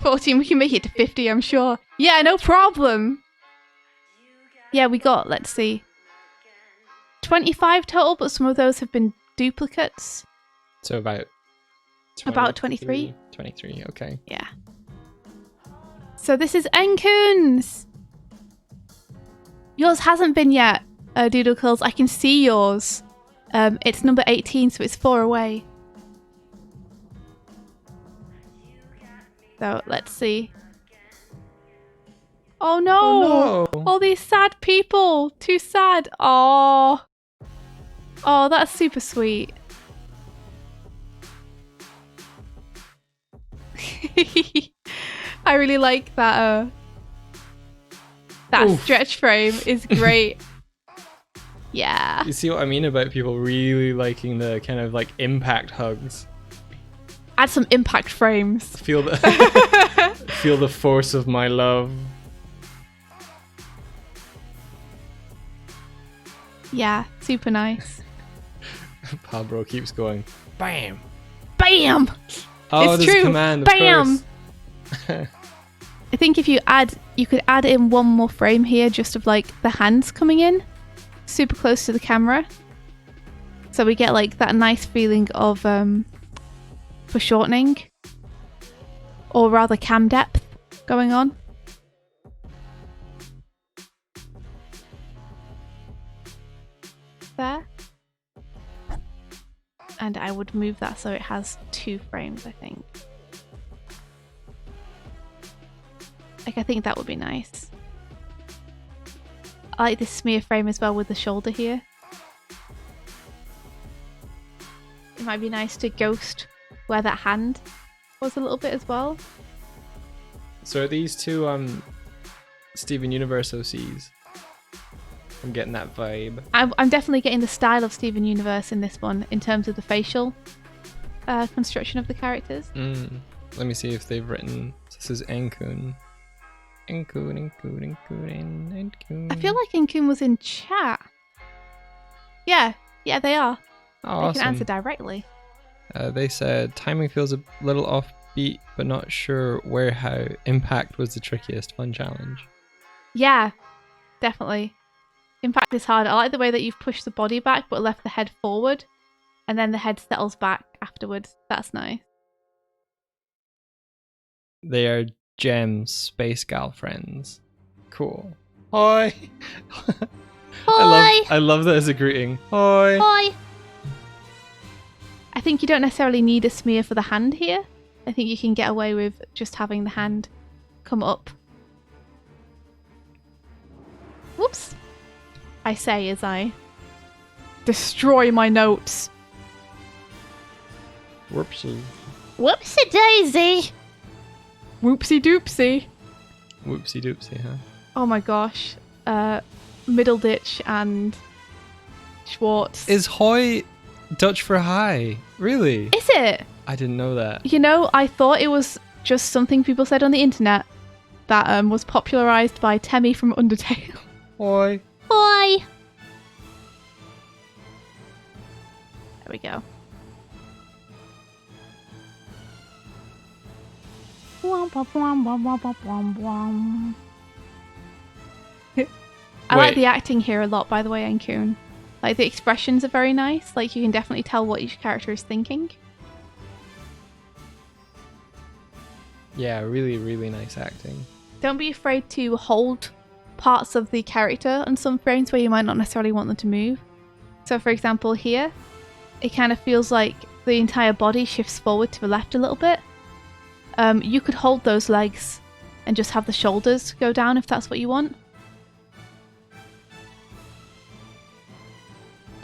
14, we can make it to 50, I'm sure. Yeah, no problem. Yeah, we got, let's see, 25 total, but some of those have been duplicates. So about About 23. 23, okay. Yeah. So this is Enkun's. Yours hasn't been yet, Doodlecles. I can see yours. It's number 18, so it's 4 away. So let's see. Oh no! Oh no! All these sad people. Too sad. Oh. Oh, that's super sweet. I really like that. That Oof. stretch frame is great. Yeah. You see what I mean about people really liking the kind of like impact hugs? Add some impact frames. Feel the feel the force of my love. Yeah, super nice. Pablo keeps going. Bam! Bam! Oh, It's there's true. a command. Of Bam! course. I think if you could add in one more frame here, just of like the hands coming in, super close to the camera, so we get like that nice feeling of foreshortening, or rather cam depth going on. There. And I would move that so it has 2 frames, I think. Like, I think that would be nice. I like this smear frame as well with the shoulder here. It might be nice to ghost where that hand was a little bit as well. So are these two Steven Universe OCs? I'm getting that vibe. I'm definitely getting the style of Steven Universe in this one in terms of the facial construction of the characters. Let me see if they've written. This is Enkun. Enkun. I feel like Enkun was in chat. Yeah, they are. Oh, They can answer directly. They said timing feels a little offbeat, but not sure where how. Impact was the trickiest. Fun challenge. Yeah, definitely. Impact is hard. I like the way that you've pushed the body back but left the head forward, and then the head settles back afterwards. That's nice. They are gems, space gal friends. Cool. Hi. I love that as a greeting. Hi. Hi. I think you don't necessarily need a smear for the hand here. I think you can get away with just having the hand come up. Whoops. I say as I destroy my notes. Whoopsie. Whoopsie daisy. Whoopsie doopsie. Whoopsie doopsie, huh? Oh my gosh. Middleditch and Schwartz. Is Hoy Dutch for hi? Really? Is it? I didn't know that. You know, I thought it was just something people said on the internet that was popularized by Temmie from Undertale. Hoy. Hi. There we go. I like the acting here a lot, by the way, Enkun. Like, the expressions are very nice. Like, you can definitely tell what each character is thinking. Yeah, really, really nice acting. Don't be afraid to hold parts of the character on some frames where you might not necessarily want them to move. So, for example, here, it kind of feels like the entire body shifts forward to the left a little bit. You could hold those legs and just have the shoulders go down if that's what you want.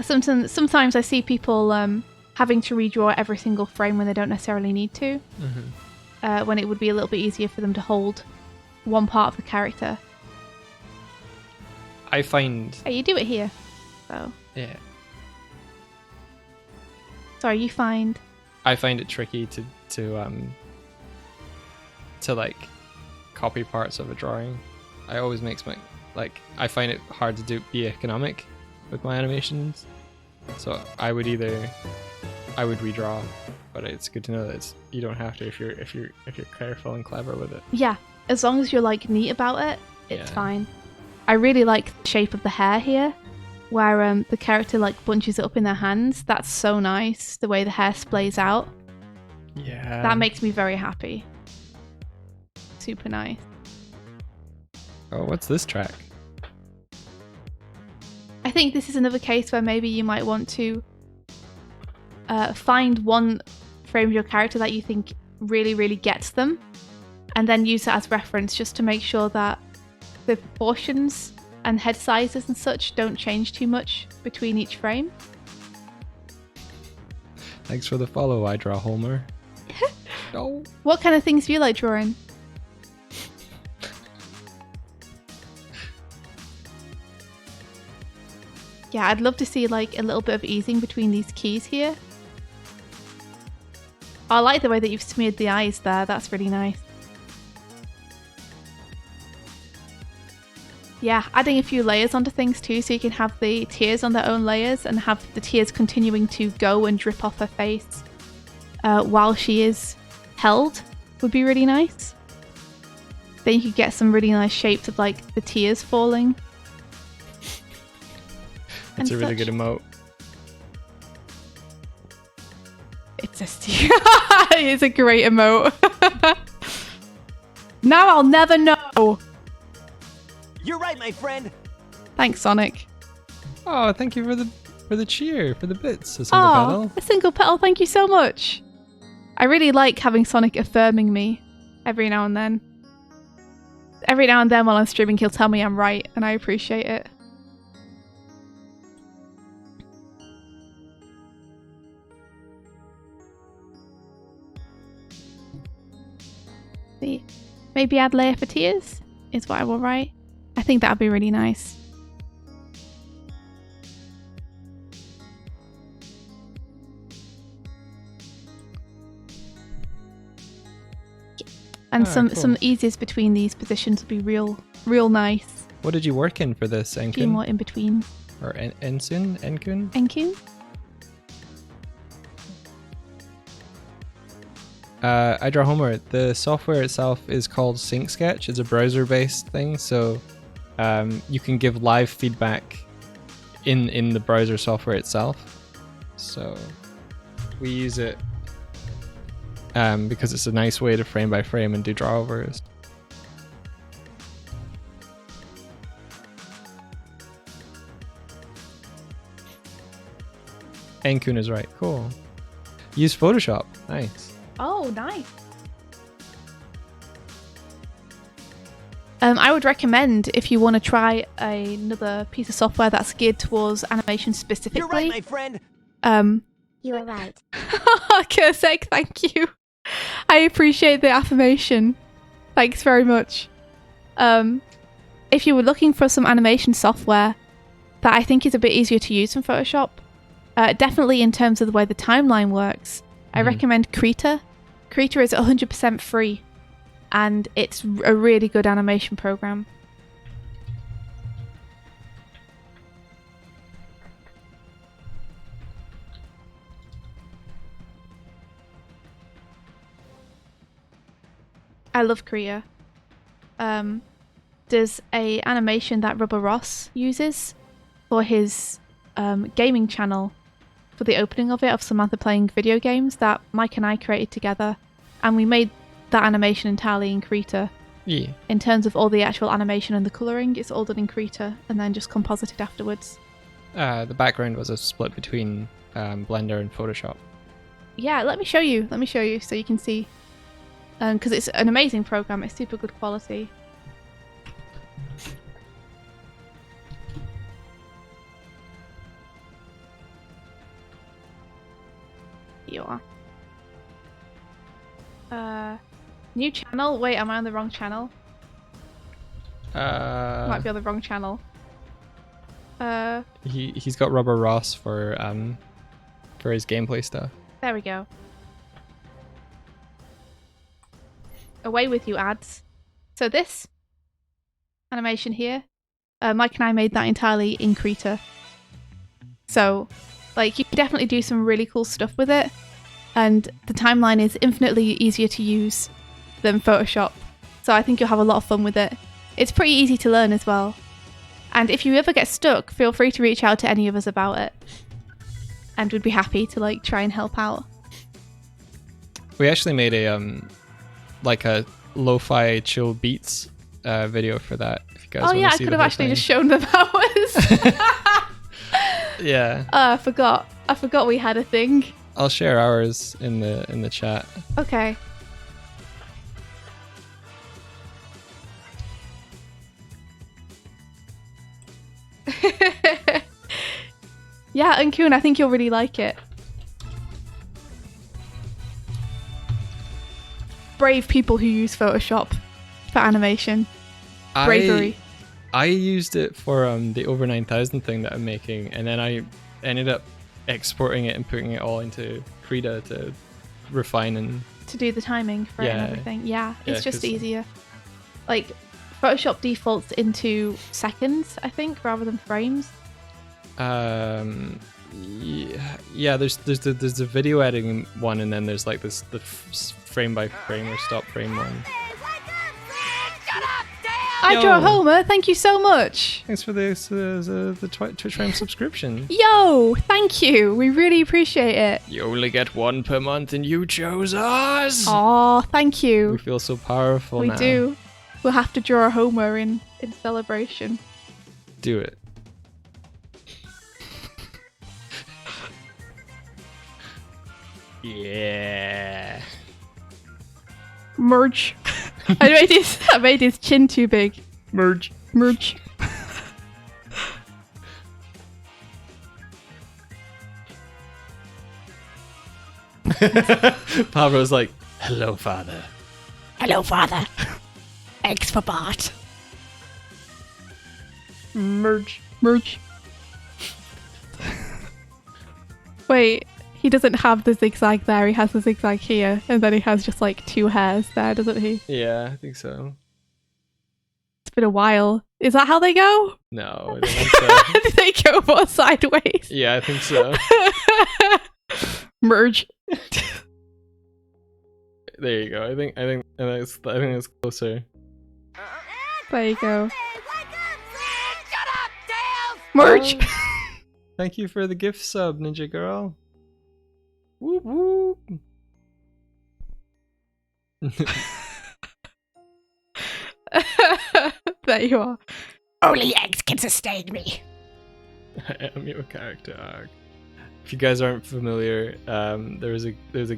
Sometimes I see people having to redraw every single frame when they don't necessarily need to. When it would be a little bit easier for them to hold one part of the character. I find... Hey, you do it here. So. Yeah. Sorry, you find... I find it tricky to like copy parts of a drawing. I always makes my I find it hard to be economic with my animations. So I would redraw, but it's good to know that you don't have to if you're careful and clever with it. Yeah, as long as you're like neat about it, it's fine. I really like the shape of the hair here, where the character like bunches it up in their hands. That's so nice, the way the hair splays out. Yeah. That makes me very happy. Super nice. Oh, what's this track? I think this is another case where maybe you might want to find one frame of your character that you think really, really gets them, and then use it as reference just to make sure that the proportions and head sizes and such don't change too much between each frame. Thanks for the follow, I Draw Homer. No. What kind of things do you like drawing? Yeah, I'd love to see like a little bit of easing between these keys here. I like the way that you've smeared the eyes there. That's really nice. Yeah, adding a few layers onto things too, so you can have the tears on their own layers and have the tears continuing to go and drip off her face while she is held would be really nice. Then you could get some really nice shapes of like the tears falling. It's a really good emote. It's it's a great emote. Now I'll never know. You're right, my friend. Thanks, Sonic. Oh, thank you for the cheer, for the bits. A single petal. A single petal. Thank you so much. I really like having Sonic affirming me every now and then. Every now and then while I'm streaming, he'll tell me I'm right, and I appreciate it. Maybe add layer for tears is what I will write. I think that would be really nice. And some easies between these positions would be real nice. What did you work in for this, A few more Enkun? in between. Or Ensun? Enkun? Enkun? I Draw Homer. The software itself is called Sync Sketch. It's a browser-based thing, so you can give live feedback in the browser software itself. So we use it because it's a nice way to frame by frame and do drawovers. Enkun is right. Cool. Use Photoshop. Nice. Oh, nice. I would recommend, if you want to try another piece of software that's geared towards animation specifically. You're right, my friend. You are right. Kursek, thank you. I appreciate the affirmation. Thanks very much. If you were looking for some animation software that I think is a bit easier to use than Photoshop, definitely in terms of the way the timeline works, I recommend Krita. Krita is 100% free, and it's a really good animation program. I love Krita. There's a animation that Rubber Ross uses for his gaming channel for the opening of it, of Samantha playing video games, that Mike and I created together, and we made that animation entirely in Krita. Yeah. In terms of all the actual animation and the colouring, it's all done in Krita and then just composited afterwards. The background was a split between Blender and Photoshop. Yeah, let me show you so you can see. Because it's an amazing program, it's super good quality. You are. New channel? Wait, am I on the wrong channel? Might be on the wrong channel. He's got Rubber Ross for his gameplay stuff. There we go. Away with you, ads. So this animation here, Mike and I made that entirely in Krita. So, like, you can definitely do some really cool stuff with it, and the timeline is infinitely easier to use than Photoshop. So I think you'll have a lot of fun with it. It's pretty easy to learn as well. And if you ever get stuck, feel free to reach out to any of us about it. And we'd be happy to, like, try and help out. We actually made a like a lo-fi chill beats video for that. If you guys Oh want yeah, to I see could the have whole actually thing. just shown them ours. Yeah, I forgot. I forgot we had a thing. I'll share ours in the chat. Okay. Yeah, and Kuhn, I think you'll really like it. Brave people who use Photoshop for animation. Bravery. I used it for the over 9000 thing that I'm making, and then I ended up exporting it and putting it all into Krita to refine and To do the timing for it and Yeah. everything. Yeah, Yeah, it's just 'cause- easier. Like, Photoshop defaults into seconds, I think, rather than frames. yeah. There's the video editing one, and then there's like the frame by frame or stop frame one. I draw Yo. Homer, thank you so much. Thanks for the Twitch Prime subscription. Yo, thank you. We really appreciate it. You only get one per month, and you chose us. Oh, thank We you. feel so powerful We now. do. We'll have to draw a Homer in celebration. Do it. Yeah. Merge. I made his chin too big. Merge. Merge. Pablo's like, hello, father. Hello, father. Eggs for Bart. Merge. Merge. Wait, he doesn't have the zigzag there. He has the zigzag here, and then he has just like two hairs there, doesn't he? Yeah, I think so. It's been a while. Is that how they go? No, I don't think so. Did they go more sideways? Yeah, I think so. Merge. There you go. I think it's closer. There you go. Merge. Thank you for the gift sub, Ninja Girl. Whoop whoop. There you are. Only eggs can sustain me. I am your character arc. If you guys aren't familiar, there's a there's a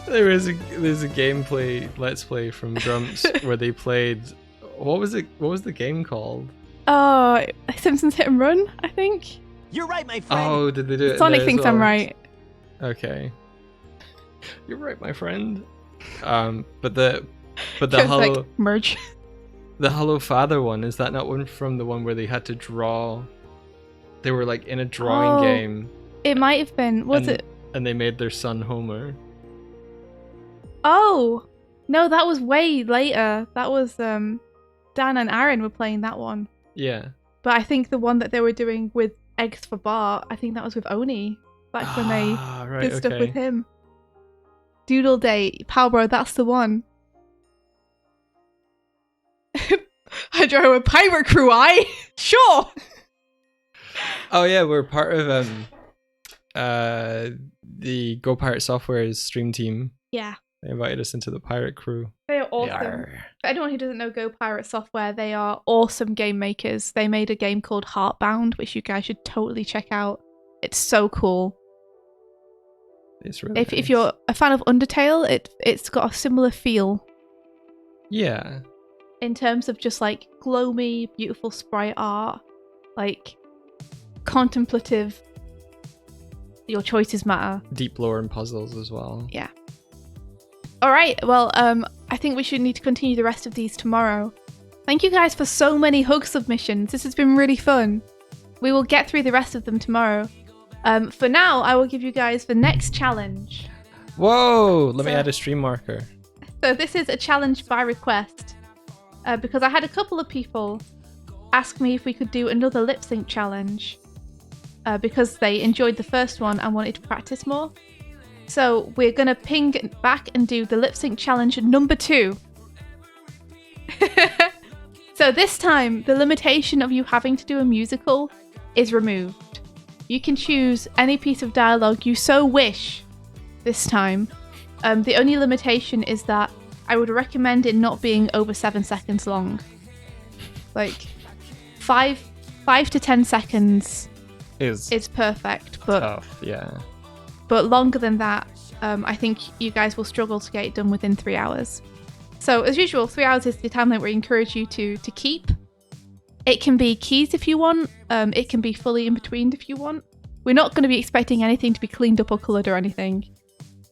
gameplay let's play from Grumps where they played what was the game called? Oh, Simpsons Hit and Run, I think. You're right, my friend. Oh, did they do it? in Sonic there as thinks I'm well? right. Okay. You're right, my friend. But the It's Hello like, merge. the Hello Father one, is that not one from the one where they had to draw? They were like in a drawing Oh, game. It might have been. Was and, it? And they made their son Homer. Oh, no, that was way later. That was Dan and Aaron were playing that one. Yeah. But I think the one that they were doing with Eggs for Bart, I think that was with Oni. Back when they right, did stuff okay. with him. Doodle Day, Palbro, that's the one. I draw a pirate crew, sure. Oh yeah, we're part of the Go Pirate Software's stream team. Yeah, They invited us into the pirate crew. they are awesome. Yarr. For anyone who doesn't know Go Pirate Software, they are awesome game makers. They made a game called Heartbound, which you guys should totally check out. It's so cool. It's really If nice. you're a fan of Undertale, it's got a similar feel Yeah. in terms of just like gloomy, beautiful sprite art, like contemplative. Your choices matter. Deep lore and puzzles as well. Yeah. All right. Well, I think we should need to continue the rest of these tomorrow. Thank you guys for so many hug submissions. This has been really fun. We will get through the rest of them tomorrow. For now, I will give you guys the next challenge. Whoa! Let me So- add a stream marker. So this is a challenge by request, because I had a couple of people ask me if we could do another lip sync challenge, because they enjoyed the first one and wanted to practice more. So we're gonna ping back and do the lip sync challenge number 2. So this time, the limitation of you having to do a musical is removed. You can choose any piece of dialogue you so wish this time. The only limitation is that I would recommend it not being over 7 seconds long. Like 5 to 10 seconds is perfect, but tough, yeah. But longer than that, I think you guys will struggle to get it done within 3 hours. So as usual, 3 hours is the time limit we encourage you to keep. It can be keys if you want. It can be fully in between if you want. We're not going to be expecting anything to be cleaned up or coloured or anything.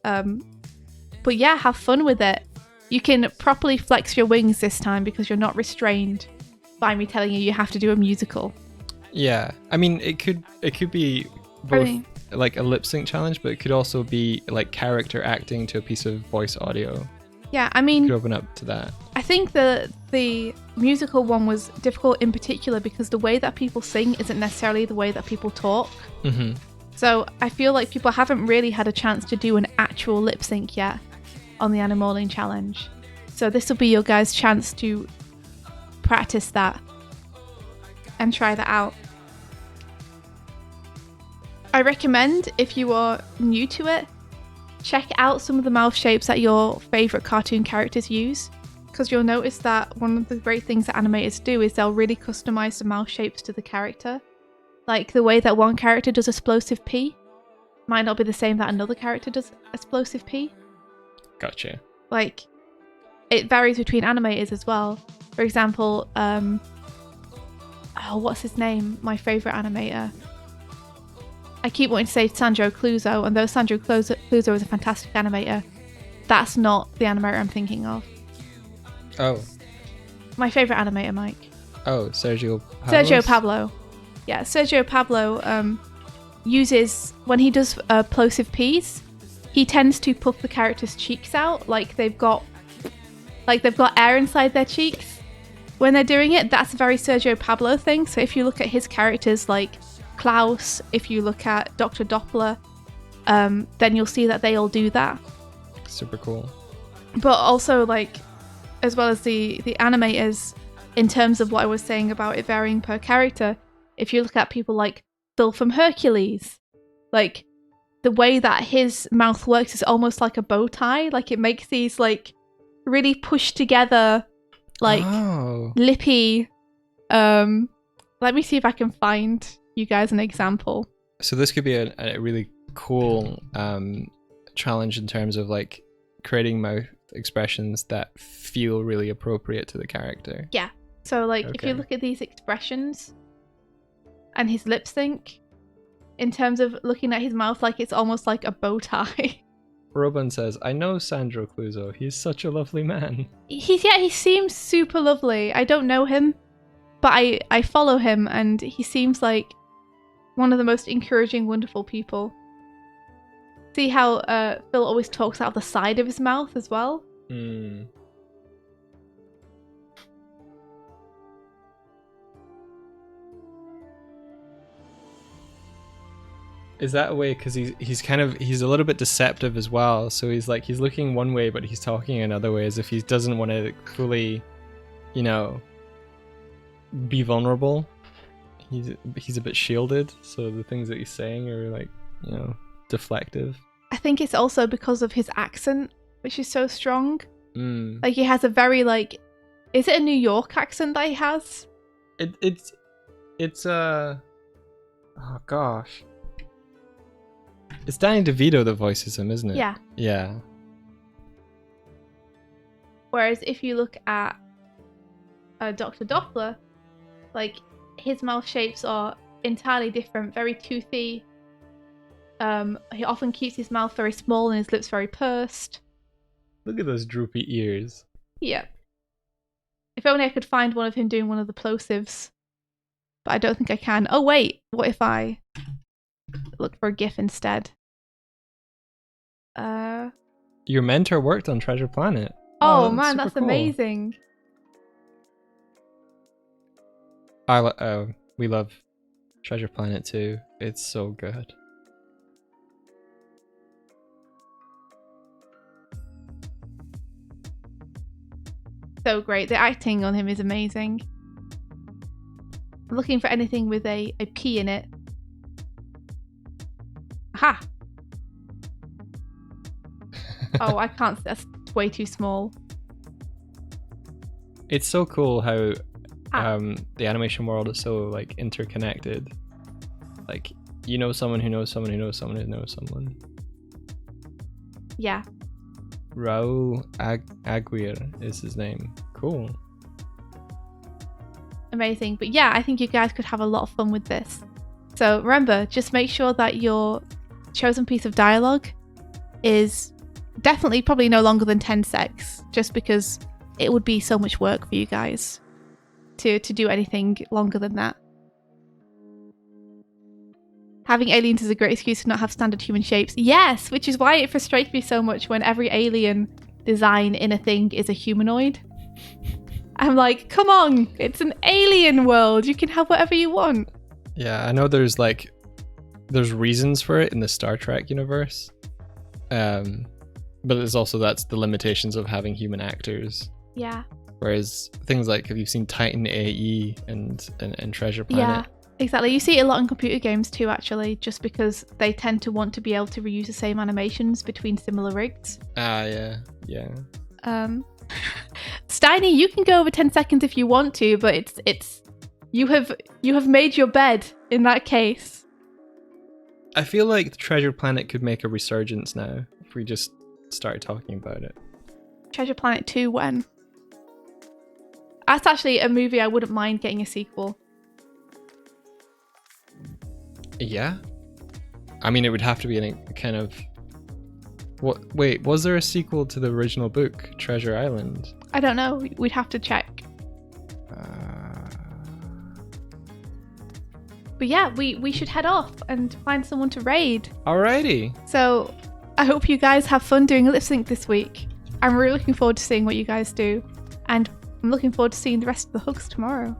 But yeah, have fun with it. You can properly flex your wings this time because you're not restrained by me telling you have to do a musical. Yeah, I mean, it could be both like a lip sync challenge, but it could also be like character acting to a piece of voice audio. Yeah, I mean, you could open up to that. I think the musical one was difficult in particular because the way that people sing isn't necessarily the way that people talk. Mm-hmm. So I feel like people haven't really had a chance to do an actual lip sync yet on the Animorning challenge. So this will be your guys' chance to practice that and try that out. I recommend, if you are new to it, check out some of the mouth shapes that your favourite cartoon characters use, because you'll notice that one of the great things that animators do is they'll really customise the mouth shapes to the character. Like the way that one character does explosive P might not be the same that another character does explosive P. Gotcha. Like, it varies between animators as well. For example, what's his name? My favourite animator. I keep wanting to say Sandro Cluzo, and though Sandro Cluzo is a fantastic animator, that's not the animator I'm thinking of. Oh. My favourite animator, Mike. Oh, Sergio Pablos? Sergio Pablo. Yeah, Sergio Pablo uses, when he does plosive Ps, he tends to puff the character's cheeks out like they've got air inside their cheeks when they're doing it. That's a very Sergio Pablo thing. So if you look at his characters like Klaus, if you look at Dr. Doppler, then you'll see that they all do that. Super cool. But also, like, as well as the animators, in terms of what I was saying about it varying per character, if you look at people like Phil from Hercules, like, the way that his mouth works is almost like a bow tie. Like, it makes these, like, really pushed together, like, lippy. Let me see if I can find you guys an example. So this could be a really cool challenge in terms of, like, creating mouth expressions that feel really appropriate to the character. Yeah. So, like, if you look at these expressions and his lip sync, in terms of looking at his mouth, like, it's almost like a bow tie. Robin says, I know Sandro Cluzo. He's such a lovely man. He seems super lovely. I don't know him, but I follow him, and he seems like one of the most encouraging, wonderful people. See how Phil always talks out of the side of his mouth as well? Hmm. Is that a way? Because he's a little bit deceptive as well. So he's looking one way, but he's talking another way, as if he doesn't want to fully, be vulnerable. He's a bit shielded, so the things that he's saying are deflective. I think it's also because of his accent, which is so strong. Mm. Like, he has a very, is it a New York accent that he has? It's oh gosh. It's Danny DeVito that voices him, isn't it? Yeah. Yeah. Whereas if you look at Dr. Doppler, like, his mouth shapes are entirely different, very toothy. He often keeps his mouth very small and his lips very pursed. Look at those droopy ears. Yeah. If only I could find one of him doing one of the plosives. But I don't think I can. Oh wait, what if I look for a GIF instead? Your mentor worked on Treasure Planet. Oh man, super that's cool. amazing. We love Treasure Planet too. It's so good. So great. The acting on him is amazing. I'm looking for anything with a P in it. Aha! Oh, I can't. That's way too small. It's so cool how Ah. the animation world is so like interconnected. Like you know someone who knows someone who knows someone who knows someone. Yeah. Raul Aguirre is his name. Cool. Amazing. But yeah, I think you guys could have a lot of fun with this. So remember, just make sure that your chosen piece of dialogue is definitely probably no longer than 10 secs, just because it would be so much work for you guys to do anything longer than that. Having aliens is a great excuse to not have standard human shapes. Yes, which is why it frustrates me so much when every alien design in a thing is a humanoid. I'm like, come on, it's an alien world. You can have whatever you want. Yeah, I know there's reasons for it in the Star Trek universe. But it's also that's the limitations of having human actors. Yeah. Whereas things like, have you seen Titan AE and Treasure Yeah, Planet? exactly. You see it a lot in computer games too, actually, just because they tend to want to be able to reuse the same animations between similar rigs. Yeah. Steiny, you can go over 10 seconds if you want to, but it's you have made your bed in that case. I feel like Treasure Planet could make a resurgence now if we just started talking about it. Treasure Planet 2 when? That's actually a movie I wouldn't mind getting a sequel. Yeah? I mean, it would have to be a kind of... What? Wait, was there a sequel to the original book, Treasure Island? I don't know. We'd have to check. But yeah, we should head off and find someone to raid. Alrighty. So I hope you guys have fun doing a lip sync this week. I'm really looking forward to seeing what you guys do. And I'm looking forward to seeing the rest of the hugs tomorrow.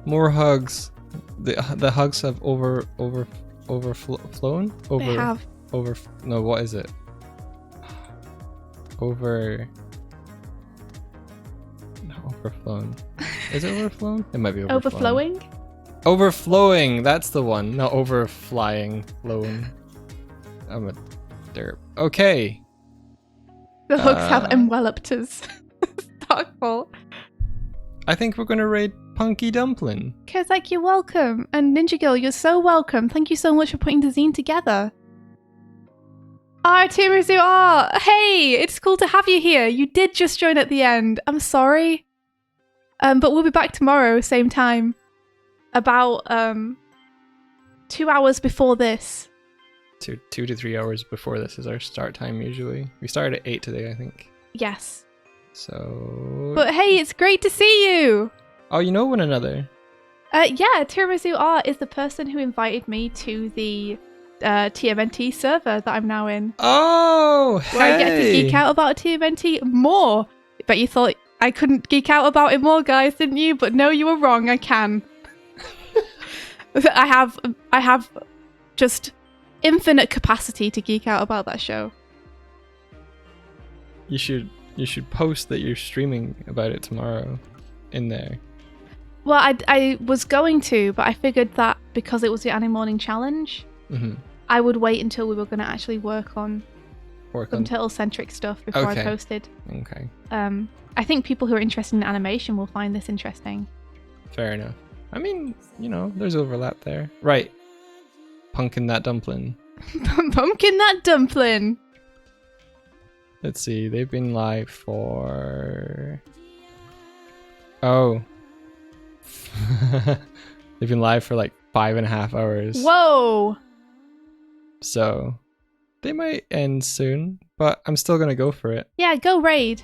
More hugs. The hugs have overflown? They have. No, what is it? Not overflown. Is it overflown? It might be overflown. Overflowing? Overflowing, that's the one. Not overflying. Flown. I'm a derp. Okay. The hugs have enveloped us. Darkfall. I think we're gonna raid Punky Dumpling. Kozak, you're welcome. And Ninja Girl, you're so welcome. Thank you so much for putting the zine together. Tiramisu Art! Hey, it's cool to have you here. You did just join at the end. I'm sorry. But we'll be back tomorrow, same time. About 2 hours before this. 2 to 3 hours before this is our start time usually. We started at 8 today, I think. Yes. So... But hey, it's great to see you! Oh, you know one another? Yeah, Tiramisu Art is the person who invited me to the TMNT server that I'm now in. Oh, hey! Where I get to geek out about TMNT more. Bet you thought I couldn't geek out about it more, guys, didn't you? But no, you were wrong, I can. I have just infinite capacity to geek out about that show. You should post that you're streaming about it tomorrow in there. Well, I was going to, but I figured that because it was the Animorning challenge, I would wait until we were going to actually work on some turtle-centric stuff before I posted. Okay. I think people who are interested in animation will find this interesting. Fair enough. I mean, you know, there's overlap there. Right. Pumpkin that dumpling. Pumpkin that dumpling! Let's see, they've been live for... Oh. They've been live for like 5.5 hours. Whoa! So, they might end soon, but I'm still gonna go for it. Yeah, go raid.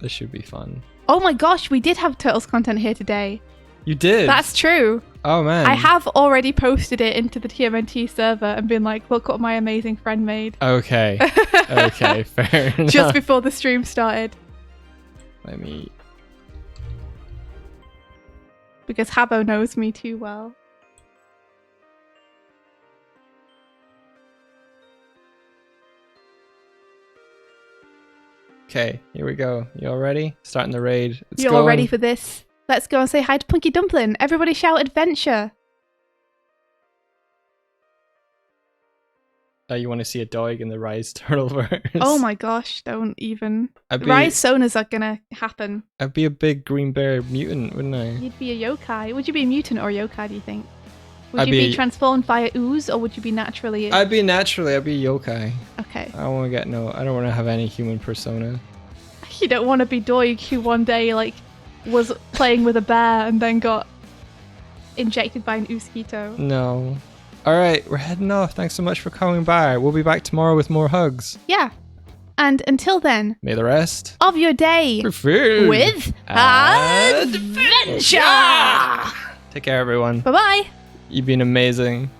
This should be fun. Oh my gosh, we did have Turtles content here today. You did? That's true. Oh man. I have already posted it into the TMNT server and been like, look what my amazing friend made. Okay. Okay, fair enough. Just before the stream started. Let me... Because Habbo knows me too well. Okay, here we go. You all ready? Starting the raid. You're all ready for this? Let's go and say hi to Punky Dumpling. Everybody shout adventure. Now you want to see a Doig in the Rise Turtleverse. Oh my gosh, don't even. I'd be, Rise Sonas are gonna happen. I'd be a big green bear mutant, wouldn't I? You'd be a yokai. Would you be a mutant or yokai, do you think? Would I'd you be be- transformed via ooze, or would you be naturally... I'd be a yokai. Okay. I don't want to have any human persona. You don't want to be Doig, who one day, like, was playing with a bear and then got injected by an mosquito. No. Alright, we're heading off. Thanks so much for coming by. We'll be back tomorrow with more hugs. Yeah. And until then, May the rest of your day be filled with adventure! adventure! Take care, everyone. Bye-bye! You've been amazing.